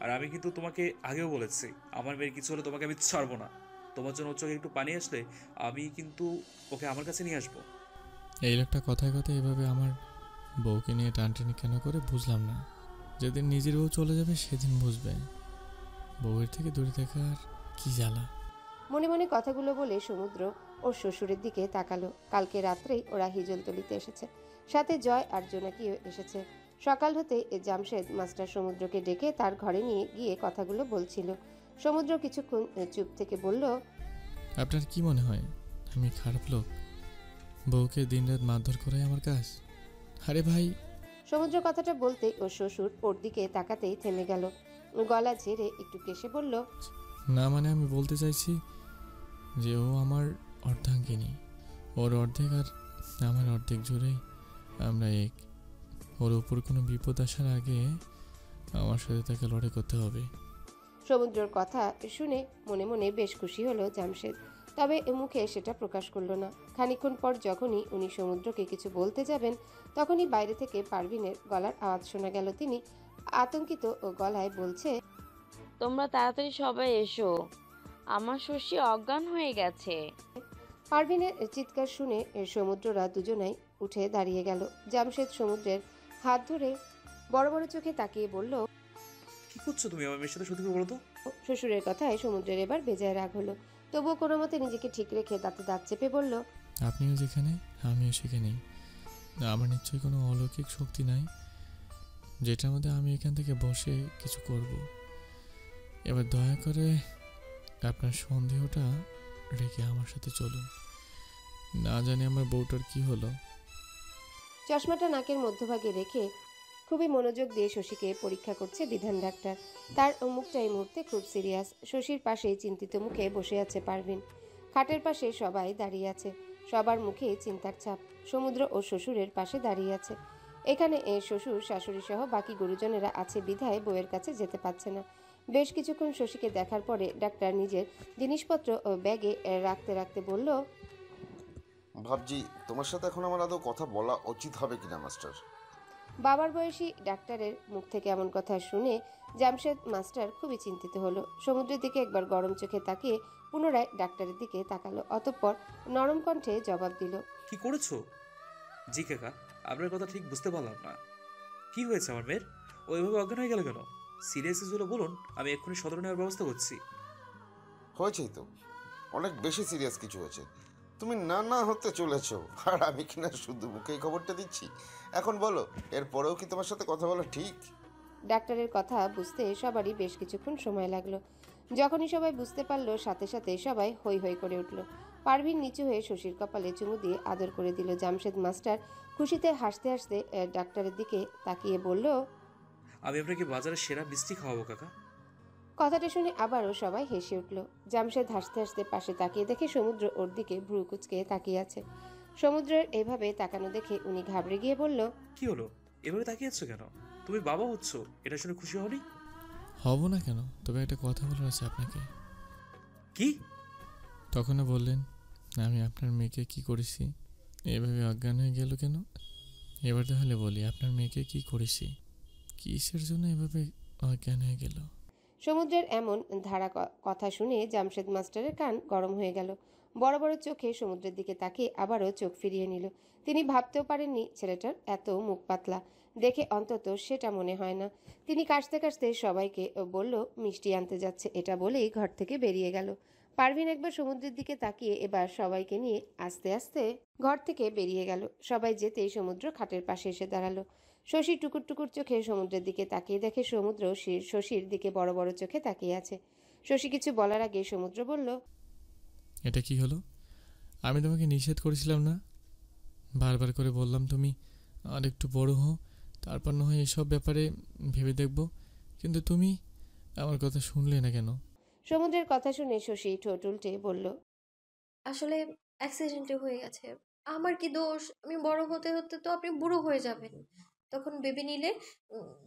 আর আমি কিন্তু তোমাকে আগেও বলেছি, আমার মেয়ের কিছু হলে তোমাকে আমি ছাড়বো না। তোমার জন্য ওর চোখে একটু পানি আসলে আমি কিন্তু ওকে আমার কাছে নিয়ে আসবো। এই লোকটা কথায় কথায় এভাবে আমার বউকে নিয়ে টানটানি কেন করে বুঝলাম না। যেদিন নিজের বউ চলে যাবে সেদিন বুঝবে বউয়ের থেকে দূরে থাকার কি জ্বালা। মনে মনে কথাগুলো বলে সমুদ্র ওর শ্বশুরের দিকে তাকালো। কালকে রাত্রেই ওরা হিজলতলিতে এসেছে, সাথে জয় আর জোনাকিও এসেছে। সকাল হতে জামশেদ মাস্টার সমুদ্রকে ডেকে তার ঘরে নিয়ে গিয়ে কথাগুলো বলছিল। সমুদ্র কিছুক্ষণ চুপ থেকে বলল, আপনার কি মনে হয় আমি খারাপ লোক? বউকে দিনরাত মারধর করাই আমার কাজ? আরে ভাই। সমুদ্র কথাটা বলতেই ওর শ্বশুর ওর দিকে তাকাতেই থেমে গেল। গলা ঝেড়ে একটু কেশে বলল, না মানে আমি বলতে চাইছি যে ও আমার অর্ধাঙ্গিনী। ওর অর্ধেক আর আমার অর্ধেক জুড়েই আমরা এক। ওর উপর কোনো বিপদ আসার আগে আমার সাথে তাকে লড়াই করতে হবে। সমুদ্রের কথা শুনে মনে মনে বেশ খুশি হলো জামশেদ, তবে মুখে সেটা প্রকাশ করলো না। খানিকক্ষণ পর যখনই উনি সমুদ্রকে কিছু বলতে যাবেন, তখনই বাইরে থেকে পারভিনের গলার আওয়াজ শোনা গেল। তিনি আতঙ্কিত গলায় বলছে, তোমরা তাড়াতাড়ি সবাই এসো, আমার শশী অজ্ঞান হয়ে গেছে। পারভিনের চিৎকার শুনে সমুদ্ররা দুজনাই উঠে দাঁড়িয়ে গেল। জামশেদ সমুদ্রের হাত ধরে বড় বড় চোখে তাকিয়ে বলল, কি করছো তুমি আমার মেয়ের সাথে? সত্যি করে বলো তো। শ্বশুরের কথায় সমুদ্রের এবার বেজায় রাগ হলো, তবুও কোনো মতে নিজেকে ঠিক রেখে দাঁতে দাঁত চেপে বলল, আপনিও যেখানে আমিও সেখানেই। আমার নিশ্চয়ই কোনো অলৌকিক শক্তি নাই যেটার মধ্যে আমি এখান থেকে বসে কিছু করব। এবার দয়া করে আপনার সন্দেহটা রেখে আমার সাথে চলুন। না জানি আমার বউটার কি হলো। চশমাটা নাকের মধ্যভাগে রেখে খুবই মনোযোগ দিয়ে শশীকে পরীক্ষা করছে বিধান ডাক্তার। তার মুখটা এই মুহূর্তে খুব সিরিয়াস। শশীর পাশেই চিন্তিত মুখে বসে আছে পারভিন। খাটের পাশে সবাই দাঁড়িয়ে আছে, সবার মুখে চিন্তার ছাপ। সমুদ্র ও শ্বশুরের পাশে দাঁড়িয়ে আছে। এখানে শ্বশুর শাশুড়ি সহ বাকি গুরুজনেরা আছে বিধায় বউয়ের কাছে যেতে পারছে না। বেশ কিছুক্ষণ শশীকে দেখার পরে ডাক্তার নিজের জিনিসপত্র ব্যাগে রাখতে রাখতে বলল, ভাবছি তোমার সাথে এখন আমার আদৌ কথা বলা উচিত হবে কিনা মাস্টার। বাবার বয়সী ডাক্তারের মুখ থেকে এমন কথা শুনে জামশেদ মাস্টার খুবই চিন্তিত হলো। সমুদ্রের দিকে একবার গরম চোখে তাকিয়ে পুনরায় ডাক্তারের দিকে তাকালো, অতঃপর নরম কণ্ঠে জবাব দিল, কি করেছো? জি কাকা, আপনার কথা ঠিক বুঝতে পারলাম না। কি হয়েছে আমার মেয়ের? ও এভাবে অজ্ঞান হয়ে গেল কেন? সিরিয়াস হলো বলুন, আমি এক্ষুনি সদর নেওয়ার ব্যবস্থা করছি। হয়েছেই তো, অনেক বেশি সিরিয়াস কিছু হয়েছে। তুমি না না হতে চলেছো, আর আমি কিনা শুধু মুখেই খবরটা দিচ্ছি। এখন বলো, এরপরেও কি তোমার সাথে কথা বলা ঠিক? ডাক্তারের কথা বুঝতে সবারই বেশ কিছুক্ষণ সময় লাগলো। যখনই সবাই বুঝতে পারলো, সাথে সাথে সবাই হৈ হৈ করে উঠল। পারভিন নিচু হয়ে শশীর কপালে চুমু দিয়ে আদর করে দিল। জামশেদ মাস্টার খুশিতে হাসতে হাসতে ডাক্তারের দিকে তাকিয়ে বলল, আমি আপনাকে বাজারে সেরা মিষ্টি খাওয়াবো কাকা। কথাটা শুনে আবারও সবাই হেসে উঠল। জামশেদ হাসতে হাসতে পাশে তাকিয়ে দেখে সমুদ্র ওর দিকে ভ্রু কুচকে তাকিয়ে আছে। সমুদ্রের এভাবে তাকানো দেখে উনি ঘাবড়ে গিয়ে বলল, কি হলো, এভাবে তাকিয়েছো কেন? তুমি বাবা হচ্ছ, এটা শুনে খুশি হওনি? হব না কেন, তবে একটা কথা বলার আছে আপনাকে। কি? তখনও বললেন আমি আপনার মেয়েকে কি করেছি, এভাবে অজ্ঞান হয়ে গেল কেন? এবার তাহলে বলি, আপনার মেয়েকে কি করেছি, কিসের জন্য এভাবে অজ্ঞান হয়ে গেল? সমুদ্রের এমন ধারা কথা শুনে জামশেদ মাস্টারের কান গরম হয়ে গেল। বড় বড় চোখে সমুদ্রের দিকে তাকিয়ে আবারও চোখ ফিরিয়ে নিল। তিনি ভাবতেও পারেননি ছেলেটার এত মুখ পাতলা, দেখে অন্তত সেটা মনে হয় না। তিনি কাশতে কাশতে সবাইকে বলল মিষ্টি আনতে যাচ্ছে, এটা বলেই ঘর থেকে বেরিয়ে গেল। পারভিন একবার সমুদ্রের দিকে তাকিয়ে এবার সবাইকে নিয়ে আস্তে আস্তে ঘর থেকে বেরিয়ে গেল। সবাই যেতেই সমুদ্র খাটের পাশে এসে দাঁড়ালো। শশী টুকুর টুকুর চোখে সমুদ্রের দিকে তাকিয়ে দেখে সমুদ্র শশীর দিকে বড় বড় চোখে তাকিয়ে আছে। শশী কিছু বলার আগে সমুদ্র বলল, এটা কি হলো? আমি তোমাকে নিষেধ করেছিলাম না? বারবার করে বললাম তুমি আর একটু বড় হও, তারপর না হয় এসব ব্যাপারে ভেবে দেখব, কিন্তু তুমি আমার কথা শুনলে না কেন? সমুদ্রের কথা শুনে শশী ঠোঁট উল্টে বলল, আসলে অ্যাক্সিডেন্টে হয়ে গেছে। আমার কি দোষ? আমি বড় হতে হতে তো আপনি বুড়ো হয়ে যাবেন। তখন বেবি নিলে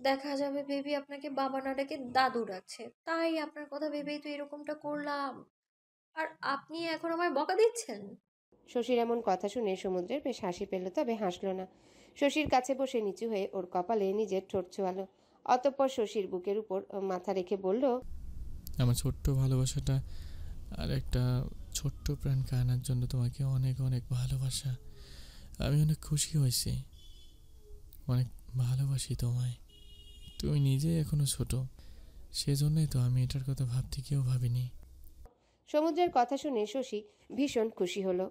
দেখা যাবে বেবি আপনাকে বাবা না ডাকে দাদু ডাকছে। তাই আপনার কথা ভেবেই তো এরকমটা করলাম। আর আপনি এখন আমায় বকা দিচ্ছেন? শশীর এমন কথা শুনে সমুদ্রের বেশ হাসি পেল, তবে হাসল না। শশীর কাছে বসে নিচু হয়ে ওর কপালে নিজের ঠোঁট ছোঁয়ালো। অতঃপর শশীর বুকের উপর মাথা রেখে বলল, আমার ছোট্ট ভালোবাসাটা আর একটা ছোট্ট প্রাণ কানার জন্য তোমাকে অনেক অনেক ভালোবাসা। আমি অনেক খুশি হয়েছি, অনেক ভালোবাসি তোমায়। তুমি নিজে এখনো ছোট, সেজন্যই তো আমি এটার কথা ভাবতে কেউ ভাবিনি। সমুদ্রের কথা শুনে শশী ভীষণ খুশি হলো।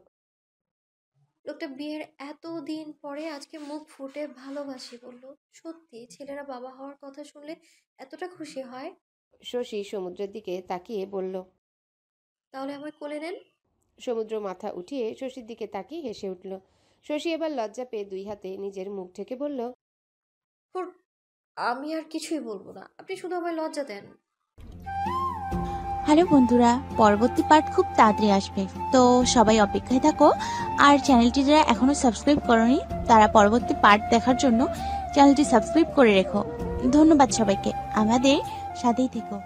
লোকটা বিয়ের এতদিন পরে আজকে মুখ ফুটে ভালোবাসি বলল। সত্যি ছেলেরা বাবা হওয়ার কথা শুনলে এতটা খুশি হয়? শশী সমুদ্রের দিকে তাকিয়ে বলল, তাহলে আমায় কোলে নেন। সমুদ্র মাথা উঠিয়ে শশীর দিকে তাকিয়ে হেসে উঠল। শশী এবার লজ্জা পেয়ে দুই হাতে নিজের মুখ ঢেকে বলল, আমি আর কিছুই বলবো না, আপনি শুধু আমায় লজ্জা দেন। হ্যালো বন্ধুরা, পরবর্তী পার্ট খুব তাড়াতাড়ি আসবে, তো সবাই অপেক্ষায় থাকো। আর চ্যানেলটি যারা এখনো সাবস্ক্রাইব করোনি তারা পরবর্তী পার্ট দেখার জন্য চ্যানেলটি সাবস্ক্রাইব করে রেখো। ধন্যবাদ সবাইকে, আমাদের সাথেই থেকো।